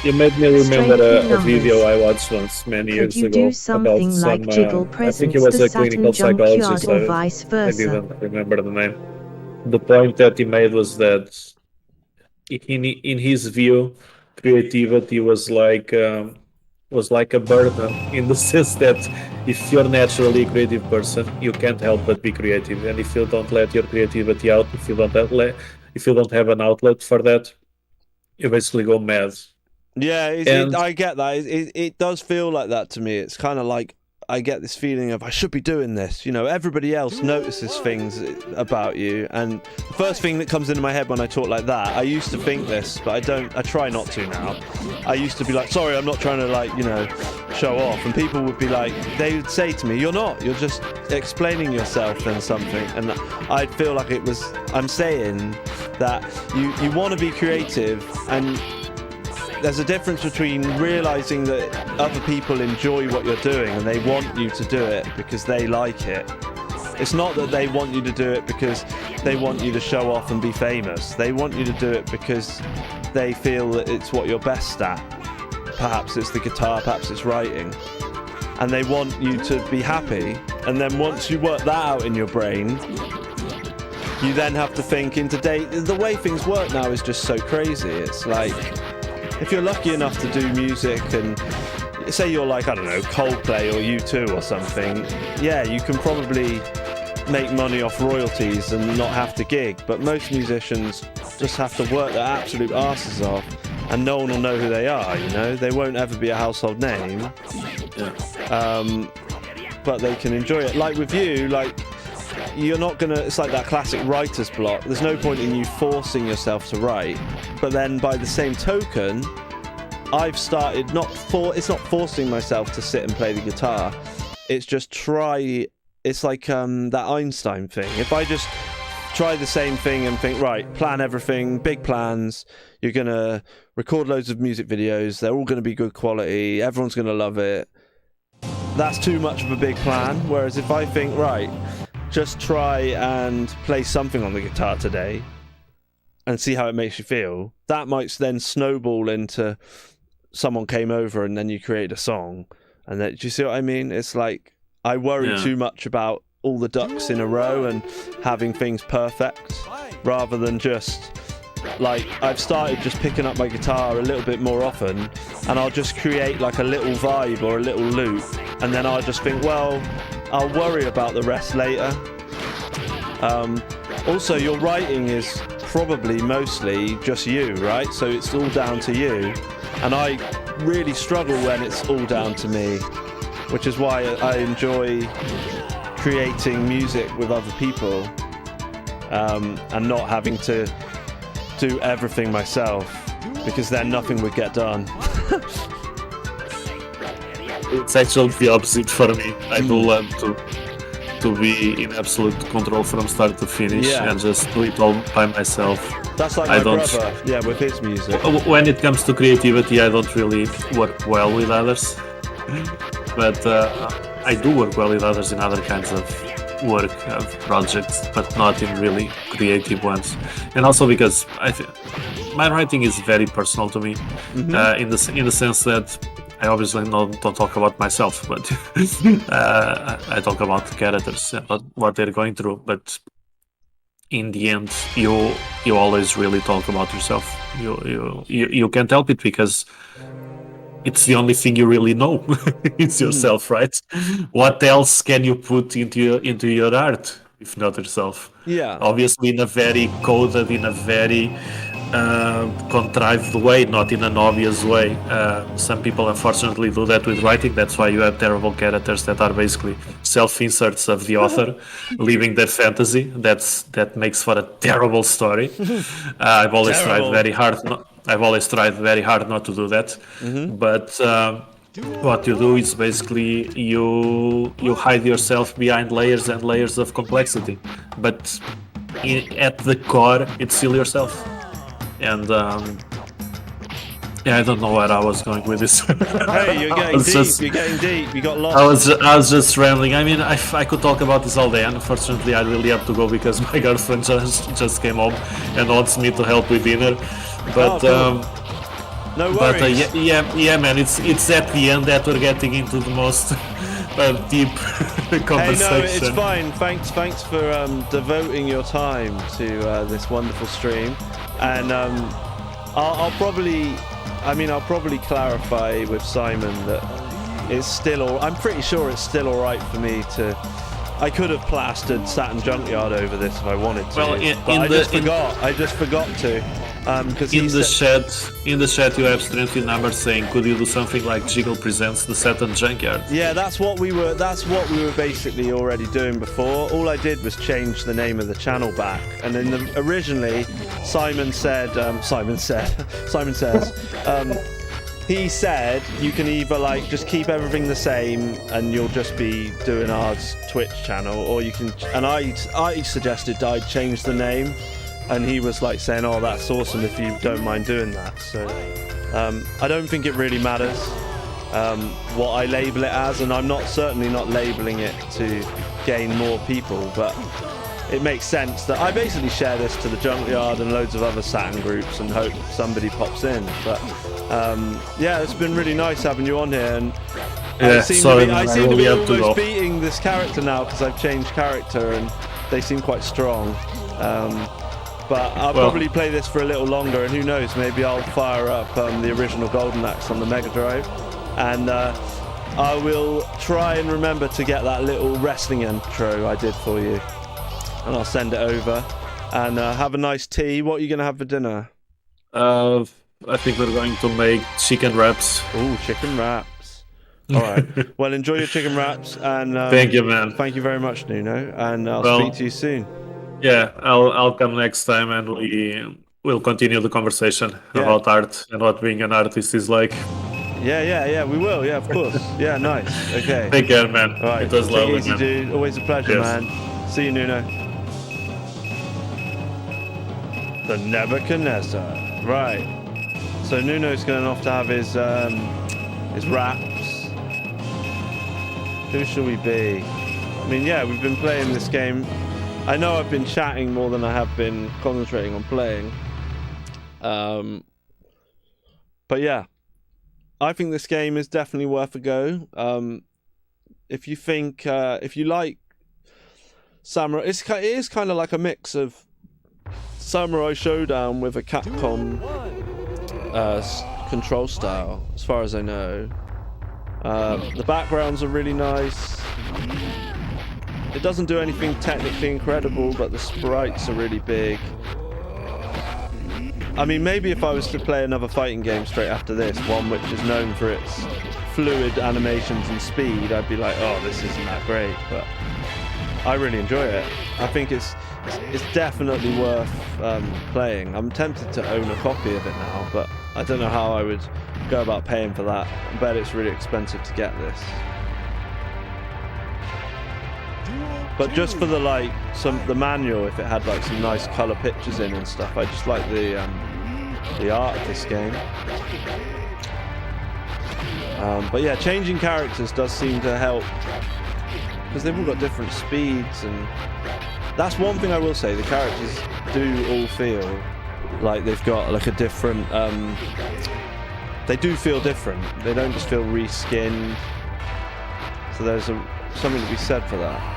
S4: You made me remember
S3: Strength in
S4: a video
S3: numbers.
S4: I watched once many years
S3: Could you
S4: ago
S3: do something
S4: about
S3: like
S4: some.
S3: Jiggle
S4: I think he
S3: presents
S4: was
S3: the
S4: a clinical
S3: Saturn junkyard
S4: psychologist.
S3: or vice
S4: I
S3: versa?
S4: didn't remember the name. The point that he made was that in his view, creativity was like a burden in the sense that if you're naturally a creative person, you can't help but be creative, and if you don't let your creativity out, if you don't have an outlet for that, you basically go mad.
S1: Yeah,
S4: And
S1: I get that. It does feel like that to me. It's kind of like I get this feeling of I should be doing this. You know, everybody else notices things about you, and the first thing that comes into my head when I talk like that, I used to think this, but I don't. I try not to now. I used to be like, sorry, I'm not trying to like, you know, show off, and people would be like, they would say to me, you're not. You're just explaining yourself and something, and I'd feel like it was. I'm saying that you want to be creative and. There's a difference between realizing that other people enjoy what you're doing and they want you to do it because they like it. It's not that they want you to do it because they want you to show off and be famous. They want you to do it because they feel that it's what you're best at. Perhaps it's the guitar, perhaps it's writing. And they want you to be happy. And then once you work that out in your brain, you then have to think in today, the way things work now is just so crazy. It's like, if you're lucky enough to do music and say you're like, I don't know, Coldplay or U2 or something, yeah, you can probably make money off royalties and not have to gig. But most musicians just have to work their absolute asses off and no one will know who they are, you know? They won't ever be a household name. Yeah. But they can enjoy it. Like with you, like, you're not gonna, it's like that classic writer's block. There's no point in you forcing yourself to write. But then by the same token, I've started it's not forcing myself to sit and play the guitar. It's just it's like that Einstein thing. If I just try the same thing and think, right, plan everything, big plans, you're gonna record loads of music videos, they're all gonna be good quality, everyone's gonna love it. That's too much of a big plan. Whereas if I think, right, just try and play something on the guitar today and see how it makes you feel, that might then snowball into someone came over and then you create a song. And then, do you see what I mean? It's like I worry too much about all the ducks in a row and having things perfect rather than just like, I've started just picking up my guitar a little bit more often and I'll just create like a little vibe or a little loop and then I'll just think, well, I'll worry about the rest later. Also, your writing is probably mostly just you, right? So it's all down to you. And I really struggle when it's all down to me, which is why I enjoy creating music with other people and not having to do everything myself, because then nothing would get done.
S4: It's actually the opposite for me. I do love to be in absolute control from start to finish and just do it all by myself.
S1: That's like my brother, with his music.
S4: When it comes to creativity, I don't really work well with others, but I do work well with others in other kinds of work, of projects, but not in really creative ones. And also because my writing is very personal to me, in the sense that I obviously don't talk about myself, but I talk about the characters, what they're going through. But in the end, you always really talk about yourself. You can't help it because it's the only thing you really know. It's yourself, right? What else can you put into your art if not yourself?
S1: Yeah.
S4: Obviously, in a very coded, in a very contrived way, not in an obvious way. Some people unfortunately do that with writing. That's why you have terrible characters that are basically self-inserts of the author, living their fantasy. That makes for a terrible story. I've always tried very hard not to do that. But what you do is basically you hide yourself behind layers and layers of complexity, but at the core it's still yourself. And Yeah, I don't know where I was going with this.
S1: Hey, you're getting deep. You're getting deep. You got lost.
S4: I was just rambling. I mean, I could talk about this all day. Unfortunately, I really have to go because my girlfriend just came home and wants me to help with dinner. But
S1: cool. No worries.
S4: But yeah, man. It's at the end that we're getting into the most deep conversation.
S1: Hey, no, it's fine. Thanks for devoting your time to this wonderful stream, and I'll probably clarify with Simon that it's still I'm pretty sure it's still all right for me to. I could have plastered Saturn Junkyard over this if I wanted to, but I just forgot to. Because
S4: in the chat you have Strengthy Numbers saying, could you do something like Jiggle presents the Saturn Junkyard?
S1: Yeah, that's what we were basically already doing before. All I did was change the name of the channel back, and then originally Simon says he said you can either like just keep everything the same and you'll just be doing our Twitch channel, or you can. And I suggested I'd change the name. And he was like saying, oh, that's awesome if you don't mind doing that. So I don't think it really matters what I label it as, and I'm certainly not labeling it to gain more people, but it makes sense that I basically share this to the Junkyard and loads of other Saturn groups and hope somebody pops in. But yeah, it's been really nice having you on here, and I seem to be almost beating this character now because I've changed character and they seem quite strong. But I'll probably play this for a little longer, and who knows, maybe I'll fire up the original Golden Axe on the Mega Drive, and I will try and remember to get that little wrestling intro I did for you, and I'll send it over, and have a nice tea. What are you going to have for dinner?
S4: I think we're going to make chicken wraps.
S1: Ooh, chicken wraps. All right. Well, enjoy your chicken wraps, and
S4: thank you, man.
S1: Thank you very much, Nuno, and I'll speak to you soon.
S4: Yeah, I'll come next time and we'll continue the conversation about art and what being an artist is like.
S1: Yeah, we will. Yeah, of course. Yeah, nice. Okay.
S4: Take care, man.
S1: All right.
S4: It was lovely,
S1: easy, man. Dude. Always a pleasure, man. See you, Nuno. The Nebuchadnezzar. Right. So Nuno's going off to have his raps. Who shall we be? I mean, yeah, we've been playing this game. I know I've been chatting more than I have been concentrating on playing. But yeah, I think this game is definitely worth a go. If you like Samurai, it is kind of like a mix of Samurai Showdown with a Capcom control style, as far as I know. The backgrounds are really nice. It doesn't do anything technically incredible, but the sprites are really big. I mean, maybe if I was to play another fighting game straight after this, one which is known for its fluid animations and speed, I'd be like, oh, this isn't that great, but I really enjoy it. I think it's definitely worth playing. I'm tempted to own a copy of it now, but I don't know how I would go about paying for that. I bet it's really expensive to get this. But just for the the manual, if it had like some nice color pictures in and stuff, I just like the art of this game. But yeah, changing characters does seem to help because they've all got different speeds, and that's one thing I will say. The characters do all feel like they've got like a different. They do feel different. They don't just feel reskinned. So there's something to be said for that.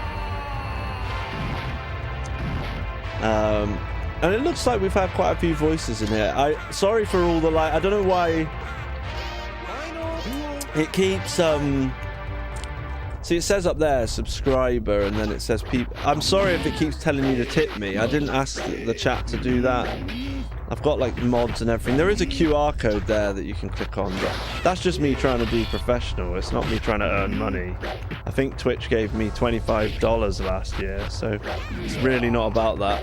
S1: And it looks like we've had quite a few voices in here. Sorry for all the I don't know why it keeps see, it says up there subscriber, and then it says people. I'm sorry if it keeps telling you to tip me. I didn't ask the chat to do that. I've got like mods and everything. There is a QR code there that you can click on, but that's just me trying to be professional. It's not me trying to earn money. I think Twitch gave me $25 last year, so it's really not about that.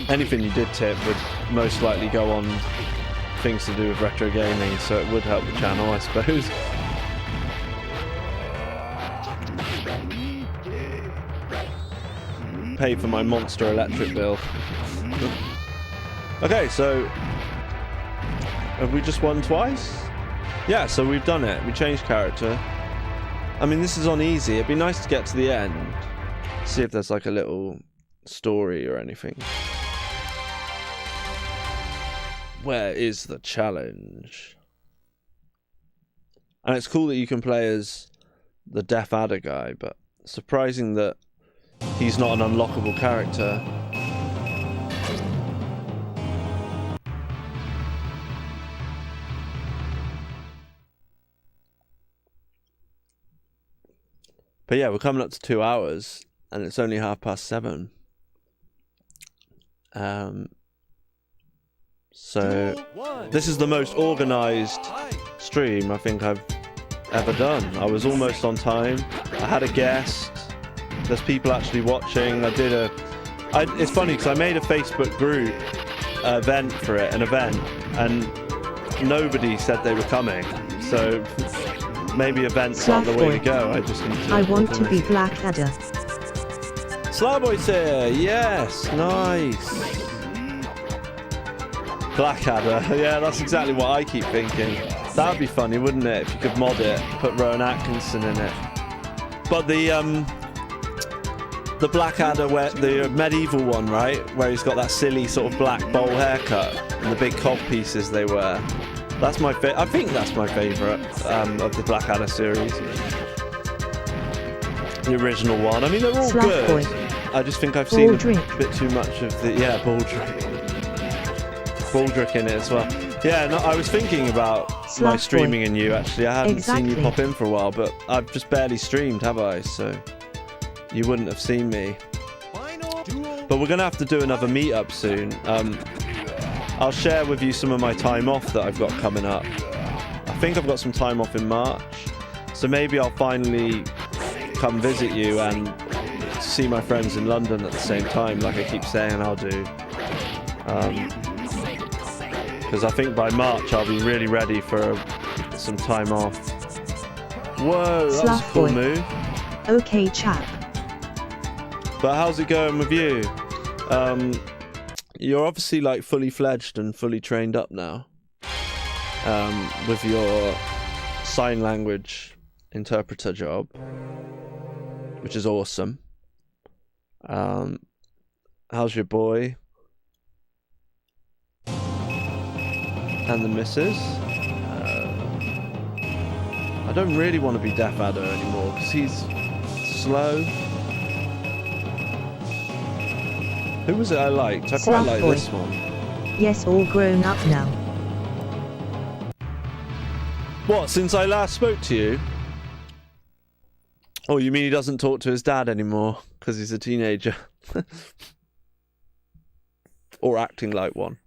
S1: Anything you did tip would most likely go on things to do with retro gaming, so it would help the channel, I suppose. Pay for my Monster Electric bill. Okay, so have we just won twice? Yeah, so we've done it. We changed character. I mean, this is on easy. It'd be nice to get to the end. See if there's like a little story or anything. Where is the challenge? And it's cool that you can play as the Deaf Adder guy, but surprising that he's not an unlockable character. But yeah, we're coming up to 2 hours, and it's only 7:30. So this is the most organised stream I think I've ever done. I was almost on time. I had a guest. There's people actually watching. It's funny because I made a Facebook group event for it, an event, and nobody said they were coming. So maybe events aren't the way to go.
S3: I want to be Blackadder.
S1: Slowboy's here. Yes, nice. Blackadder. Yeah, that's exactly what I keep thinking. That'd be funny, wouldn't it? If you could mod it, put Rowan Atkinson in it. But the Blackadder, the medieval one, right, where he's got that silly sort of black bowl haircut and the big cob pieces they wear. That's my I think that's my favourite of the Blackadder series. The original one. I mean, they're all good. Boy. I just think I've seen a bit too much of the Baldrick in it as well. Yeah, no, I was thinking about my streaming in you actually. I hadn't seen you pop in for a while, but I've just barely streamed, have I? So you wouldn't have seen me. But we're gonna have to do another meetup soon. I'll share with you some of my time off that I've got coming up. I think I've got some time off in March, so maybe I'll finally come visit you and see my friends in London at the same time, like I keep saying I'll do. Because I think by March I'll be really ready for some time off. Whoa, that was a cool move.
S3: Okay, chap.
S1: But how's it going with you? You're obviously like fully fledged and fully trained up now. With your sign language interpreter job, which is awesome. How's your boy? And the missus. I don't really want to be Deaf Adder anymore because he's slow. Who was it I liked? I quite like this one.
S3: Yes, all grown up now.
S1: What, since I last spoke to you? Oh, you mean he doesn't talk to his dad anymore because he's a teenager? Or acting like one.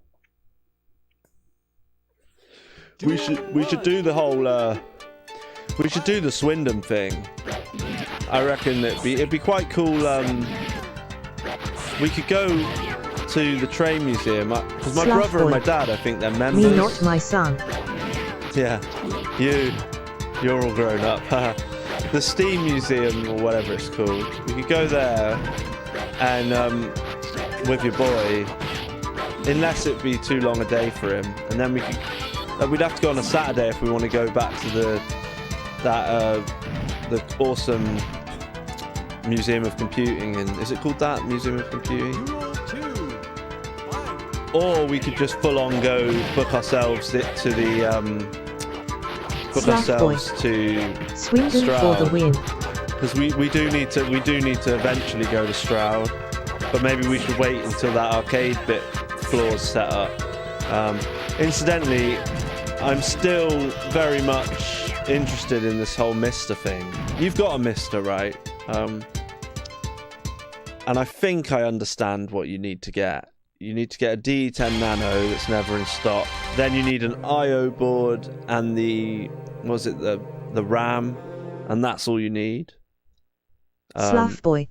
S1: We should do the whole we should do the Swindon thing. I reckon it'd be quite cool. We could go to the train museum because my brother and my dad, I think they're members.
S3: Me, not my son.
S1: Yeah, you're all grown up. The Steam Museum or whatever it's called. We could go there and with your boy, unless it'd be too long a day for him, and then we'd have to go on a Saturday if we want to go back to the awesome Museum of Computing. And is it called that Museum of Computing? Or we could just full on go book ourselves to the
S3: Swindon
S1: Stroud
S3: for the win.
S1: because we do need to eventually go to Stroud, but maybe we should wait until that arcade bit floor's set up. Incidentally, I'm still very much interested in this whole Mister thing. You've got a Mister, right? And I think I understand what you need to get. You need to get a D10 Nano that's never in stock. Then you need an I/O board and the RAM, and that's all you need.
S3: Slough boy.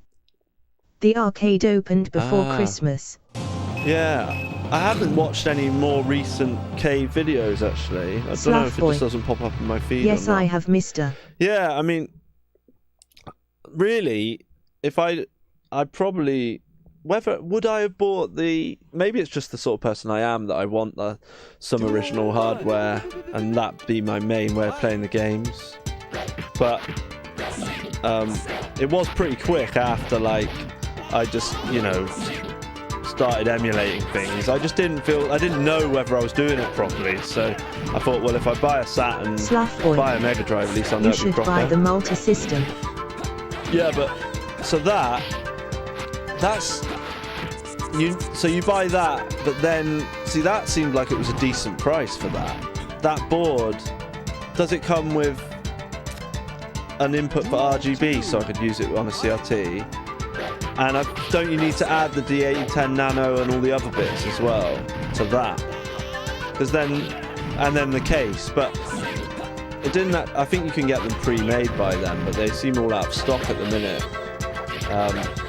S3: The arcade opened before Christmas.
S1: Yeah, I haven't watched any more recent cave videos actually. I don't know if it just doesn't pop up in my feed.
S3: Yes, I have, Mister.
S1: Yeah, I mean, really, if I'd probably would I have bought the... Maybe it's just the sort of person I am that I want some original hardware and that be my main way of playing the games. But it was pretty quick after, like, I just, started emulating things. I didn't know whether I was doing it properly, so I thought, well, if I buy a Saturn, buy a Mega Drive, at least I'll know it'll be proper.
S3: You should buy the multi-system.
S1: Yeah, but so that's so you buy that, but then see, that seemed like it was a decent price for that board. Does it come with an input for RGB so I could use it on a CRT? And don't you need to add the D8010 Nano and all the other bits as well to that? Because and then the case, but it didn't. I think you can get them pre-made by them, but they seem all out of stock at the minute.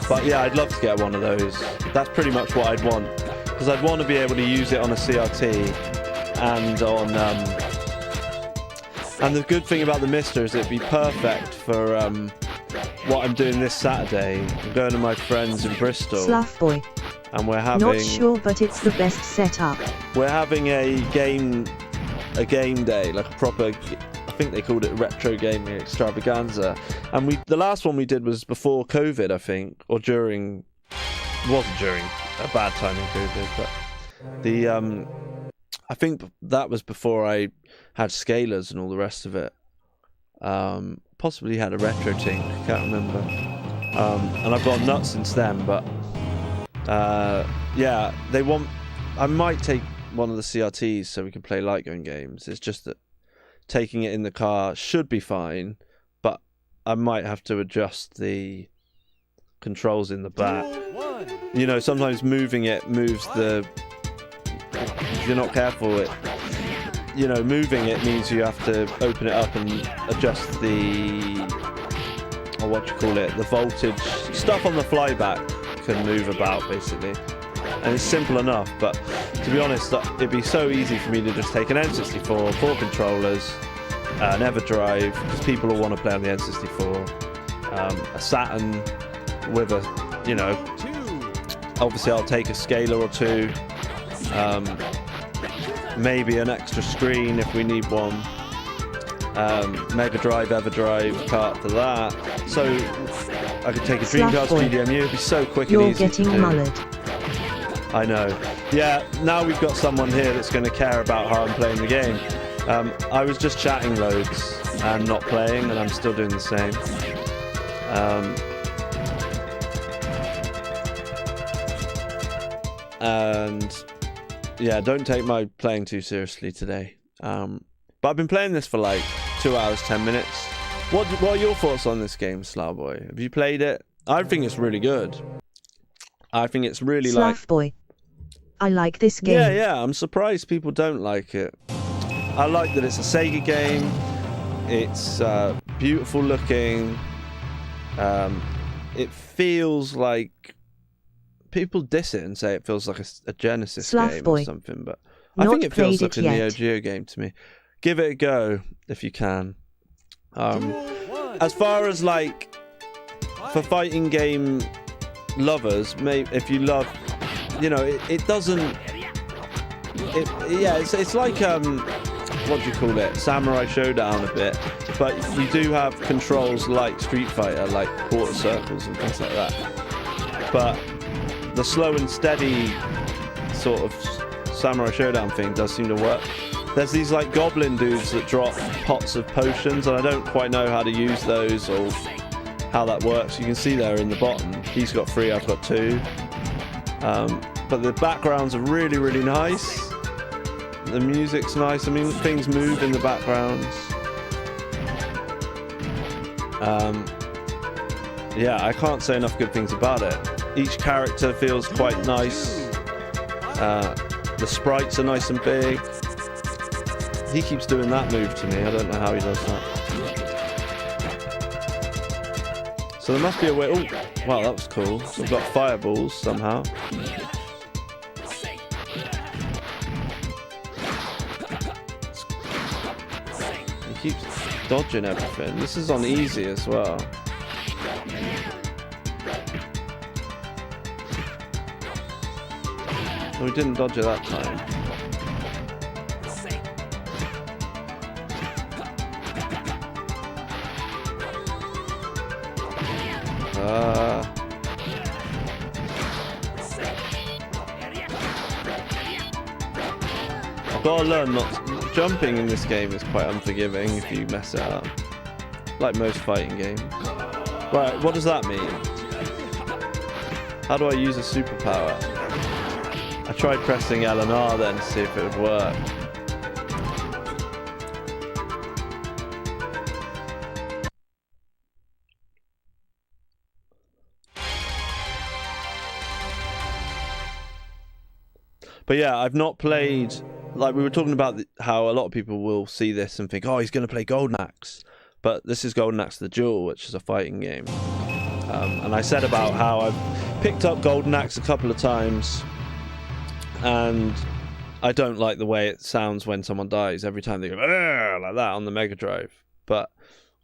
S1: But yeah, I'd love to get one of those. That's pretty much what I'd want, because I'd want to be able to use it on a CRT and on. And the good thing about the Mister is it'd be perfect for what I'm doing this Saturday. I'm going to my friends in Bristol.
S3: Slough boy.
S1: And we're having.
S3: Not sure, but it's the best setup.
S1: We're having a game day, like a proper. I think they called it retro gaming extravaganza. And the last one we did was before COVID, I think, or during. It wasn't during a bad time in COVID, but I think that was before I had scalers and all the rest of it. Possibly had a retro thing, can't remember. And I've gone nuts since then, but yeah, I might take one of the CRTs so we can play light gun games. It's just that taking it in the car should be fine, but I might have to adjust the controls in the back. Sometimes moving it moves the... If you're not careful, moving it means you have to open it up and adjust the voltage. Stuff on the flyback can move about, basically. And it's simple enough, but to be honest, it'd be so easy for me to just take an N64, 4 controllers, an EverDrive, because people will want to play on the N64, a Saturn with obviously I'll take a scaler or two, maybe an extra screen if we need one, Mega Drive, EverDrive, cart for that. So I could take a Dreamcast GDMU. It'd be so quick and easy to do.
S3: You're getting mullered.
S1: I know. Yeah, now we've got someone here that's going to care about how I'm playing the game. I was just chatting loads and not playing, and I'm still doing the same. And yeah, don't take my playing too seriously today. But I've been playing this for like 2 hours, 10 minutes. What are your thoughts on this game, Slough Boy? Have you played it? I think it's really good. I think it's really
S3: Slough Boy. I like this game.
S1: Yeah, I'm surprised people don't like it. I like that it's a Sega game. It's beautiful looking. It feels like... People diss it and say it feels like a Genesis game or something, but I think it feels like a Neo Geo game to me. Give it a go if you can. As far as like for fighting game lovers, maybe if you love, it doesn't. It's like what do you call it? Samurai Showdown a bit, but you do have controls like Street Fighter, like quarter circles and things like that. But the slow and steady sort of Samurai Showdown thing does seem to work. There's these like goblin dudes that drop pots of potions, and I don't quite know how to use those or how that works. You can see there in the bottom. He's got 3, I've got 2. But the backgrounds are really, really nice. The music's nice. I mean, things move in the backgrounds. Yeah, I can't say enough good things about it. Each character feels quite nice. The sprites are nice and big. He keeps doing that move to me. I don't know how he does that. So there must be a way... Oh, wow, that was cool. So we've got fireballs somehow. He keeps dodging everything. This is on easy as well. we didn't dodge it that time. I've got to learn not to, jumping in this game is quite unforgiving if you mess it up, like most fighting games. Right, what does that mean? How do I use a superpower? I tried pressing L and R then to see if it would work. But yeah, I've not played, like we were talking about how a lot of people will see this and think, oh, he's going to play Golden Axe. But this is Golden Axe the Duel, which is a fighting game. And I said about how I've picked up Golden Axe a couple of times, and I don't like the way it sounds when someone dies. Every time they go like that on the Mega Drive. But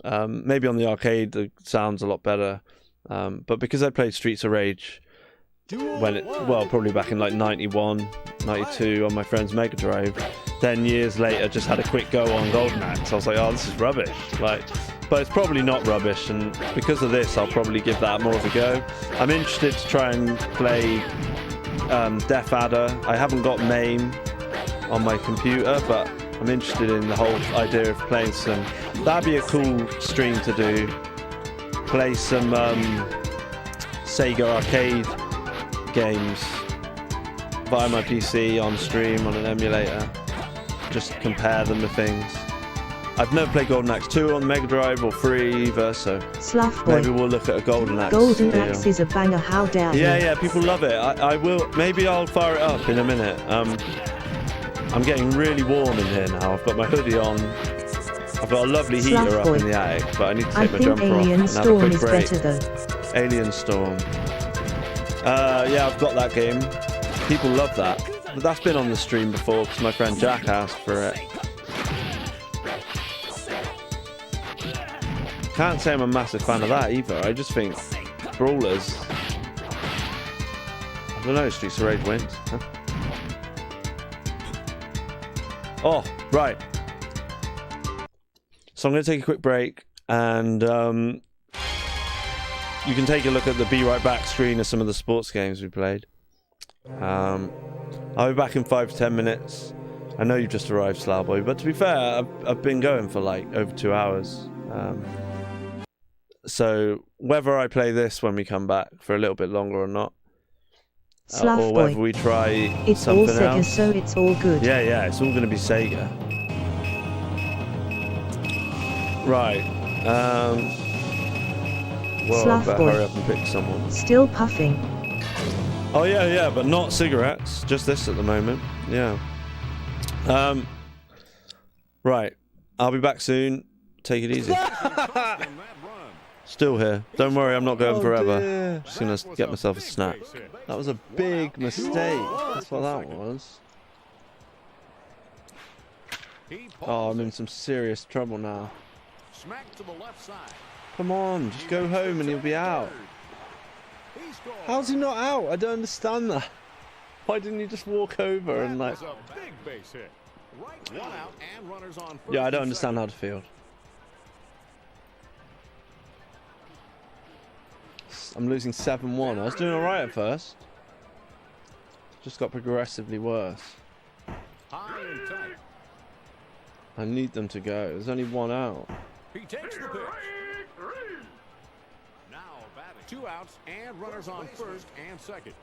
S1: maybe on the arcade it sounds a lot better. But because I played Streets of Rage when it, well, probably back in like 91, 92 on my friend's Mega Drive, then years later just had a quick go on Golden Axe. I was like, oh, this is rubbish. Like, but it's probably not rubbish, and because of this I'll probably give that more of a go. I'm interested to try and play Death Adder. I haven't got MAME on my computer, but I'm interested in the whole idea of playing some. That'd be a cool stream to do. Play some Sega arcade games via my PC on stream on an emulator. Just compare them to things. I've never played Golden Axe 2 on the Mega Drive or 3 either, so maybe we'll look at a Golden Axe.
S3: Golden Axe is a banger, how dare you?
S1: Yeah, people love it. I will, maybe I'll fire it up in a minute. I'm getting really warm in here now. I've got my hoodie on. I've got a lovely heater up in the attic, but I need to take my jumper off and have a quick break. Alien Storm. Yeah, I've got that game. People love that. But that's been on the stream before because my friend Jack asked for it. Can't say I'm a massive fan of that either. I just think brawlers. I don't know, Streets of Rage wins. Oh, right. So I'm going to take a quick break, and you can take a look at the Be Right Back screen of some of the sports games we played. I'll be back in 5 to 10 minutes. I know you've just arrived, Slowboy, but to be fair, I've been going for like over 2 hours. So whether I play this when we come back for a little bit longer or not, or whether we try
S3: it's
S1: something
S3: all Sega,
S1: else.
S3: so it's all good.
S1: Yeah, it's all going to be Sega. Right. Well, I better hurry up and pick someone.
S3: Still puffing.
S1: Oh yeah, but not cigarettes. Just this at the moment. Yeah. Right. I'll be back soon. Take it easy. Still here. Don't worry, I'm not going forever. Dear. Just gonna get myself a snack. That was a big mistake. That's what that was. Oh, I'm in some serious trouble now. Come on, just go home and he'll be out. How's he not out? I don't understand that. Why didn't you just walk over and like... Yeah, I don't understand how to field. I'm losing 7-1. I was doing alright at first. Just got progressively worse. I need them to go. There's only one out.
S2: He takes the pitch. Now batting. 2 outs and runners on first and second.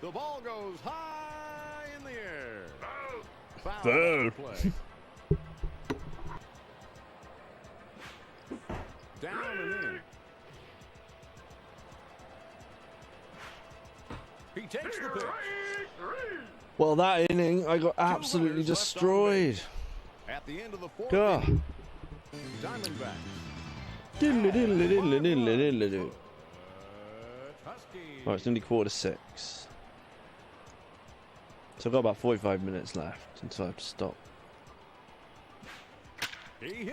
S2: The ball goes high in the air. Foul play. Down and in. He takes the pitch.
S1: Well, that inning, I got absolutely destroyed.
S2: At the end of the 4th,
S1: God.
S2: Diamondback.
S1: Right, it's nearly 5:45. So I've got about 45 minutes left until I have to stop.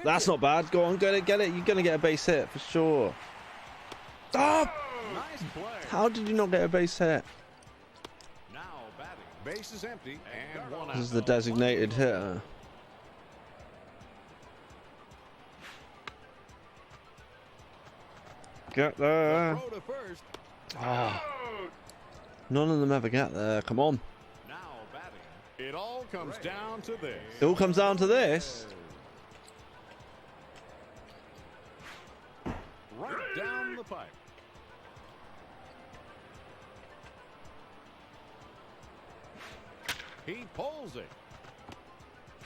S1: That's not bad. Go on, get it. You're going to get a base hit for sure. Stop!
S2: Nice play.
S1: How did you not get a base hit?
S2: Now batting. Base is empty and one out.
S1: This is the designated hitter. Get there.
S2: Throw to first.
S1: Ah. None of them ever get there. Come on.
S2: Now batting. It all comes down to this.
S1: It all comes down to this.
S2: Right down the pipe. He pulls it.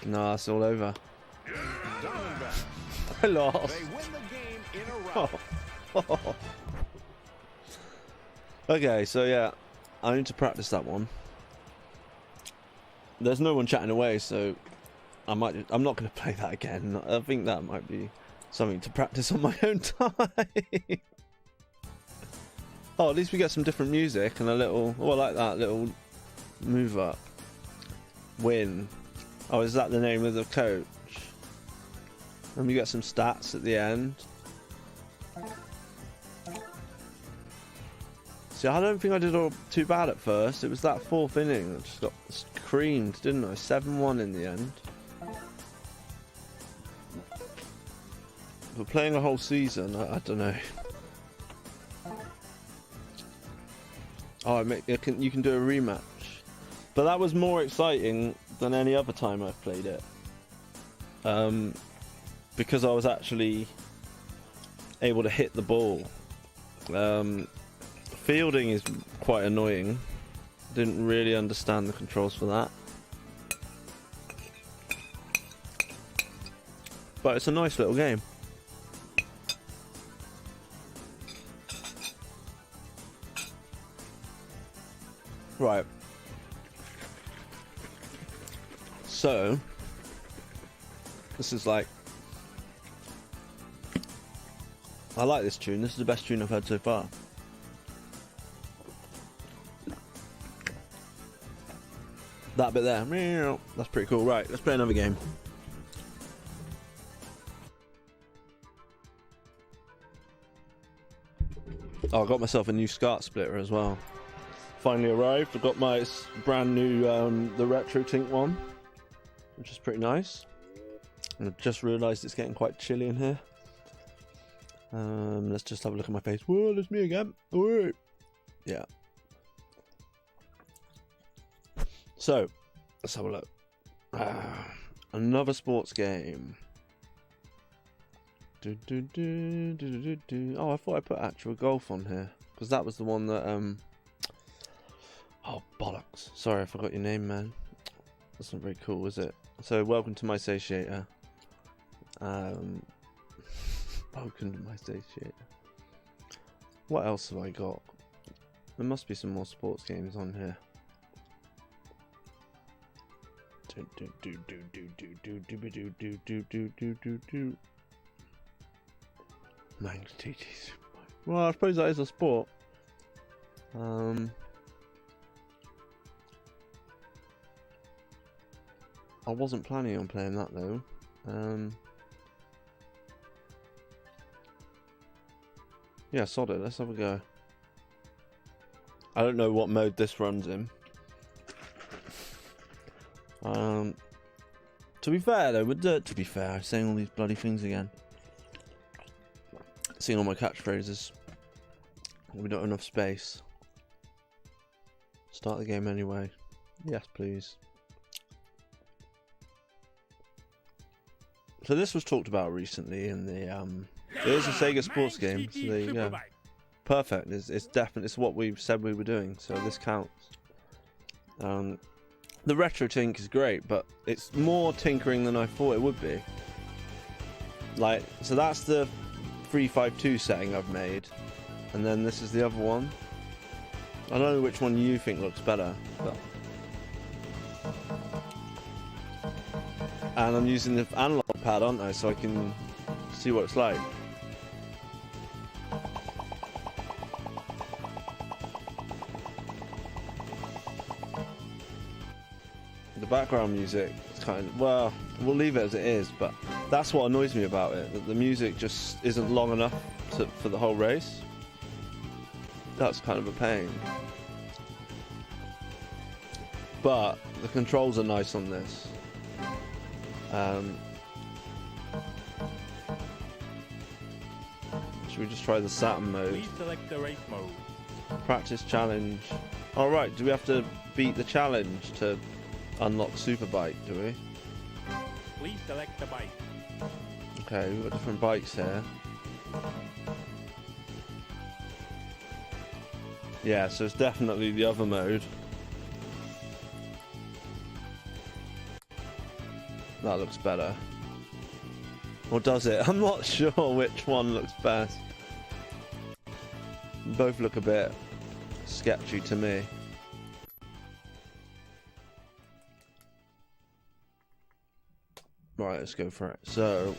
S1: No, it's all over.
S2: Diamondbacks.
S1: I lost.
S2: They win the game in a rout.
S1: Okay, so yeah, I need to practice that one. There's no one chatting away, so I'm not going to play that again. I think that might be something to practice on my own time. Oh, at least we get some different music and a little. Oh, I like that little move up. Win. Oh, is that the name of the coach? And we get some stats at the end. See, I don't think I did all too bad at first. It was that fourth inning that just got creamed, didn't I? 7-1 in the end. But playing a whole season, I don't know. Oh, you can do a rematch. But that was more exciting than any other time I've played it. Because I was actually able to hit the ball. Fielding is quite annoying. Didn't really understand the controls for that. But it's a nice little game. Right. So, this is like... I like this tune. This is the best tune I've heard so far. That bit there. That's pretty cool. Right, let's play another game. Oh, I got myself a new SCART splitter as well. Finally arrived. I've got my brand new, the Retro Tink one, which is pretty nice. And I've just realised it's getting quite chilly in here. Let's just have a look at my face. Whoa, there's me again. Alright. Yeah. So, let's have a look. Another sports game. Oh, I thought I put actual golf on here. Because that was the one that... Oh, bollocks. Sorry, I forgot your name, man. That's not very cool, is it? So, welcome to my satiator. Welcome to my satiator. What else have I got? There must be some more sports games on here. Manx TTs. Well, I suppose that is a sport. I wasn't planning on playing that though. Yeah, sod it. Let's have a go. I don't know what mode this runs in. To be fair though, to be fair, I'm saying all these bloody things again. Seeing all my catchphrases. We don't have enough space. Start the game anyway. Yes, please. So this was talked about recently in the it is a Sega sports game, so there you go. Perfect. It's definitely it's what we said we were doing, so this counts. The Retro Tink is great, but it's more tinkering than I thought it would be. Like, so that's the 352 setting I've made, and then this is the other one. I don't know which one you think looks better, but... And I'm using the analog pad, aren't I, so I can see what it's like. The background music is kind of, well, we'll leave it as it is, but that's what annoys me about it, that the music just isn't long enough for the whole race. That's kind of a pain. But the controls are nice on this. Should we just try the Saturn mode?
S5: Please select the race mode.
S1: Practice challenge. Alright, do we have to beat the challenge to unlock Superbike, do we?
S5: Please select the bike.
S1: Okay, we've got different bikes here. Yeah, so it's definitely the other mode. That looks better. Or does it? I'm not sure which one looks best. Both look a bit sketchy to me. Right, let's go for it. So,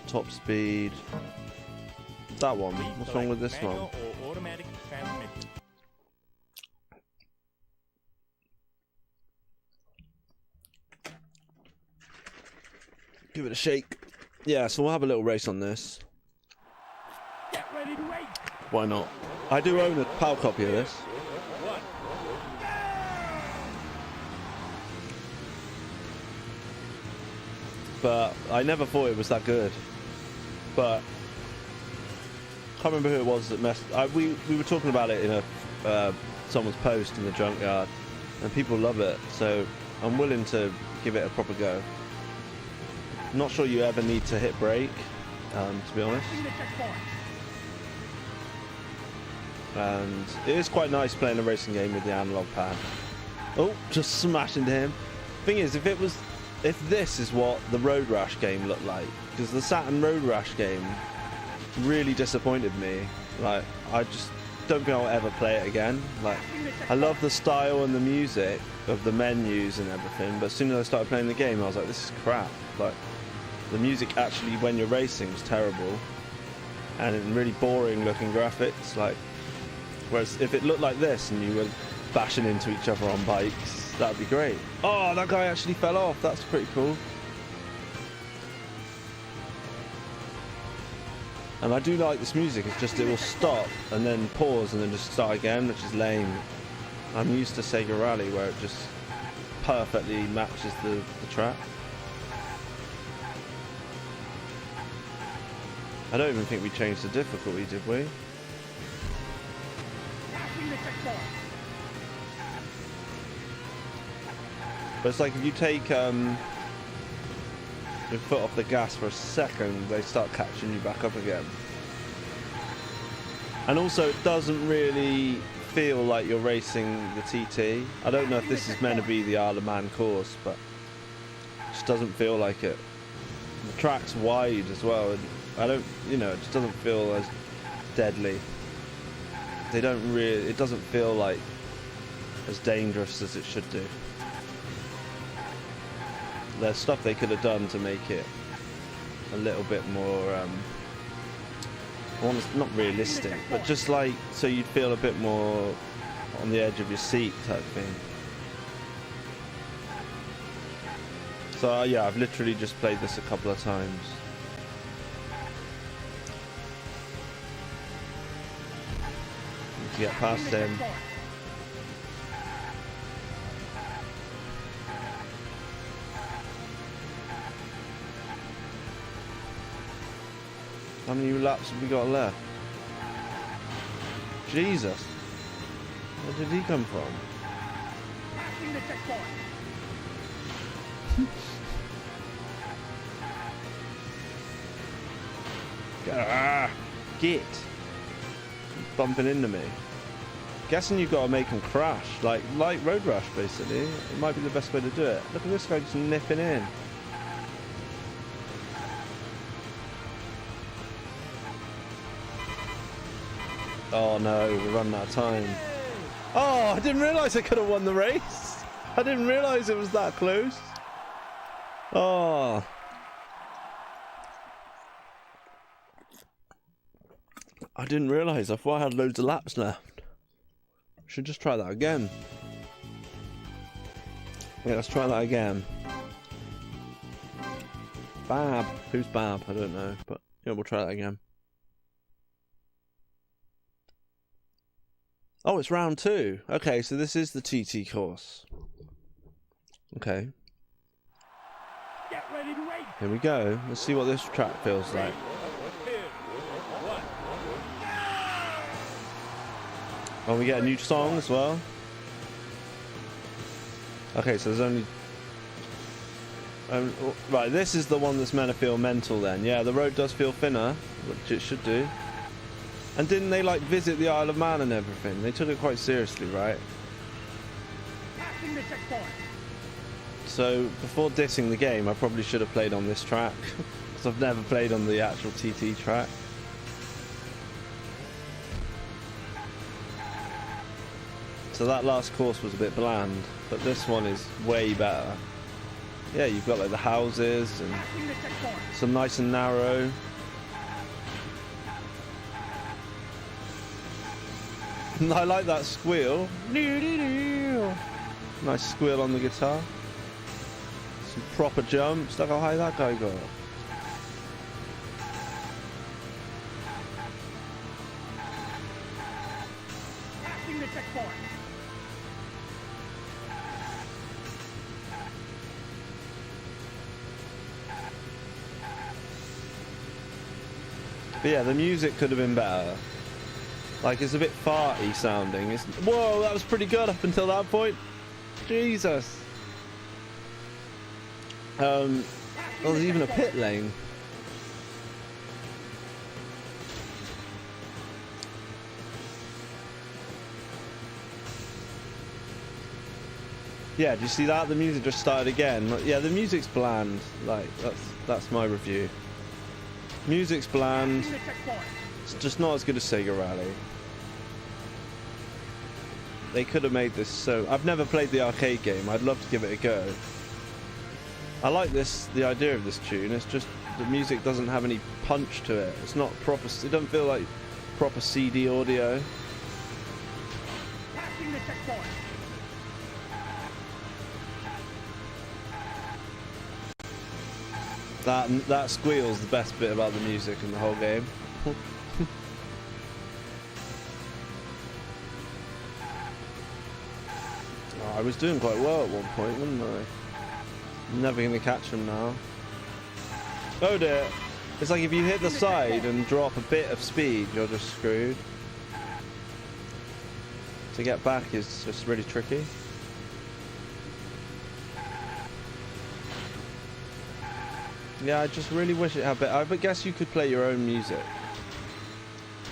S1: top speed. That one.
S5: Please
S1: What's wrong with this
S5: select
S1: one?
S5: manual or automatic transmission.
S1: Give it a shake. Yeah, so we'll have a little race on this.
S5: Get ready to race.
S1: Why not? I do own a PAL copy of this.
S5: One.
S1: But I never thought it was that good. But I can't remember who it was that messed. We were talking about it in a someone's post in the junkyard, and people love it. So I'm willing to give it a proper go. Not sure you ever need to hit brake, to be honest. And it is quite nice playing a racing game with the analog pad. Oh, just smashed into him. Thing is, if this is what the Road Rash game looked like, because the Saturn Road Rash game really disappointed me. Like, I just don't think I'll ever play it again. Like, I love the style and the music of the menus and everything, but as soon as I started playing the game, I was like, this is crap. Like, the music actually, when you're racing, is terrible, and really boring looking graphics. Like, whereas if it looked like this and you were bashing into each other on bikes, that'd be great. Oh, that guy actually fell off. That's pretty cool. And I do like this music. It's just it will stop and then pause and then just start again, which is lame. I'm used to Sega Rally where it just perfectly matches the track. I don't even think we changed the difficulty, did we? But it's like if you take your foot off the gas for a second, they start catching you back up again. And also, it doesn't really feel like you're racing the TT. I don't know if this is meant to be the Isle of Man course, but it just doesn't feel like it. The track's wide as well, and I don't, you know, it just doesn't feel as deadly. It doesn't feel like as dangerous as it should do. There's stuff they could have done to make it a little bit more, not realistic, but just like so you'd feel a bit more on the edge of your seat type thing. So yeah, I've literally just played this a couple of times. Need to get past him. How many laps have we got left? Jesus! Where did he come from? Get! Bumping into me. Guessing you've got to make him crash, like Road Rash basically. It might be the best way to do it. Look at this guy just nipping in. Oh no, we're running out of time. Oh, I didn't realise I could have won the race. I didn't realise it was that close. Oh. I didn't realise. I thought I had loads of laps left. Should just try that again. Yeah, let's try that again. Bab. Who's Bab? I don't know, but Yeah, we'll try that again. Oh, it's round 2. Okay, so this is the TT course. Okay.
S5: Get ready to race.
S1: Here we go. Let's see what this track feels like.
S5: 2, 1.
S1: Oh, we get a new song as well. Okay, so there's only... right, this is the one that's meant to feel mental then. Yeah, the road does feel thinner, which it should do. And didn't they, like, visit the Isle of Man and everything? They took it quite seriously, right?
S5: Passing the checkpoint.
S1: So, before dissing the game, I probably should have played on this track. Because I've never played on the actual TT track. So that last course was a bit bland, but this one is way better. Yeah, you've got like the houses and
S5: Passing the checkpoint.
S1: some nice and narrow. I like that squeal. Nice squeal on the guitar. Some proper jumps. Look how high that guy got.
S5: Passing the checkpoint.
S1: But yeah, the music could have been better. Like, it's a bit farty sounding. Whoa, that was pretty good up until that point. Jesus. Oh, there's even a pit lane. Yeah, do you see that? The music just started again. Yeah, the music's bland. Like, that's my review. Music's bland.
S5: Passing the checkpoint.
S1: It's just not as good as Sega Rally. They could have made this so... I've never played the arcade game. I'd love to give it a go. I like the idea of this tune. It's just the music doesn't have any punch to it. It's not proper... It doesn't feel like proper CD audio.
S5: Passing the checkpoint.
S1: That squeal's the best bit about the music in the whole game. Oh, I was doing quite well at one point, wasn't I? Never gonna catch him now. Oh dear. It's like if you hit the side and drop a bit of speed, you're just screwed. To get back is just really tricky. Yeah, I just really wish it had better. I guess you could play your own music.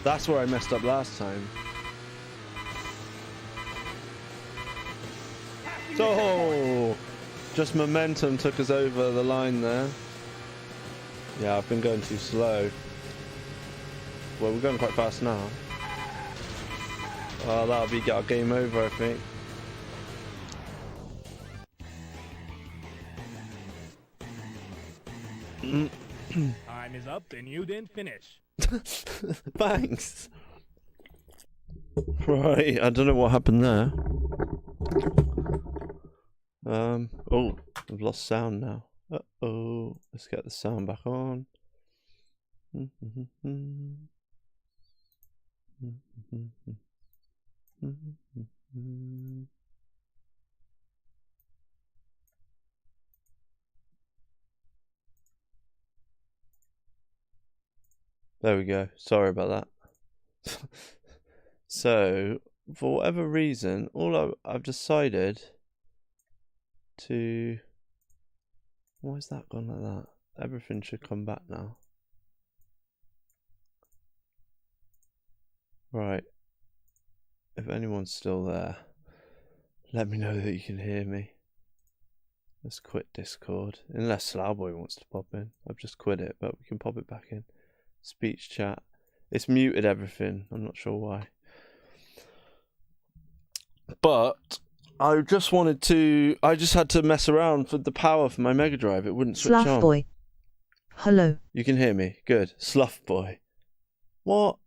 S1: That's where I messed up last time. Oh! Just momentum took us over the line there. Yeah, I've been going too slow. Well, we're going quite fast now. Oh, that'll be our game over, I think.
S5: Time is up and you didn't finish.
S1: Thanks. Right, I don't know what happened there. Oh, I've lost sound now. Uh-oh. Let's get the sound back on. There we go. Sorry about that. So, for whatever reason, I've decided to... Why has that gone like that? Everything should come back now. Right. If anyone's still there, let me know that you can hear me. Let's quit Discord. Unless Slowboy wants to pop in. I've just quit it, but we can pop it back in. Speech chat. It's muted everything. I'm not sure why. But I just had to mess around with the power for my Mega Drive. It wouldn't switch on.
S3: Slough boy. Hello.
S1: You can hear me. Good. Slough boy. What?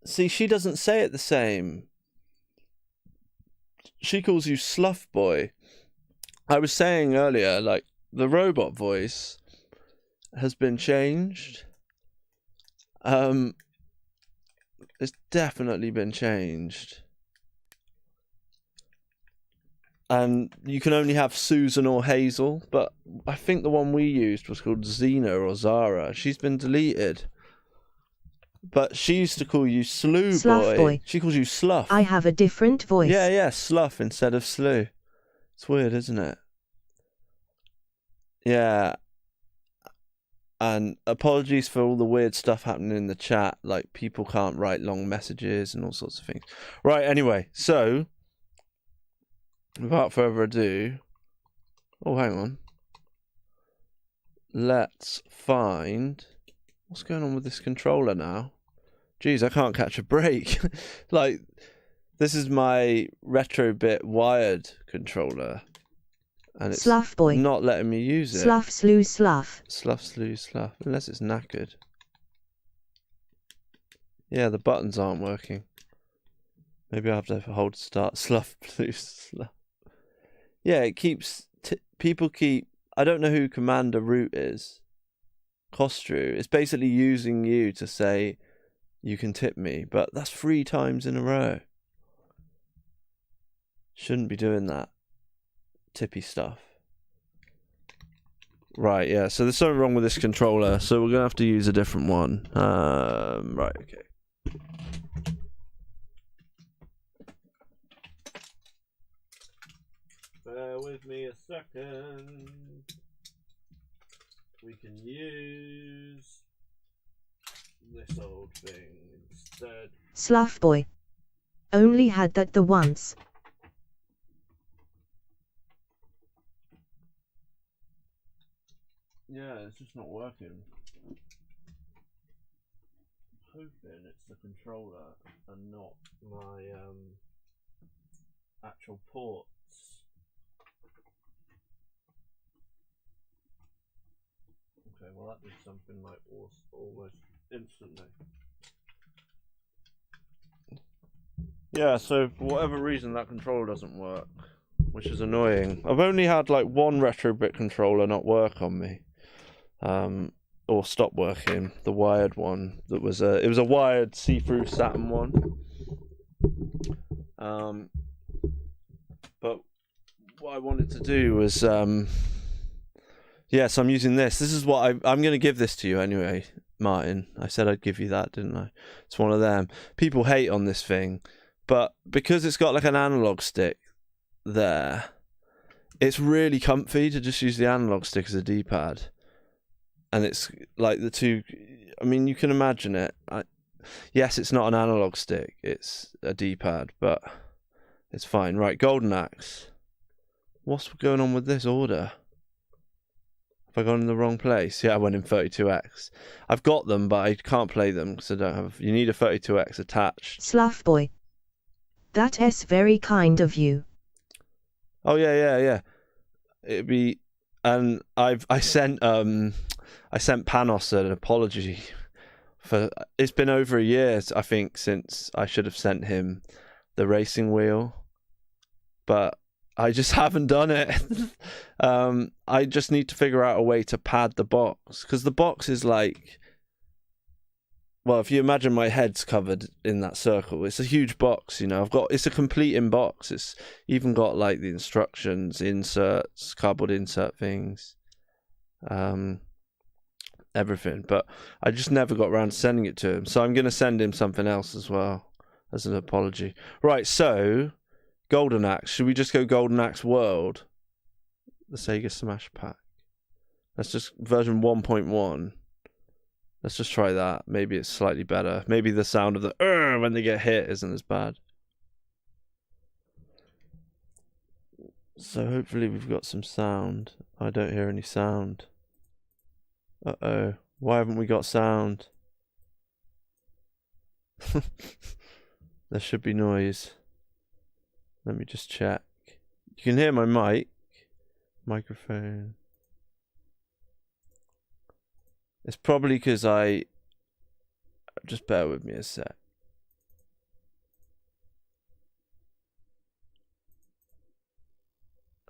S1: See, she doesn't say it the same. She calls you Slough boy. I was saying earlier, like, the robot voice has been changed. It's definitely been changed. And you can only have Susan or Hazel, but I think the one we used was called Xena or Zara. She's been deleted. But she used to call you Slew Boy. She calls you Slough.
S3: I have a different voice.
S1: Yeah, Slough instead of Slew. It's weird, isn't it? Yeah. And apologies for all the weird stuff happening in the chat. Like, people can't write long messages and all sorts of things. Right, anyway, so without further ado, oh, hang on. Let's find what's going on with this controller now. Jeez, I can't catch a break. Like, this is my Retrobit wired controller, and it's not letting me use it.
S3: Slough, slew, slough.
S1: Slough, slew, slough. Unless it's knackered. Yeah, the buttons aren't working. Maybe I have to hold start. Slough, slew, slough. Yeah, it keeps... people keep... I don't know who Commander Root is. Costru. It's basically using you to say you can tip me, but that's 3 times in a row. Shouldn't be doing that. Tippy stuff. Right, yeah, so there's something wrong with this controller, so we're going to have to use a different one. Right, okay. Bear with me a second. We can use this old thing instead.
S3: Slough boy. Only had that the once.
S1: Yeah, it's just not working. I'm hoping it's the controller and not my actual ports. Okay, well that did something like almost instantly. Yeah, so for whatever reason that controller doesn't work, which is annoying. I've only had like one Retrobit controller not work on me. Or stop working, the wired one. It was a wired see-through Saturn one. But what I wanted to do was, yes, I'm using this. This is what I'm going to give this to you anyway, Martin. I said I'd give you that, didn't I? It's one of them. People hate on this thing, but because it's got like an analog stick there, it's really comfy to just use the analog stick as a D-pad. And it's like the two, I mean, you can imagine it. Yes, it's not an analog stick, it's a D-pad, but it's fine. Right, Golden Axe. What's going on with this order? Have I gone in the wrong place? Yeah, I went in 32X. I've got them, but I can't play them because I don't have... You need a 32X attached.
S3: Slough boy. That's very kind of you.
S1: Oh, yeah. It'd be... And I sent Panos an apology for... It's been over a year, I think, since I should have sent him the racing wheel. But I just haven't done it. I just need to figure out a way to pad the box. Because the box is like... Well, if you imagine my head's covered in that circle, it's a huge box, you know. It's a complete in box. It's even got like the instructions, inserts, cardboard insert things, everything. But I just never got around to sending it to him. So I'm going to send him something else as well as an apology. Right, so Golden Axe. Should we just go Golden Axe World? The Sega Smash Pack. That's just version 1.1. Let's just try that. Maybe it's slightly better. Maybe the sound of the when they get hit isn't as bad. So hopefully we've got some sound. I don't hear any sound. Uh-oh. Why haven't we got sound? There should be noise. Let me just check. You can hear my microphone. It's probably because just bear with me a sec.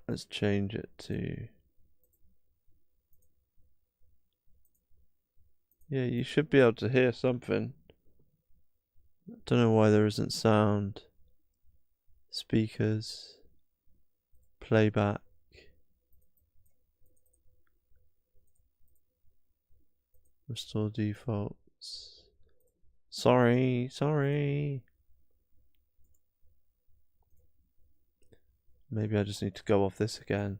S1: Let's change it to... Yeah, you should be able to hear something. Don't know why there isn't sound. Speakers. Playback. Restore defaults. Sorry. Maybe I just need to go off this again.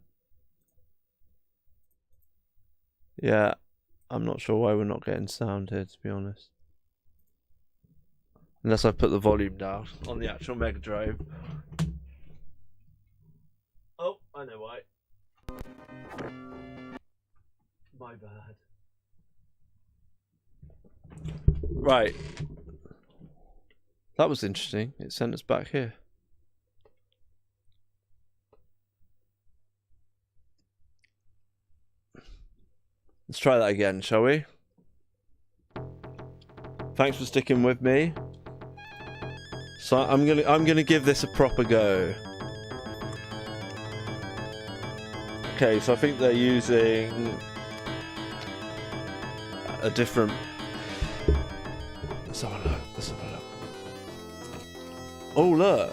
S1: Yeah, I'm not sure why we're not getting sound here, to be honest. Unless I put the volume down on the actual Mega Drive. Oh, I know why. My bad. Right. That was interesting. It sent us back here. Let's try that again, shall we? Thanks for sticking with me. So I'm gonna give this a proper go. Okay, so I think they're using a different. Let's have a look. Oh look,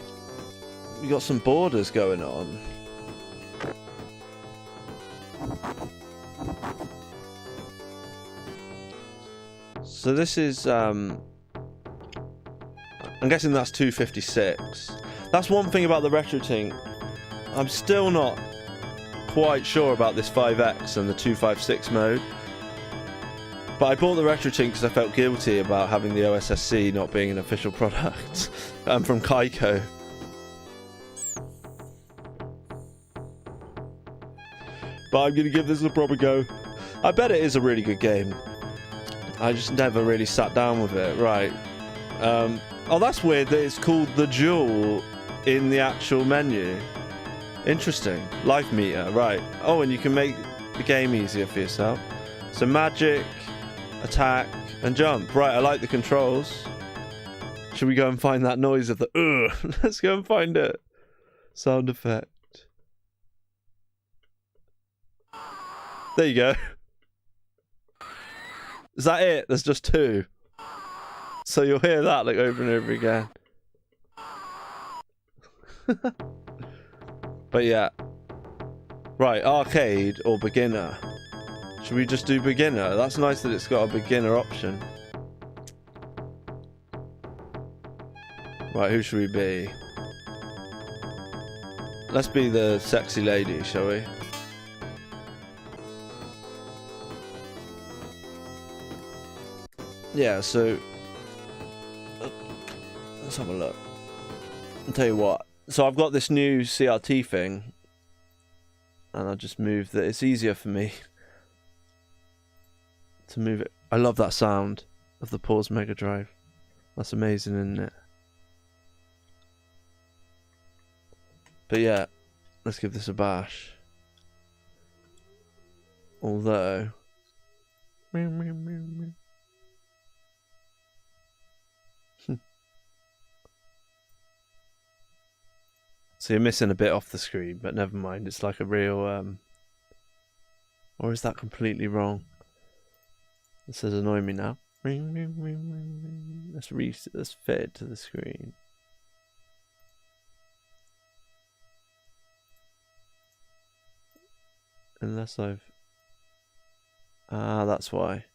S1: we got some borders going on. So this is, I'm guessing that's 256. That's one thing about the RetroTink. I'm still not quite sure about this 5X and the 256 mode. But I bought the RetroTink because I felt guilty about having the OSSC not being an official product from Kaiko. But I'm going to give this a proper go. I bet it is a really good game. I just never really sat down with it. Right. Oh, that's weird that it's called the Jewel in the actual menu. Interesting. Life meter. Right. Oh, and you can make the game easier for yourself. So magic, attack, and jump. Right, I like the controls. Should we go and find that noise of the ugh? Let's go and find it. Sound effect. There you go. Is that it? There's just two. So you'll hear that like over and over again. But yeah. Right, arcade or beginner. Should we just do beginner? That's nice that it's got a beginner option. Right, who should we be? Let's be the sexy lady, shall we? Yeah, so let's have a look. I'll tell you what. So I've got this new CRT thing, and I'll just move that. It's easier for me to move it. I love that sound of the pause Mega Drive. That's amazing, isn't it? But yeah, let's give this a bash. Although, so you're missing a bit off the screen, but never mind. It's like a real, or is that completely wrong? This says annoy me now. Let's fit it to the screen. Unless I've... Ah, that's why.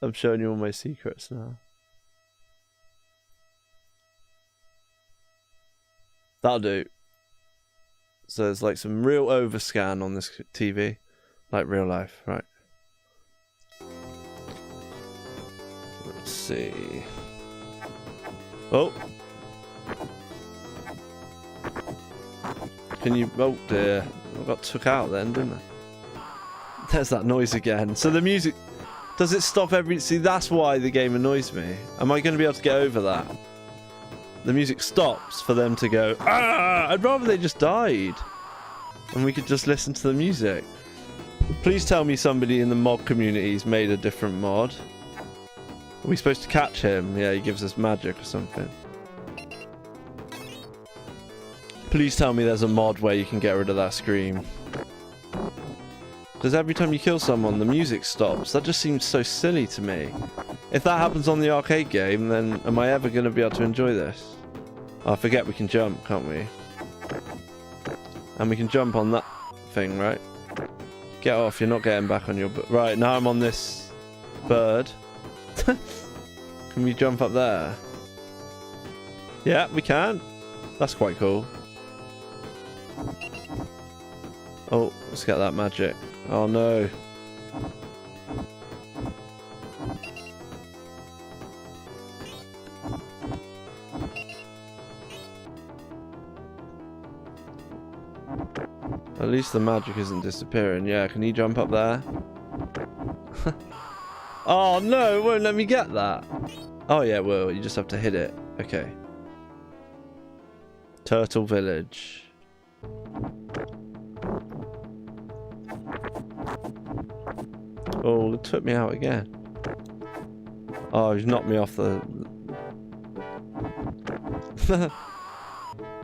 S1: I'm showing you all my secrets now. That'll do. So there's like some real overscan on this TV. Like real life, right? Let's see. Oh! Can you... Oh dear. I got took out then, didn't I? There's that noise again. So the music... Does it stop every... See, that's why the game annoys me. Am I going to be able to get over that? The music stops for them to go, ah! I'd rather they just died. And we could just listen to the music. Please tell me somebody in the mod community's made a different mod. Are we supposed to catch him? Yeah, he gives us magic or something. Please tell me there's a mod where you can get rid of that scream. Because every time you kill someone, the music stops. That just seems so silly to me. If that happens on the arcade game, then am I ever going to be able to enjoy this? Oh, I forget we can jump, can't we? And we can jump on that thing, right? Get off, you're not getting back on your... Right, now I'm on this bird. Can we jump up there? Yeah, we can. That's quite cool. Oh, let's get that magic. Oh no. At least the magic isn't disappearing. Yeah, can you jump up there? Oh no, it won't let me get that. Oh yeah, it will. You just have to hit it. Okay. Turtle Village. Oh, it took me out again. Oh, he's knocked me off the...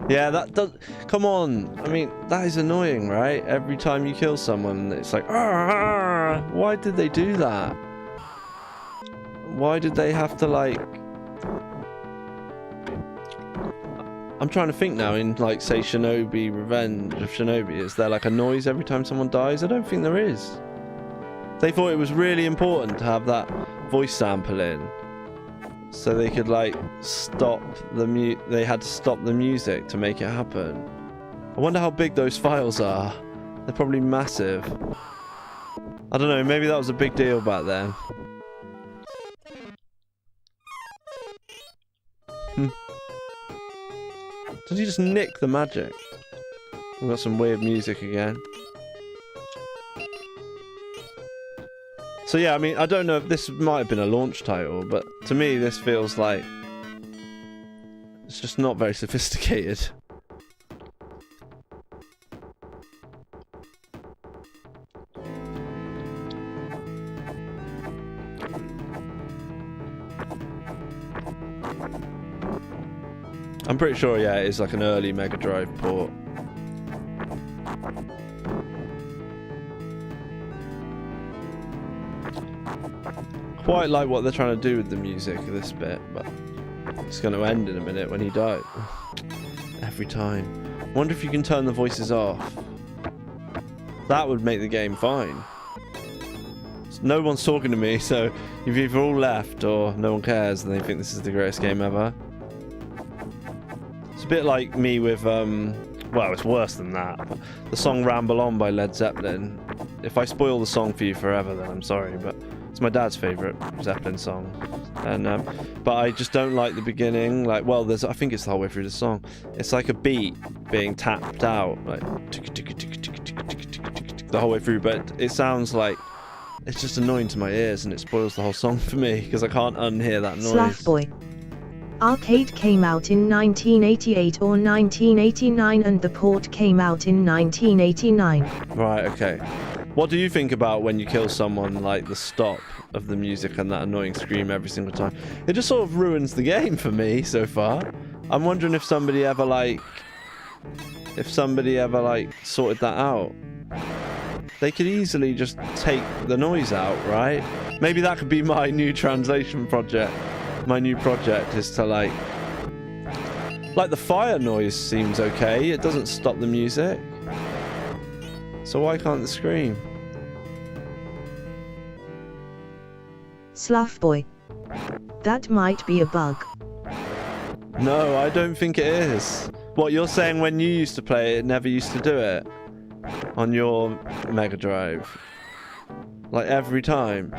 S1: Yeah, that does... Come on. I mean, that is annoying, right? Every time you kill someone, it's like... Argh! Why did they do that? Why did they have to, like... I'm trying to think now in, like, say, Shinobi Revenge of Shinobi. Is there, like, a noise every time someone dies? I don't think there is. They thought it was really important to have that voice sample in. So they could, like, stop the they had to stop the music to make it happen. I wonder how big those files are. They're probably massive. I don't know, maybe that was a big deal back then. Did he just nick the magic? We've got some weird music again. So yeah, I mean, I don't know if this might have been a launch title, but to me this feels like it's just not very sophisticated. I'm pretty sure, yeah, it is like an early Mega Drive port. Quite like what they're trying to do with the music of this bit, but it's going to end in a minute when he dies. Every time. Wonder if you can turn the voices off. That would make the game fine. No one's talking to me, so you've either all left or no one cares and they think this is the greatest game ever. It's a bit like me with, well, it's worse than that. But the song Ramble On by Led Zeppelin. If I spoil the song for you forever, then I'm sorry, but it's my dad's favourite Zeppelin song. And but I just don't like the beginning. Like, well, I think it's the whole way through the song. It's like a beat being tapped out, like the whole way through, but it sounds like it's just annoying to my ears and it spoils the whole song for me because I can't unhear that noise.
S3: Slackboy. Arcade came out in 1988 or 1989 and the port came out in 1989.
S1: Right, okay. What do you think about when you kill someone, like the stop of the music and that annoying scream every single time? It just sort of ruins the game for me so far. I'm wondering if somebody ever sorted that out. They could easily just take the noise out, right? Maybe that could be my new translation project. My new project is to like the fire noise seems okay. It doesn't stop the music. So why can't the scream?
S3: Slaffboy. That might be a bug.
S1: No, I don't think it is. What, you're saying when you used to play it never used to do it? On your Mega Drive? Like every time?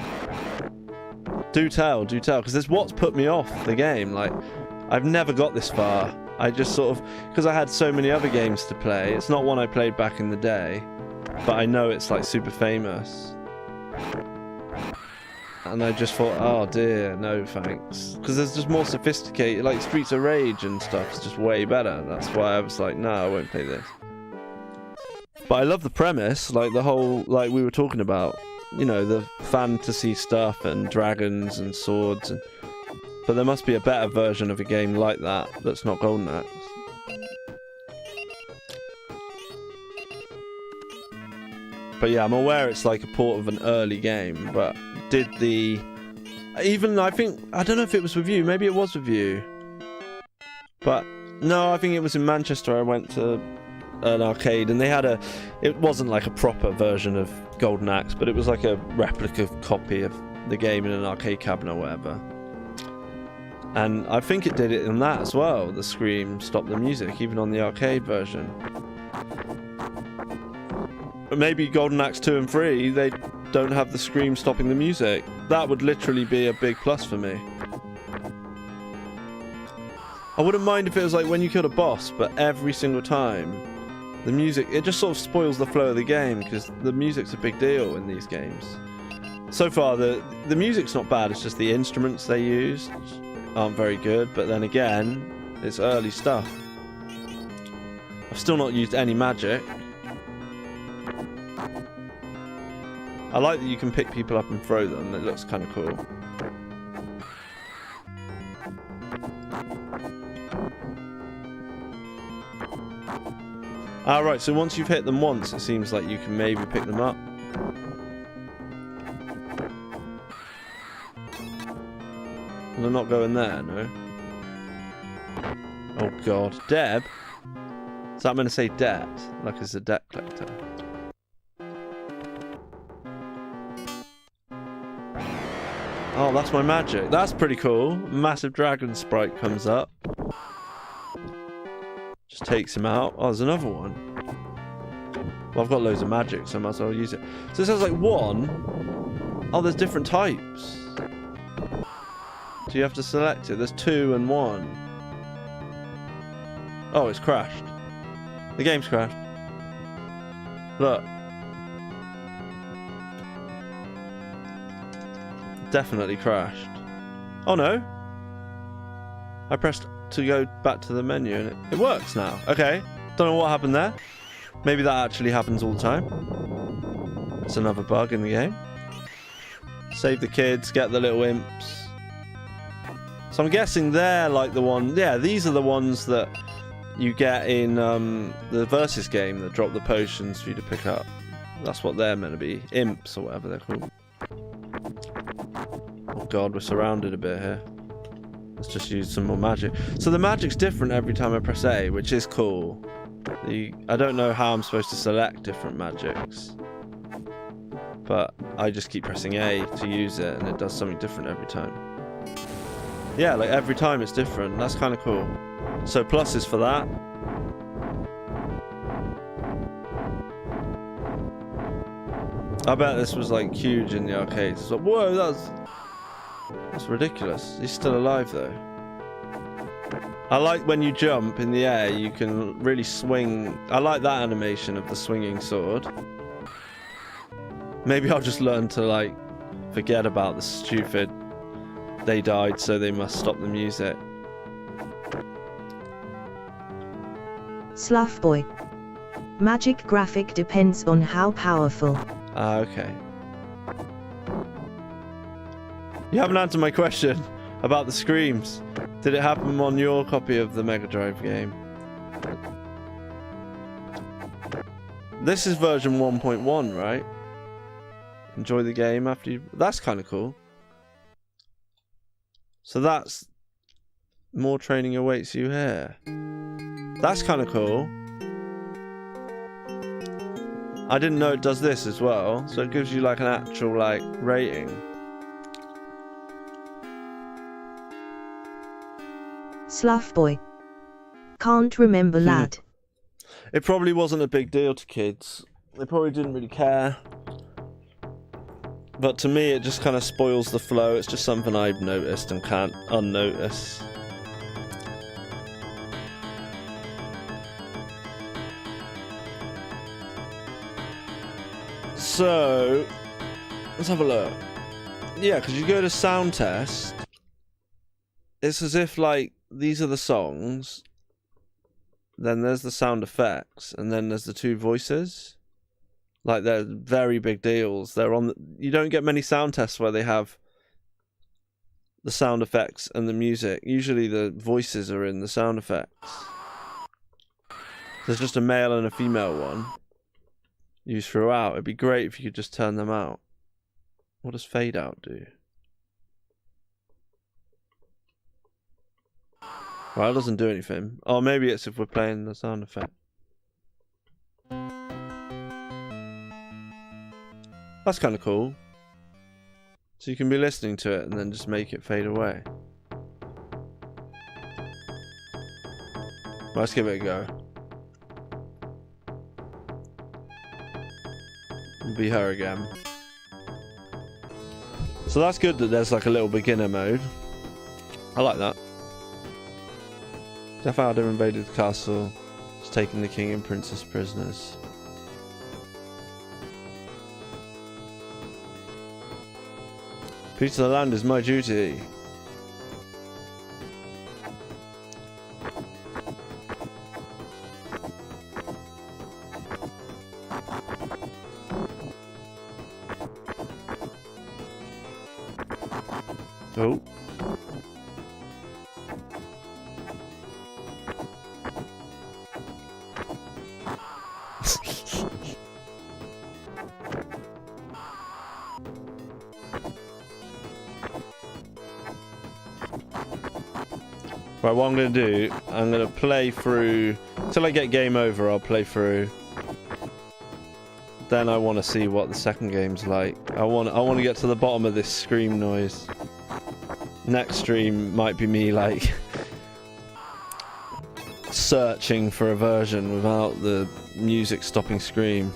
S1: Do tell, because it's what's put me off the game. Like, I've never got this far. I just sort of, because I had so many other games to play. It's not one I played back in the day, but I know it's like super famous. And I just thought, oh dear, no thanks. Because there's just more sophisticated, like Streets of Rage and stuff is just way better. That's why I was like, no, I won't play this. But I love the premise, like the whole, like we were talking about, you know, the fantasy stuff and dragons and swords. But there must be a better version of a game like that that's not Golden Axe. But But yeah, I'm aware it's like a port of an early game. But did the... Even, I think... I don't know if it was with you. Maybe it was with you. But, no, I think it was in Manchester. I went to an arcade and they had a... It wasn't like a proper version of Golden Axe, but it was like a replica copy of the game in an arcade cabinet or whatever. And I think it did it in that as well. The scream stopped the music, even on the arcade version. But maybe Golden Axe 2 and 3, they don't have the scream stopping the music. That would literally be a big plus for me. I wouldn't mind if it was like when you killed a boss, but every single time, the music, it just sort of spoils the flow of the game, because the music's a big deal in these games. So far, the music's not bad, it's just the instruments they use aren't very good, but then again, it's early stuff. I've still not used any magic. I like that you can pick people up and throw them, it looks kind of cool. Alright, so once you've hit them once, it seems like you can maybe pick them up. They're not going there, no? Oh god. Deb? Is that meant to say debt? Like it's a debt collector? Oh, that's my magic. That's pretty cool. Massive dragon sprite comes up. Just takes him out. Oh, there's another one. Well, I've got loads of magic, so I might as well use it. So it says like 1. Oh, there's different types. Do you have to select it? There's 2 and 1. Oh, it's crashed. The game's crashed. Look. Definitely crashed. Oh no. I pressed to go back to the menu and it works now. Okay. Don't know what happened there. Maybe that actually happens all the time. It's another bug in the game. Save the kids, get the little imps. So I'm guessing they're like the one... Yeah, these are the ones that you get in the Versus game that drop the potions for you to pick up. That's what they're meant to be. Imps or whatever they're called. Oh god, we're surrounded a bit here. Let's just use some more magic. So the magic's different every time I press A, which is cool. I don't know how I'm supposed to select different magics. But I just keep pressing A to use it and it does something different every time. Yeah, like every time it's different. That's kind of cool. So pluses for that. I bet this was like huge in the arcades. It's like, whoa, that's ridiculous. He's still alive though. I like when you jump in the air, you can really swing. I like that animation of the swinging sword. Maybe I'll just learn to like forget about the stupid they died so they must stop the music.
S3: Slough Boy. Magic graphic depends on how powerful.
S1: Ah, okay. You haven't answered my question about the screams. Did it happen on your copy of the Mega Drive game? This is version 1.1, right? Enjoy the game after you... That's kind of cool. So that's... More training awaits you here. That's kind of cool. I didn't know it does this as well. So it gives you like an actual like rating.
S3: Slough Boy. Can't remember, lad.
S1: It probably wasn't a big deal to kids. They probably didn't really care. But to me, it just kind of spoils the flow. It's just something I've noticed and can't unnotice. So, let's have a look. Yeah, because you go to sound test. It's as if, like, these are the songs. Then there's the sound effects. And then there's the two voices. Like, they're very big deals. They're on. You don't get many sound tests where they have the sound effects and the music. Usually the voices are in the sound effects. There's just a male and a female one. use throughout. It'd be great if you could just turn them out. What does fade out do? Well, it doesn't do anything. Oh, maybe it's if we're playing the sound effect. That's kind of cool. So you can be listening to it and then just make it fade away. Let's give it a go. It'll be her again. So that's good that there's like a little beginner mode. I like that. Death Adder invaded the castle, has taken the king and princess prisoners. Peace to the land is my duty. Oh. Right, what I'm going to do, I'm going to play through, till I get game over, I'll play through. Then I want to see what the second game's like. I want to get to the bottom of this scream noise. Next stream might be me like searching for a version without the music stopping scream.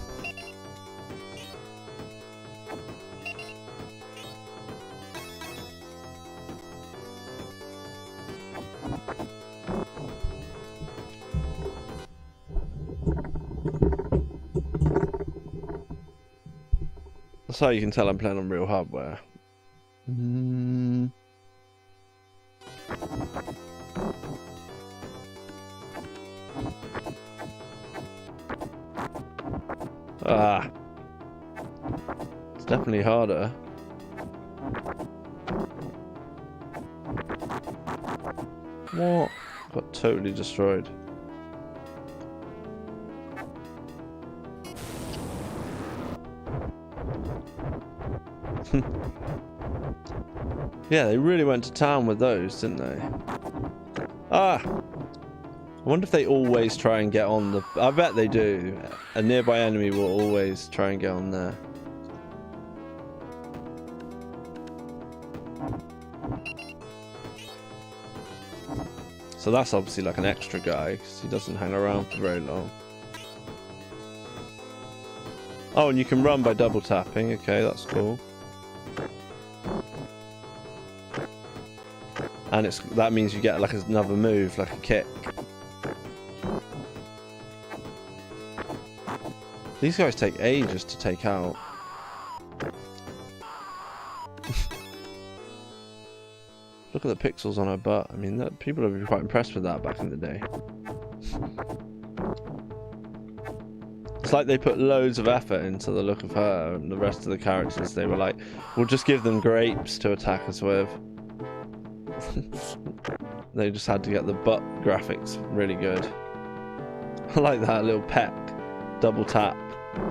S1: That's how you can tell I'm playing on real hardware. Ah. It's definitely harder. What? Got totally destroyed. Yeah, they really went to town with those, didn't they? Ah! I wonder if they always try and get on the... I bet they do. A nearby enemy will always try and get on there. So that's obviously like an extra guy, because he doesn't hang around for very long. Oh, and you can run by double tapping. Okay, that's cool. And that means you get like another move, like a kick. These guys take ages to take out. Look at the pixels on her butt. I mean, people would be quite impressed with that back in the day. It's like they put loads of effort into the look of her, and the rest of the characters, they were like, we'll just give them grapes to attack us with. They just had to get the butt graphics really good. I like that little peck. Double tap.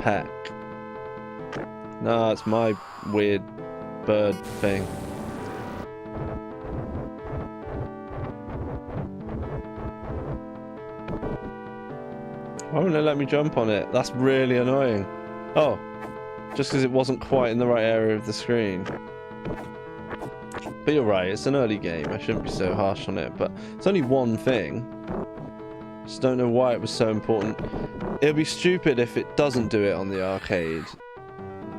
S1: Peck. No, it's my weird bird thing. Why won't it let me jump on it? That's really annoying. Oh, just because it wasn't quite in the right area of the screen. But you're right, it's an early game. I shouldn't be so harsh on it, but it's only one thing. Just don't know why it was so important. It'll be stupid if it doesn't do it on the arcade.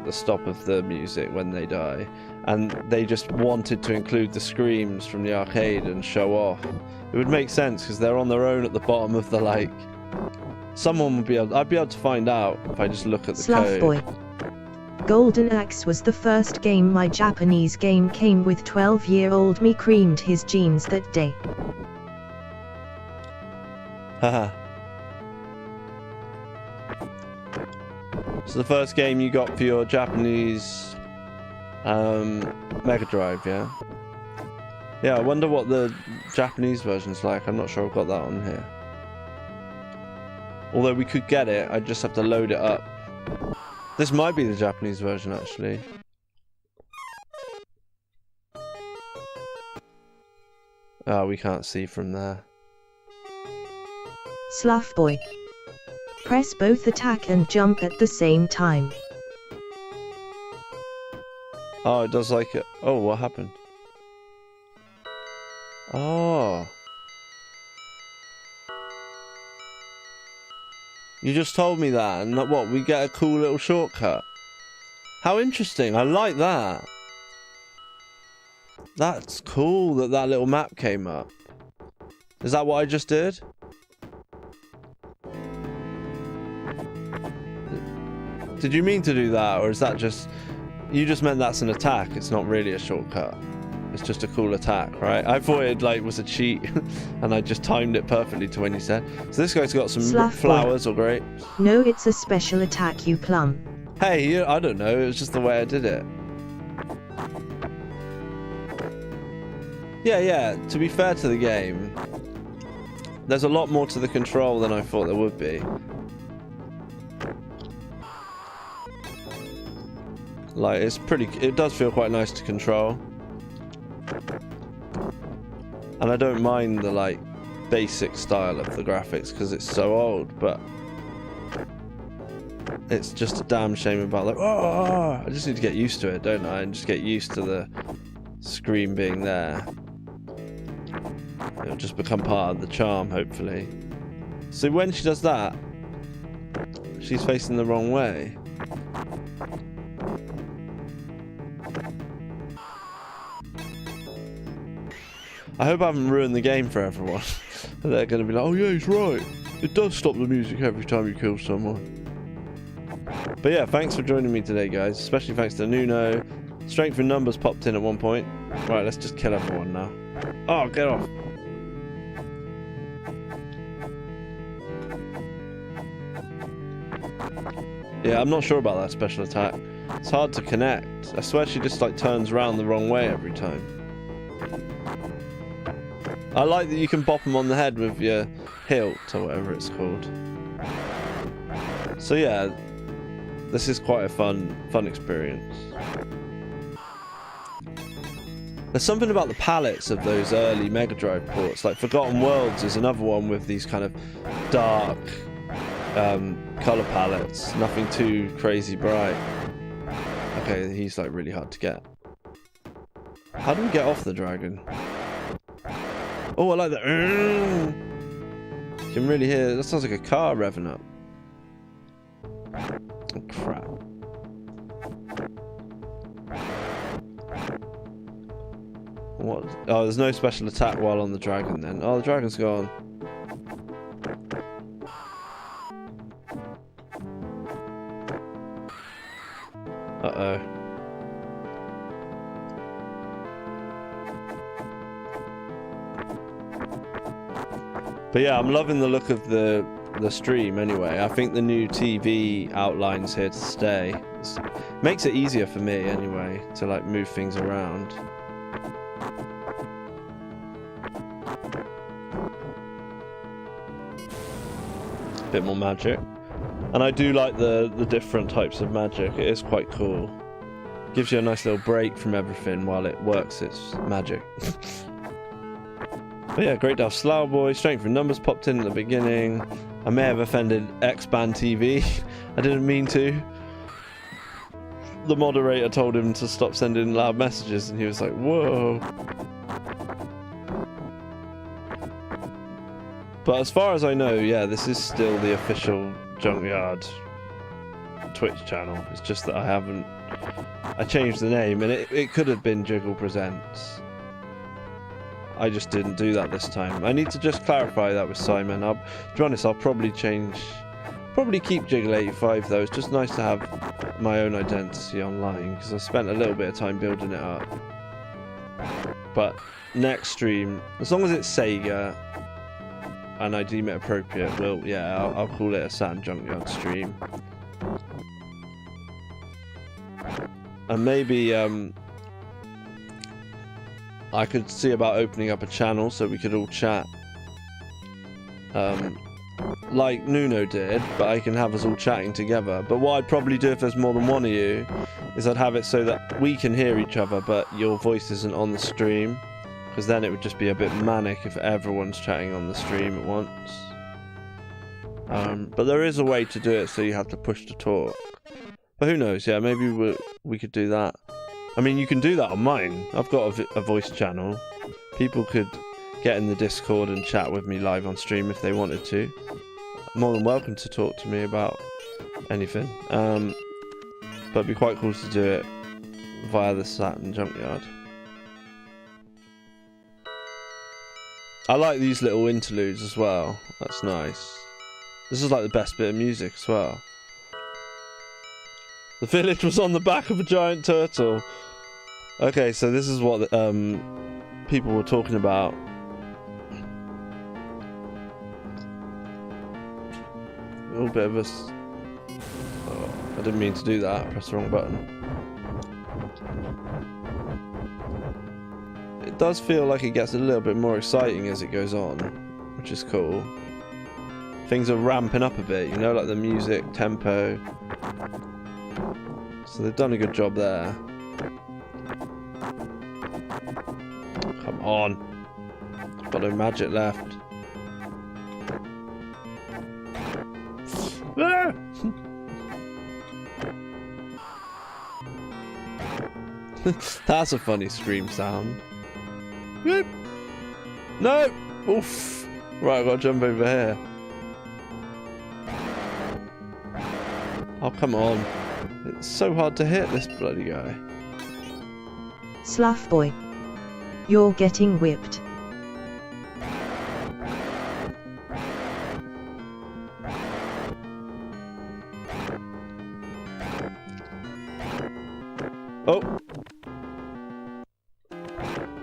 S1: The stop of the music when they die. And they just wanted to include the screams from the arcade and show off. It would make sense because they're on their own at the bottom of the like... Someone would be able... I'd be able to find out if I just look at the code.
S3: Boy. Golden Axe was the first game my Japanese game came with. 12-year-old me creamed his jeans that day.
S1: Haha. So the first game you got for your Japanese Mega Drive, yeah? Yeah, I wonder what the Japanese version's like. I'm not sure I've got that on here. Although we could get it, I'd just have to load it up This might be the Japanese version, actually. Oh, we can't see from there.
S3: Slough Boy. Press both attack and jump at the same time.
S1: Oh, it does like it. Oh, what happened? Oh. You just told me that, and what, we get a cool little shortcut. How interesting, I like that. That's cool that that little map came up. Is that what I just did? Did you mean to do that, or is that just... You just meant that's an attack, it's not really a shortcut. It's just a cool attack, right? I thought it like was a cheat, and I just timed it perfectly to when you said. So this guy's got some flowers or grapes.
S3: No, it's a special attack, you plum.
S1: Hey, I don't know, it was just the way I did it. Yeah, to be fair to the game, there's a lot more to the control than I thought there would be. Like, it does feel quite nice to control. And I don't mind the, like, basic style of the graphics because it's so old, but it's just a damn shame about, like, oh, I just need to get used to it, don't I? And just get used to the screen being there. It'll just become part of the charm, hopefully. So when she does that, she's facing the wrong way. I hope I haven't ruined the game for everyone. They're going to be like, oh yeah, he's right. It does stop the music every time you kill someone. But yeah, thanks for joining me today, guys. Especially thanks to Nuno. Strength in numbers popped in at one point. Right, let's just kill everyone now. Oh, get off. Yeah, I'm not sure about that special attack. It's hard to connect. I swear she just like turns around the wrong way every time. I like that you can bop them on the head with your hilt or whatever it's called. So yeah, this is quite a fun experience. There's something about the palettes of those early Mega Drive ports. Like Forgotten Worlds is another one with these kind of dark color palettes. Nothing too crazy bright. Okay, he's like really hard to get. How do we get off the dragon? Oh, I like that. You can really hear. That sounds like a car revving up. Oh, crap. What? Oh, there's no special attack while on the dragon then. Oh, the dragon's gone. Uh-oh. But yeah, I'm loving the look of the stream anyway. I think the new TV outline's here to stay. Makes it easier for me anyway to like move things around. Bit more magic. And I do like the different types of magic. It is quite cool. Gives you a nice little break from everything while it works its magic. But yeah, great to have Slough Boy. Strength in numbers popped in at the beginning. I may have offended X-Band TV. I didn't mean to. The moderator told him to stop sending loud messages and he was like, whoa. But as far as I know, yeah, this is still the official Junkyard Twitch channel. It's just that I changed the name and it could have been Jiggle Presents. I just didn't do that this time. I need to just clarify that with Simon. To be honest, I'll probably keep Jiggle 85 though. It's just nice to have my own identity online because I spent a little bit of time building it up. But next stream, as long as it's Sega and I deem it appropriate, I'll call it a Saturn Junkyard stream. And maybe I could see about opening up a channel so we could all chat like Nuno did, but I can have us all chatting together. But what I'd probably do if there's more than one of you is I'd have it so that we can hear each other, but your voice isn't on the stream, because then it would just be a bit manic if everyone's chatting on the stream at once. But there is a way to do it so you have to push to talk. But who knows? Yeah, maybe we could do that. I mean, you can do that on mine. I've got a voice channel. People could get in the Discord and chat with me live on stream if they wanted to. More than welcome to talk to me about anything. But it'd be quite cool to do it via the Saturn junkyard. I like these little interludes as well. That's nice. This is like the best bit of music as well. The village was on the back of a giant turtle. Okay, so this is what people were talking about. A little bit of a... Oh, I didn't mean to do that. I pressed the wrong button. It does feel like it gets a little bit more exciting as it goes on, which is cool. Things are ramping up a bit, you know, like the music, tempo. So they've done a good job there. Come on. Got no magic left. Ah! That's a funny scream sound. No! Oof! Right, I've got to jump over here. Oh, come on. It's so hard to hit this bloody guy.
S3: Slough boy. You're getting whipped.
S1: Oh.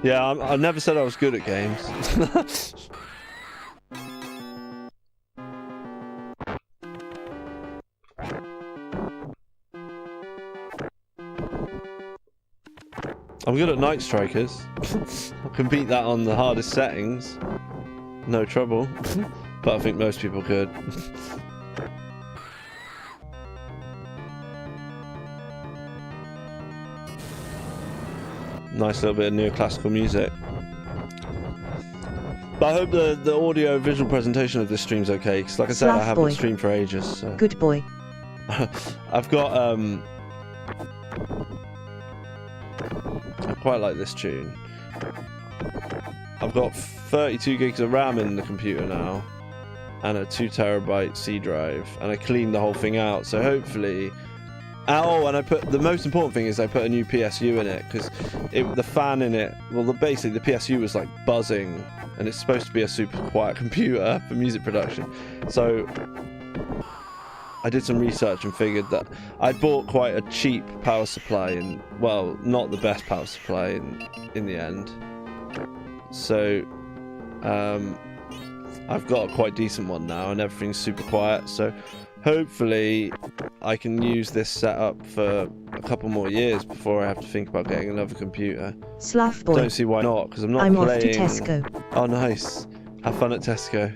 S1: Yeah, I never said I was good at games. I'm good at Night Strikers. I can beat that on the hardest settings. No trouble. But I think most people could. Nice little bit of neoclassical music. But I hope the audio visual presentation of this stream's okay, because like I said, I haven't streamed for ages. So.
S3: Good boy.
S1: I've got I quite like this tune. I've got 32 gigs of RAM in the computer now, and a 2 terabyte C drive, and I cleaned the whole thing out, so hopefully... Oh, and I put... The most important thing is I put a new PSU in it, because the fan in it... Well, basically the PSU was like buzzing, and it's supposed to be a super quiet computer for music production. So I did some research and figured that I bought quite a cheap power supply, and well, not the best power supply in the end. So I've got a quite decent one now, and everything's super quiet. So hopefully I can use this setup for a couple more years before I have to think about getting another computer.
S3: Slough boy.
S1: Don't see why not, because I'm not
S3: I'm
S1: playing.
S3: off to Tesco.
S1: Oh, nice. Have fun at Tesco.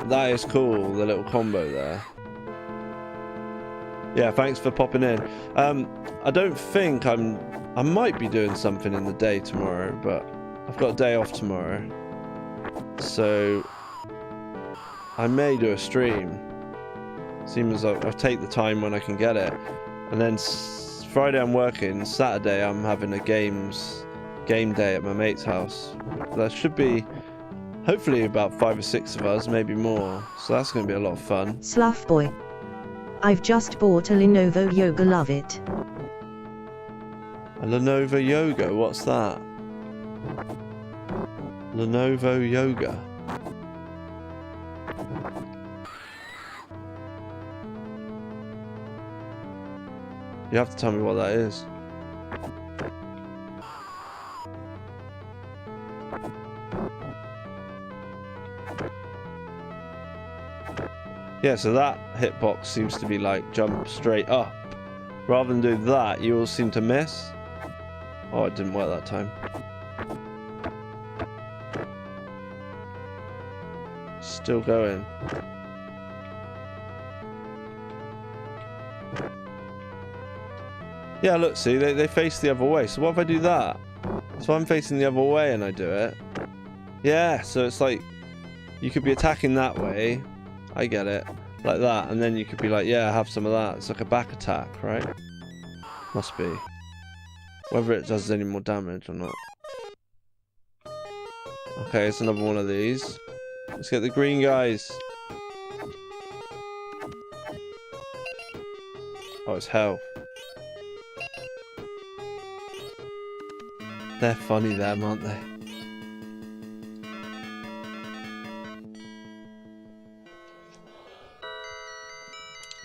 S1: That is cool, the little combo there. Yeah, thanks for popping in. I don't think I might be doing something in the day tomorrow, but I've got a day off tomorrow. So I may do a stream. Seems I'll take the time when I can get it. And then Friday I'm working, Saturday I'm having a game day at my mate's house. There should be hopefully about 5 or 6 of us, maybe more. So that's going to be a lot of fun.
S3: Slough boy. I've just bought a Lenovo Yoga, love it.
S1: A Lenovo Yoga, what's that? Lenovo Yoga. You have to tell me what that is. Yeah, so that hitbox seems to be like jump straight up. Rather than do that, you all seem to miss. Oh, it didn't work that time. Still going. Yeah, look, see, they face the other way. So what if I do that? So I'm facing the other way and I do it. Yeah, so it's like, you could be attacking that way. I get it. Like that. And then you could be like, yeah, have some of that. It's like a back attack, right? Must be. Whether it does any more damage or not. Okay, it's another one of these. Let's get the green guys. Oh, it's health. They're funny them, aren't they?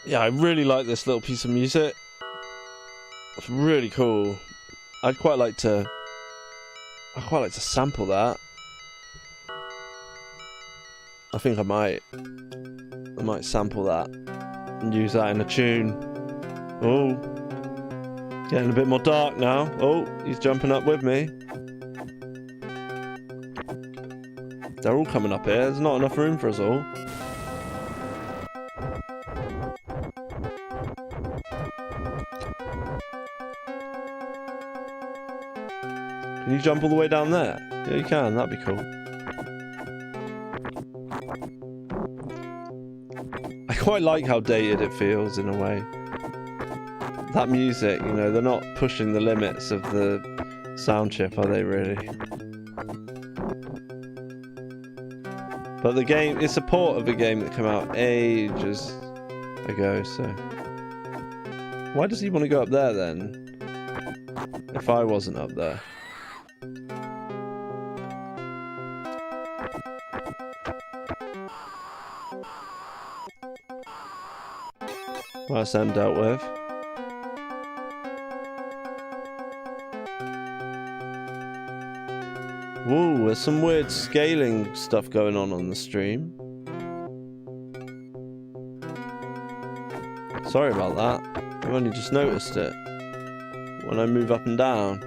S1: Yeah, I really like this little piece of music. It's really cool. I'd quite like to sample that. I think I might sample that and use that in a tune. Oh, getting a bit more dark now. Oh, he's jumping up with me. They're all coming up here. There's not enough room for us all. Can you jump all the way down there? Yeah, you can. That'd be cool. I quite like how dated it feels in a way. That music, you know, they're not pushing the limits of the sound chip, are they really? But the game, it's a port of a game that came out ages ago, so... Why does he want to go up there then? If I wasn't up there. Well, that's them dealt with. Whoa, there's some weird scaling stuff going on the stream. Sorry about that. I've only just noticed it when I move up and down.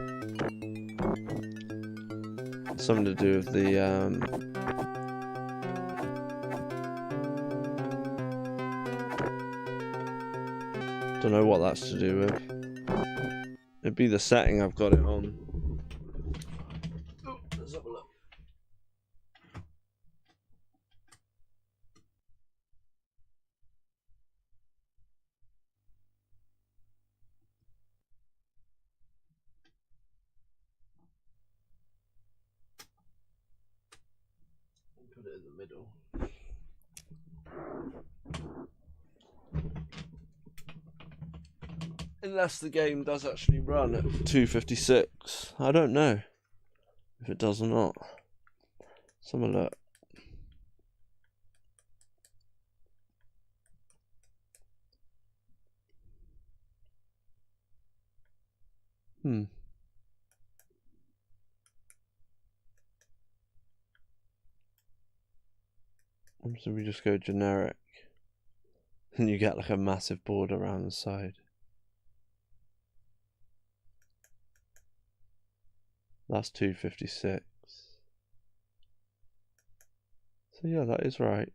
S1: Something to do with the don't know what that's to do with. It'd be the setting I've got it on. Oh, let's have a look. Put it in the middle. Unless the game does actually run at 256. I don't know if it does or not. Let's have a look. So we just go generic. And you get like a massive border around the side. That's 256. So yeah, that is right.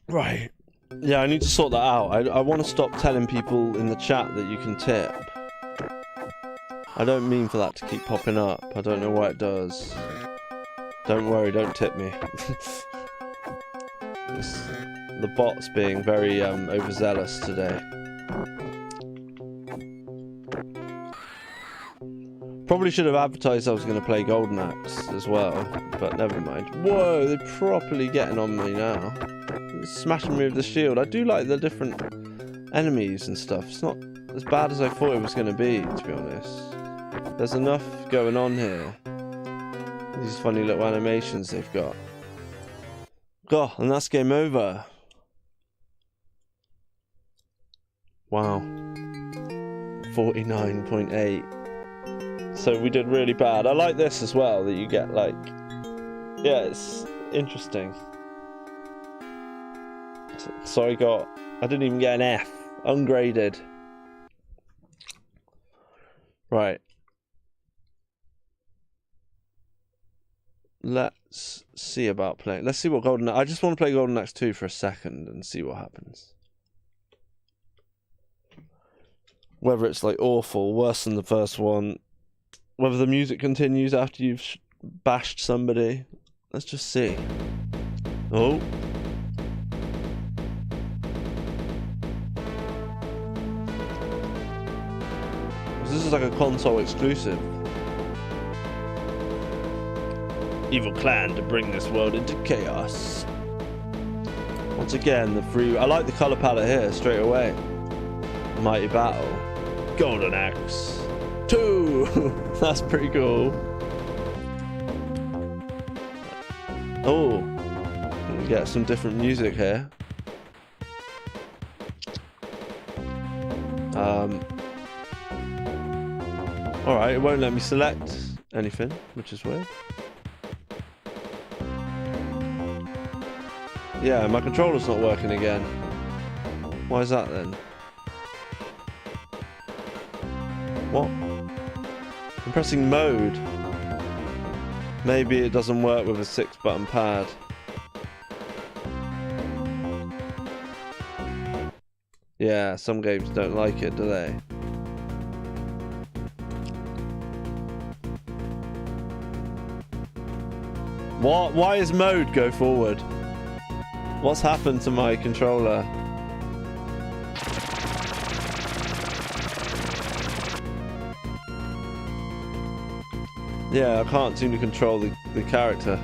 S1: Right. Yeah, I need to sort that out. I want to stop telling people in the chat that you can tip. I don't mean for that to keep popping up. I don't know why it does. Don't worry, don't tip me. The bot's being very overzealous today. Probably should have advertised I was going to play Golden Axe as well, but never mind. Whoa, they're properly getting on me now. Smashing me with the shield. I do like the different enemies and stuff. It's not as bad as I thought it was going to be, to be honest. There's enough going on here. These funny little animations they've got. God, and that's game over. Wow. 49.8. So we did really bad. I like this as well, that you get like... Yeah, it's interesting. So I didn't even get an F. Ungraded. Right. Let's see about playing. Let's see what Golden Axe... I just want to play Golden Axe 2 for a second and see what happens. Whether it's like awful, worse than the first one. Whether the music continues after you've bashed somebody. Let's just see. Oh. This is like a console exclusive. Evil clan to bring this world into chaos. Once again, the free... I like the colour palette here, straight away. Mighty Battle. Golden Axe 2! That's pretty cool. Oh, we get some different music here. Alright, it won't let me select anything, which is weird. Yeah, my controller's not working again. Why is that then? What? I'm pressing mode. Maybe it doesn't work with a 6-button pad. Yeah, some games don't like it, do they? What? Why is mode go forward? What's happened to my controller? Yeah, I can't seem to control the character.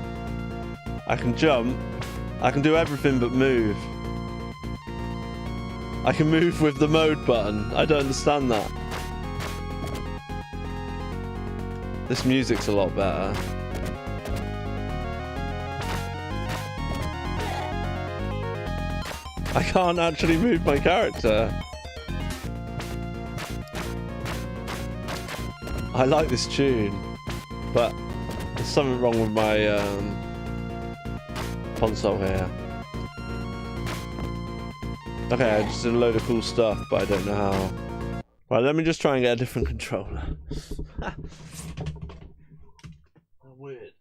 S1: I can jump. I can do everything but move. I can move with the mode button. I don't understand that. This music's a lot better. I can't actually move my character. I like this tune, but there's something wrong with my console here. Okay, I just did a load of cool stuff, but I don't know how. Right, let me just try and get a different controller. Weird.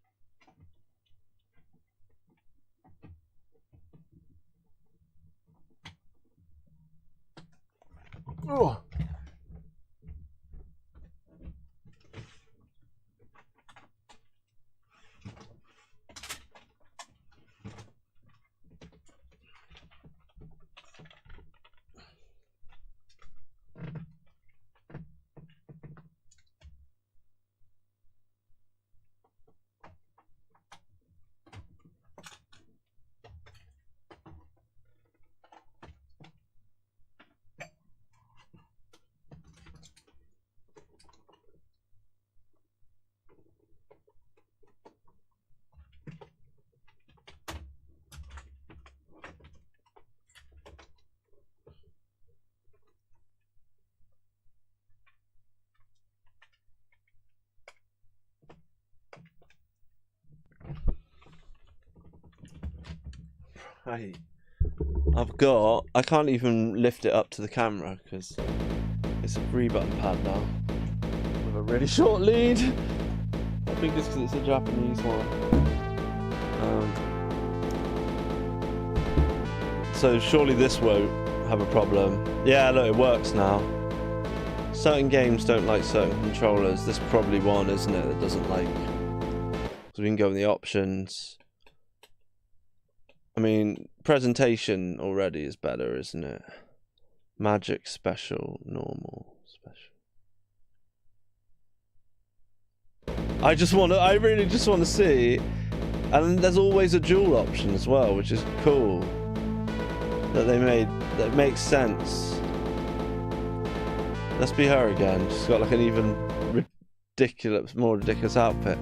S1: Oh. Right. I can't even lift it up to the camera because it's a 3-button pad now with a really short lead. I think it's because it's a Japanese one. So surely this won't have a problem. Yeah, look, it works now. Certain games don't like certain controllers. This is probably one, isn't it, that doesn't like... So we can go in the options. I mean, presentation already is better, isn't it? Magic, special, normal, special. I really just want to see. And there's always a dual option as well, which is cool. That they made, that makes sense. Let's be her again. She's got like an even more ridiculous outfit.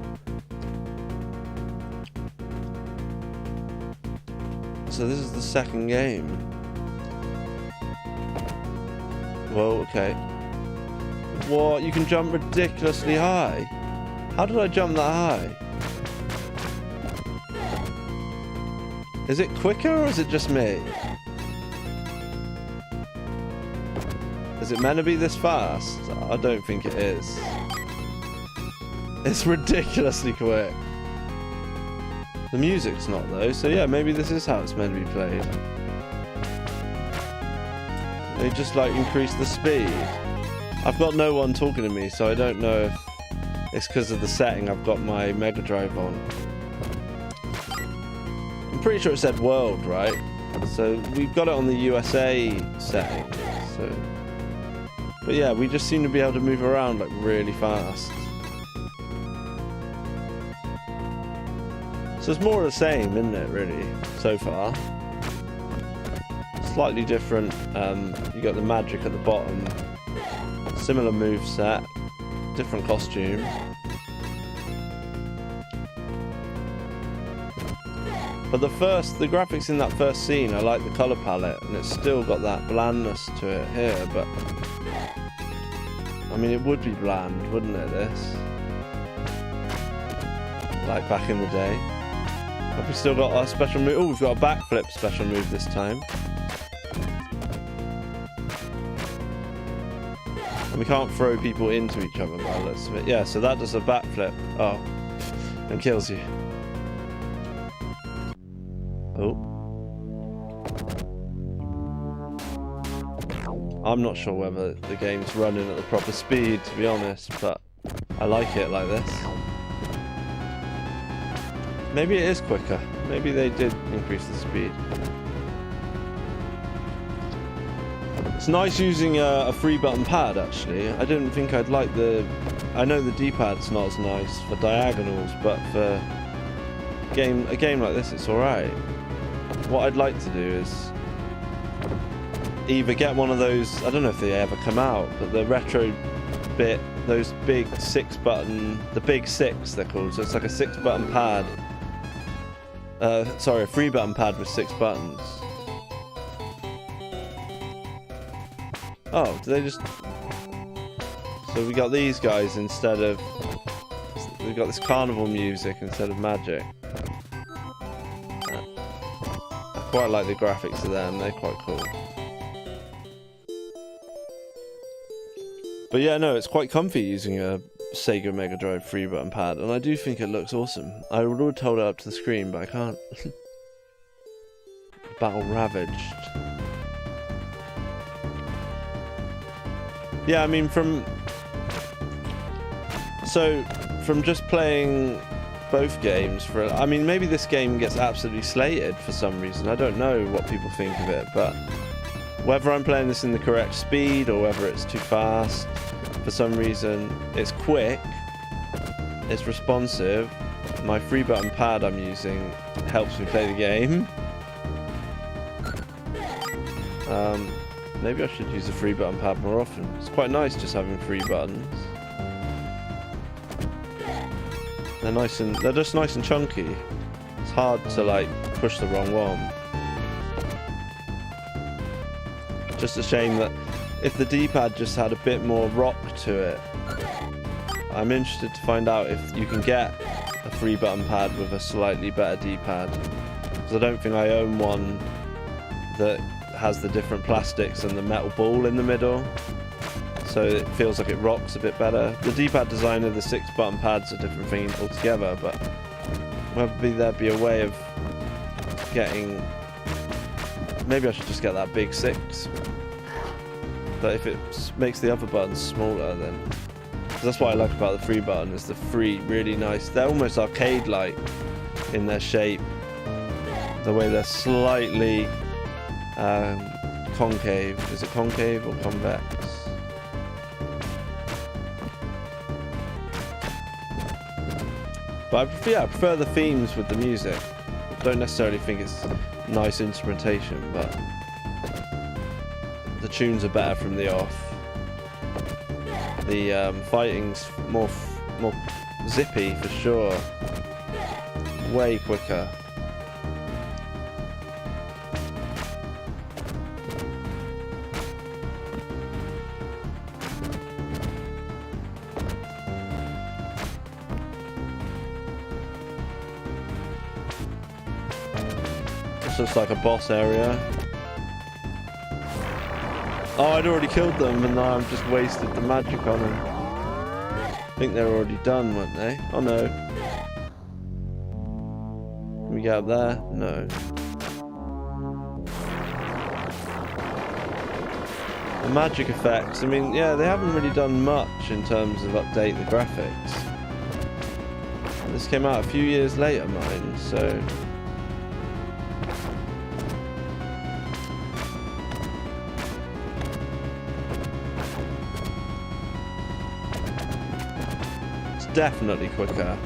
S1: So this is the second game. Whoa, okay. What? You can jump ridiculously high? How did I jump that high? Is it quicker or is it just me? Is it meant to be this fast? I don't think it is. It's ridiculously quick. The music's not though, so yeah, maybe this is how it's meant to be played. They just like increase the speed. I've got no one talking to me, so I don't know if it's because of the setting I've got my Mega Drive on. I'm pretty sure it said world, right? So we've got it on the USA setting. So, but yeah, we just seem to be able to move around like really fast. So it's more of the same, isn't it, really, so far? Slightly different. You got the magic at the bottom. Similar move set. Different costume. But the graphics in that first scene, I like the colour palette, and it's still got that blandness to it here, but I mean, it would be bland, wouldn't it, this? Like back in the day. Have we still got our special move? Oh, we've got a backflip special move this time. And we can't throw people into each other by the looks of it. Yeah, so that does a backflip. Oh, and kills you. Oh. I'm not sure whether the game's running at the proper speed, to be honest, but I like it like this. Maybe it is quicker. Maybe they did increase the speed. It's nice using a 3-button pad, actually. I didn't think I'd like the... I know the D-pad's not as nice for diagonals, but for a game like this, it's alright. What I'd like to do is either get one of those, I don't know if they ever come out, but the retro bit, those big 6-button, the big 6 they're called, so it's like a 6-button pad. Sorry, a 3-button pad with 6 buttons. Oh, do they just... So we got these guys instead of... We've got this carnival music instead of magic. I quite like the graphics of them, they're quite cool. But yeah, no, it's quite comfy using a Sega Mega Drive 3-button pad, and I do think it looks awesome. I would have hold it up to the screen, but I can't. Battle Ravaged. Yeah, I mean, from just playing both games I mean, maybe this game gets absolutely slated for some reason. I don't know what people think of it, but whether I'm playing this in the correct speed or whether it's too fast, for some reason, it's quick, it's responsive. My 3-button pad I'm using helps me play the game. Maybe I should use a 3-button pad more often. It's quite nice just having 3 buttons. They're just nice and chunky. It's hard to like push the wrong one. Just a shame that if the D-pad just had a bit more rock to it. I'm interested to find out if you can get a 3-button pad with a slightly better D-pad, because I don't think I own one that has the different plastics and the metal ball in the middle, so it feels like it rocks a bit better. The D-pad design of the 6-button pad's a different thing altogether, but maybe there'd be a way of getting... Maybe I should just get that big 6. But if it makes the other buttons smaller, then... Cause that's what I like about the 3-button, is the 3 really nice. They're almost arcade-like in their shape. The way they're slightly concave. Is it concave or convex? But I prefer the themes with the music. Don't necessarily think it's nice instrumentation, but the tunes are better from the off. The fighting's more zippy for sure. Way quicker. This looks like a boss area. Oh, I'd already killed them and now I've just wasted the magic on them. I think they're already done, weren't they? Oh no. Can we get up there? No. The magic effects, I mean, yeah, they haven't really done much in terms of update the graphics. This came out a few years later, mine, so... Definitely quicker,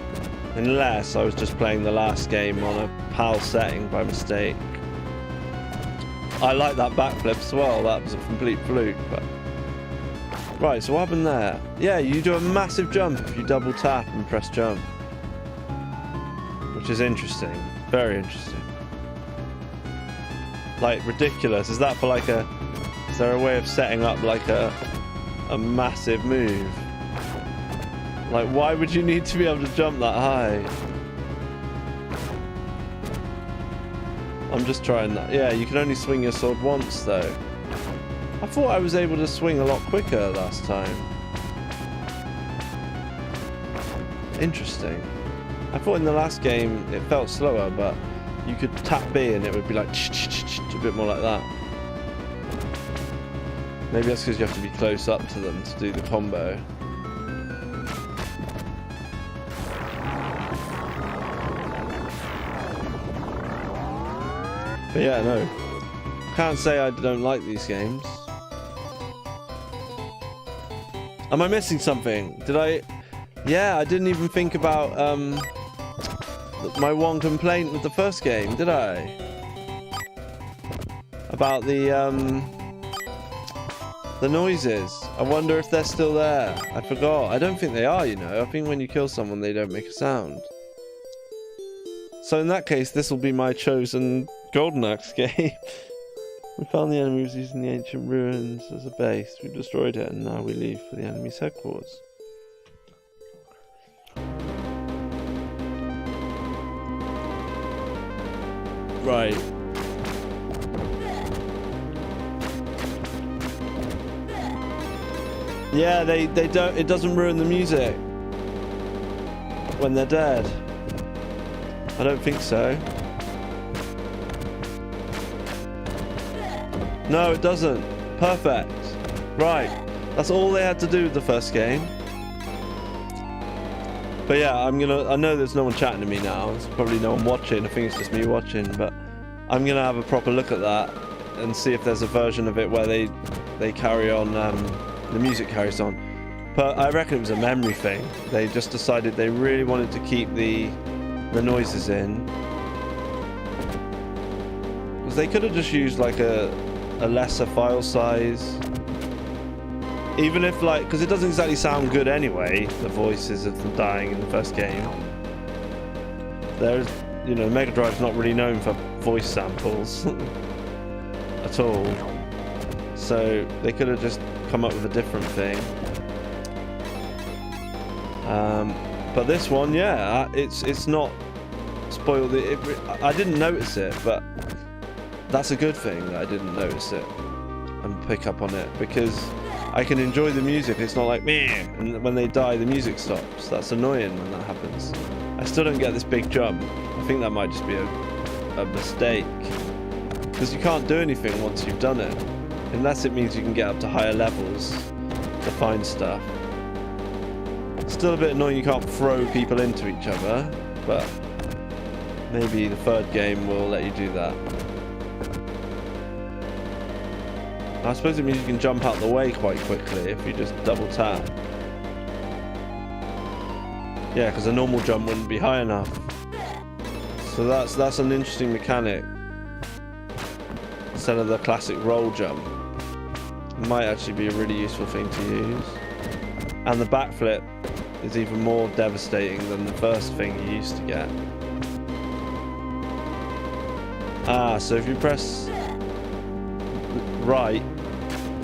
S1: unless I was just playing the last game on a PAL setting by mistake. I like that backflip as well, that was a complete fluke. But right, so what happened there? Yeah, you do a massive jump if you double tap and press jump, which is interesting, very interesting. Like, ridiculous. Is that for like a, is there a way of setting up like a massive move? Like, why would you need to be able to jump that high? I'm just trying that. Yeah, you can only swing your sword once, though. I thought I was able to swing a lot quicker last time. Interesting. I thought in the last game it felt slower, but you could tap B and it would be like a bit more like that. Maybe that's because you have to be close up to them to do the combo. But yeah, no. Can't say I don't like these games. Am I missing something? Did I... Yeah, I didn't even think about my one complaint with the first game, did I? About the noises. I wonder if they're still there. I forgot. I don't think they are, you know. I think when you kill someone, they don't make a sound. So in that case, this will be my chosen Golden Axe game. We found the enemies using the ancient ruins as a base. We destroyed it and now we leave for the enemy's headquarters. Right. Yeah, they don't, it doesn't ruin the music when they're dead. I don't think so. No, it doesn't. Perfect. Right. That's all they had to do with the first game. But yeah, I know there's no one chatting to me now. There's probably no one watching. I think it's just me watching. But I'm going to have a proper look at that and see if there's a version of it where they carry on, the music carries on. But I reckon it was a memory thing. They just decided they really wanted to keep the noises in. Because they could have just used like a lesser file size, even if like, because it doesn't exactly sound good anyway, the voices of them dying in the first game. There's, you know, Mega Drive's not really known for voice samples at all, so they could have just come up with a different thing. But this one, yeah, it's not spoiled. I didn't notice it, but that's a good thing that I didn't notice it and pick up on it, because I can enjoy the music. It's not like meh, and when they die the music stops. That's annoying when that happens. I still don't get this big jump. I think that might just be a mistake, because you can't do anything once you've done it, unless it means you can get up to higher levels to find stuff. It's still a bit annoying you can't throw people into each other, but Maybe the third game will let you do that. I suppose it means you can jump out the way quite quickly if you just double tap. Yeah, because a normal jump wouldn't be high enough. So that's an interesting mechanic. Instead of the classic roll jump. It might actually be a really useful thing to use. And the backflip is even more devastating than the first thing you used to get. Ah, so if you press right,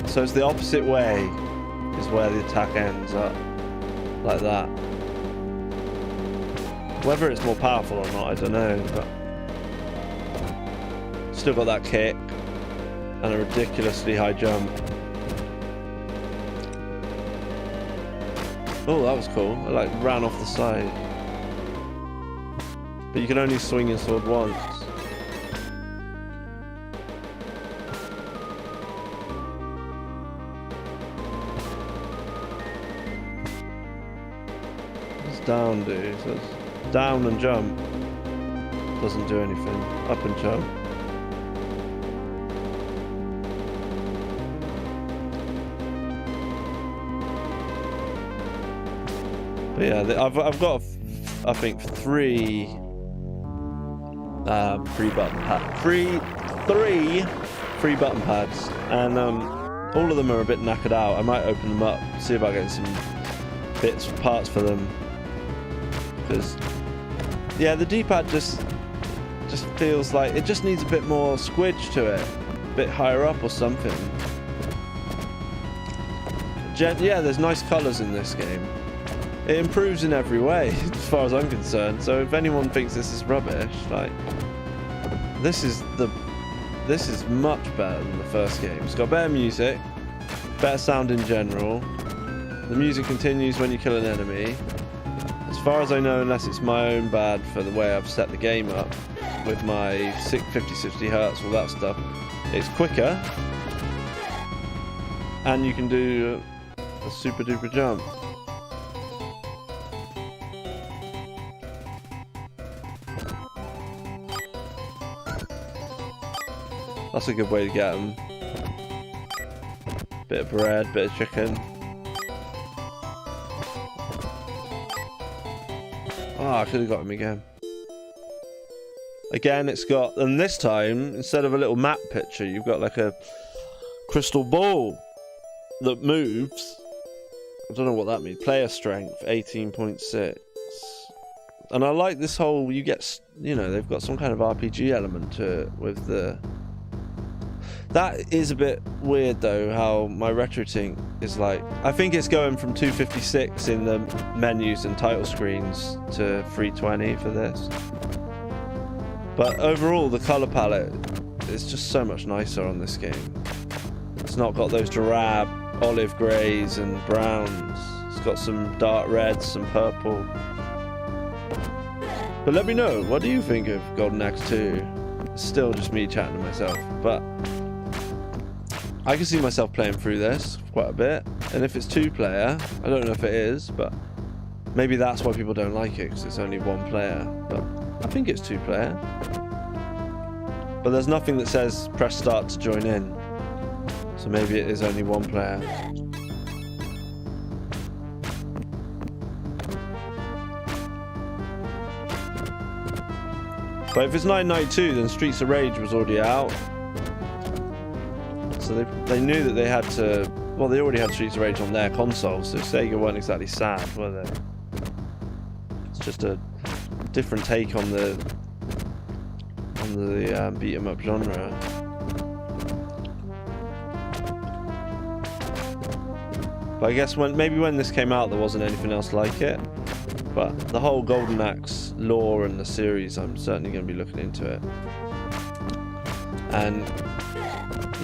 S1: so it's the opposite way is where the attack ends up, like that. Whether it's more powerful or not, I don't know, but still got that kick and a ridiculously high jump. Oh, that was cool. I like ran off the side. But you can only swing your sword once. What's down do? So it's down and jump. Doesn't do anything. Up and jump. But yeah, I've got I think three button pads, and all of them are a bit knackered out. I might open them up, see if I get some parts for them, because yeah, the D-pad just feels like it just needs a bit more squidge to it, a bit higher up or something. Yeah, there's nice colours in this game. It improves in every way, as far as I'm concerned. So if anyone thinks this is rubbish, like this is much better than the first game. It's got better music, better sound in general. The music continues when you kill an enemy. As far as I know, unless it's my own bad for the way I've set the game up with my 50-60 hertz, all that stuff, it's quicker, and you can do a super duper jump. That's a good way to get them. Bit of bread, bit of chicken. Oh, I could have got him again. Again, it's got, and this time, instead of a little map picture, you've got like a crystal ball that moves. I don't know what that means. Player strength, 18.6. And I like this whole, you get, you know, they've got some kind of RPG element to it with the... That is a bit weird though, how my RetroTink is like, I think it's going from 256 in the menus and title screens to 320 for this. But overall, the colour palette is just so much nicer on this game. It's not got those drab olive greys and browns. It's got some dark reds, some purple. But let me know, what do you think of Golden Axe 2? It's still just me chatting to myself, but I can see myself playing through this quite a bit. And if it's 2-player, I don't know if it is, but maybe that's why people don't like it, because it's only 1 player. But I think it's 2-player. But there's nothing that says press start to join in. So maybe it is only 1 player. But if it's 1992, then Streets of Rage was already out. So they knew that they had to... Well, they already had Streets of Rage on their console, so Sega weren't exactly sad, were they? It's just a different take on the beat 'em up genre. But I guess maybe when this came out, there wasn't anything else like it. But the whole Golden Axe lore and the series, I'm certainly going to be looking into it. And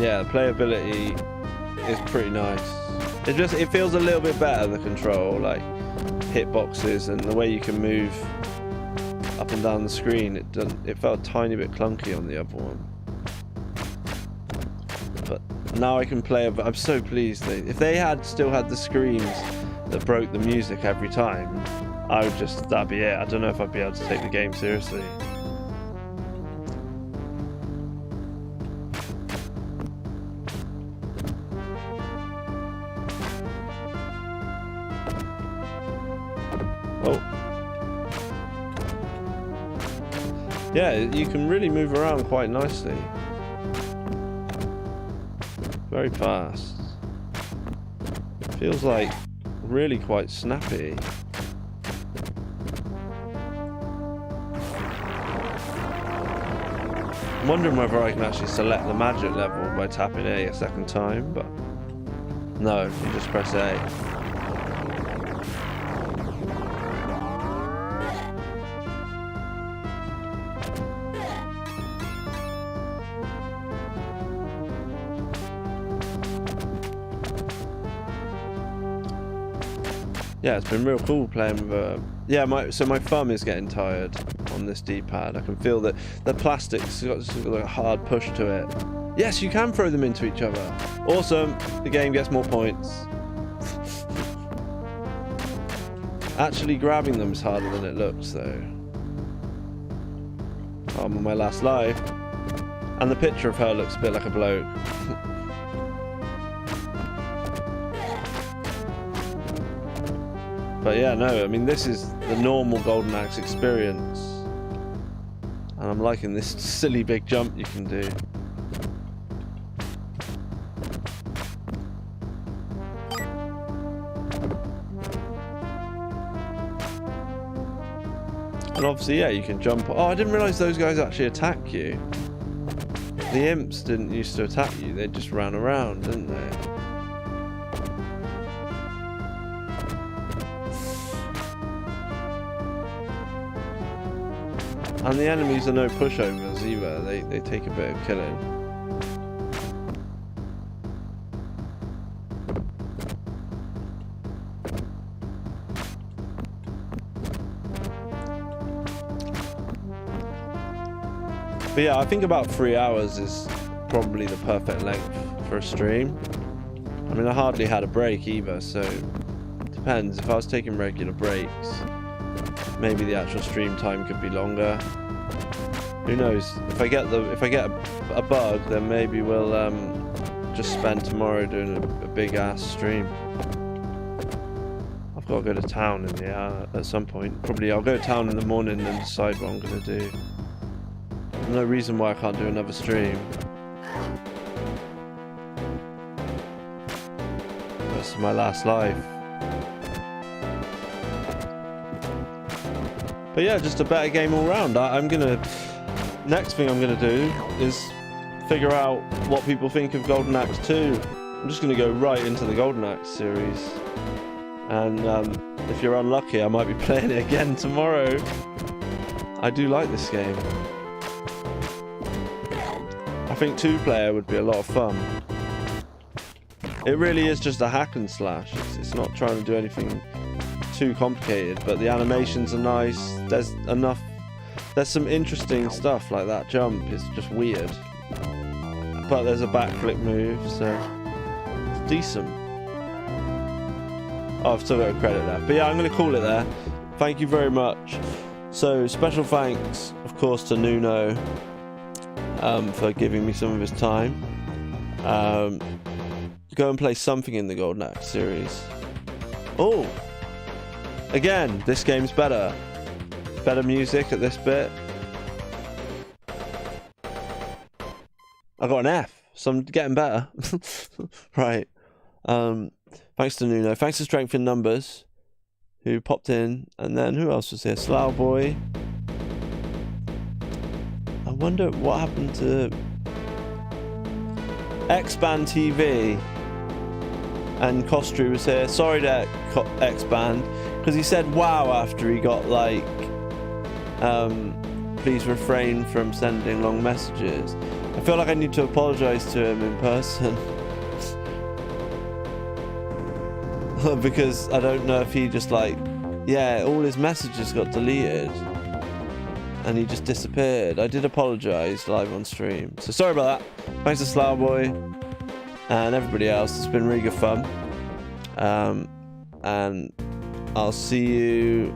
S1: yeah, the playability is pretty nice. It feels a little bit better, the control, like hitboxes and the way you can move up and down the screen. It felt a tiny bit clunky on the other one. But now I can play. I'm so pleased. If they had still had the screams that broke the music every time, that'd be it. I don't know if I'd be able to take the game seriously. Yeah, you can really move around quite nicely. Very fast. Feels like really quite snappy. I'm wondering whether I can actually select the magic level by tapping A a second time, but no, you just press A. Yeah, it's been real cool playing with yeah, my thumb is getting tired on this D-pad. I can feel that the plastic's got a hard push to it. Yes, you can throw them into each other. Awesome. The game gets more points. Actually grabbing them is harder than it looks, though. Oh, I'm on my last life. And the picture of her looks a bit like a bloke. But yeah, no, I mean, this is the normal Golden Axe experience. And I'm liking this silly big jump you can do. And obviously, yeah, you can jump. Oh, I didn't realise those guys actually attack you. The imps didn't used to attack you, they just ran around, didn't they? And the enemies are no pushovers either, they take a bit of killing. But yeah, I think about 3 hours is probably the perfect length for a stream. I mean, I hardly had a break either, so it depends. If I was taking regular breaks, maybe the actual stream time could be longer. Who knows? If I get a bug, then maybe we'll just spend tomorrow doing a big ass stream. I've got to go to town in the at some point. Probably I'll go to town in the morning and decide what I'm gonna do. There's no reason why I can't do another stream. This is my last life. But yeah, just a better game all round. Next thing I'm gonna do is figure out what people think of Golden Axe 2. I'm just gonna go right into the Golden Axe series. And if you're unlucky, I might be playing it again tomorrow. I do like this game. I think 2-player would be a lot of fun. It really is just a hack and slash. It's not trying to do anything too complicated, but the animations are nice. There's some interesting stuff, like that jump is just weird. But there's a backflip move, so it's decent. Oh, I've still got to credit that. But yeah, I'm going to call it there. Thank you very much. So special thanks, of course, to Nuno for giving me some of his time. Go and play something in the Golden Axe series. Oh! Again, this game's better. Better music at this bit. I got an F, so I'm getting better. Right. Thanks to Nuno. Thanks to Strength in Numbers, who popped in. And then who else was here? Slough Boy. I wonder what happened to X-Band TV. And Costru was here. Sorry to X-Band, because he said wow after he got like please refrain from sending long messages. I feel like I need to apologize to him in person. Because I don't know if he just like, yeah, all his messages got deleted and he just disappeared. I did apologize live on stream, so sorry about that. Thanks to Slough Boy and everybody else. It's been really good fun, and I'll see you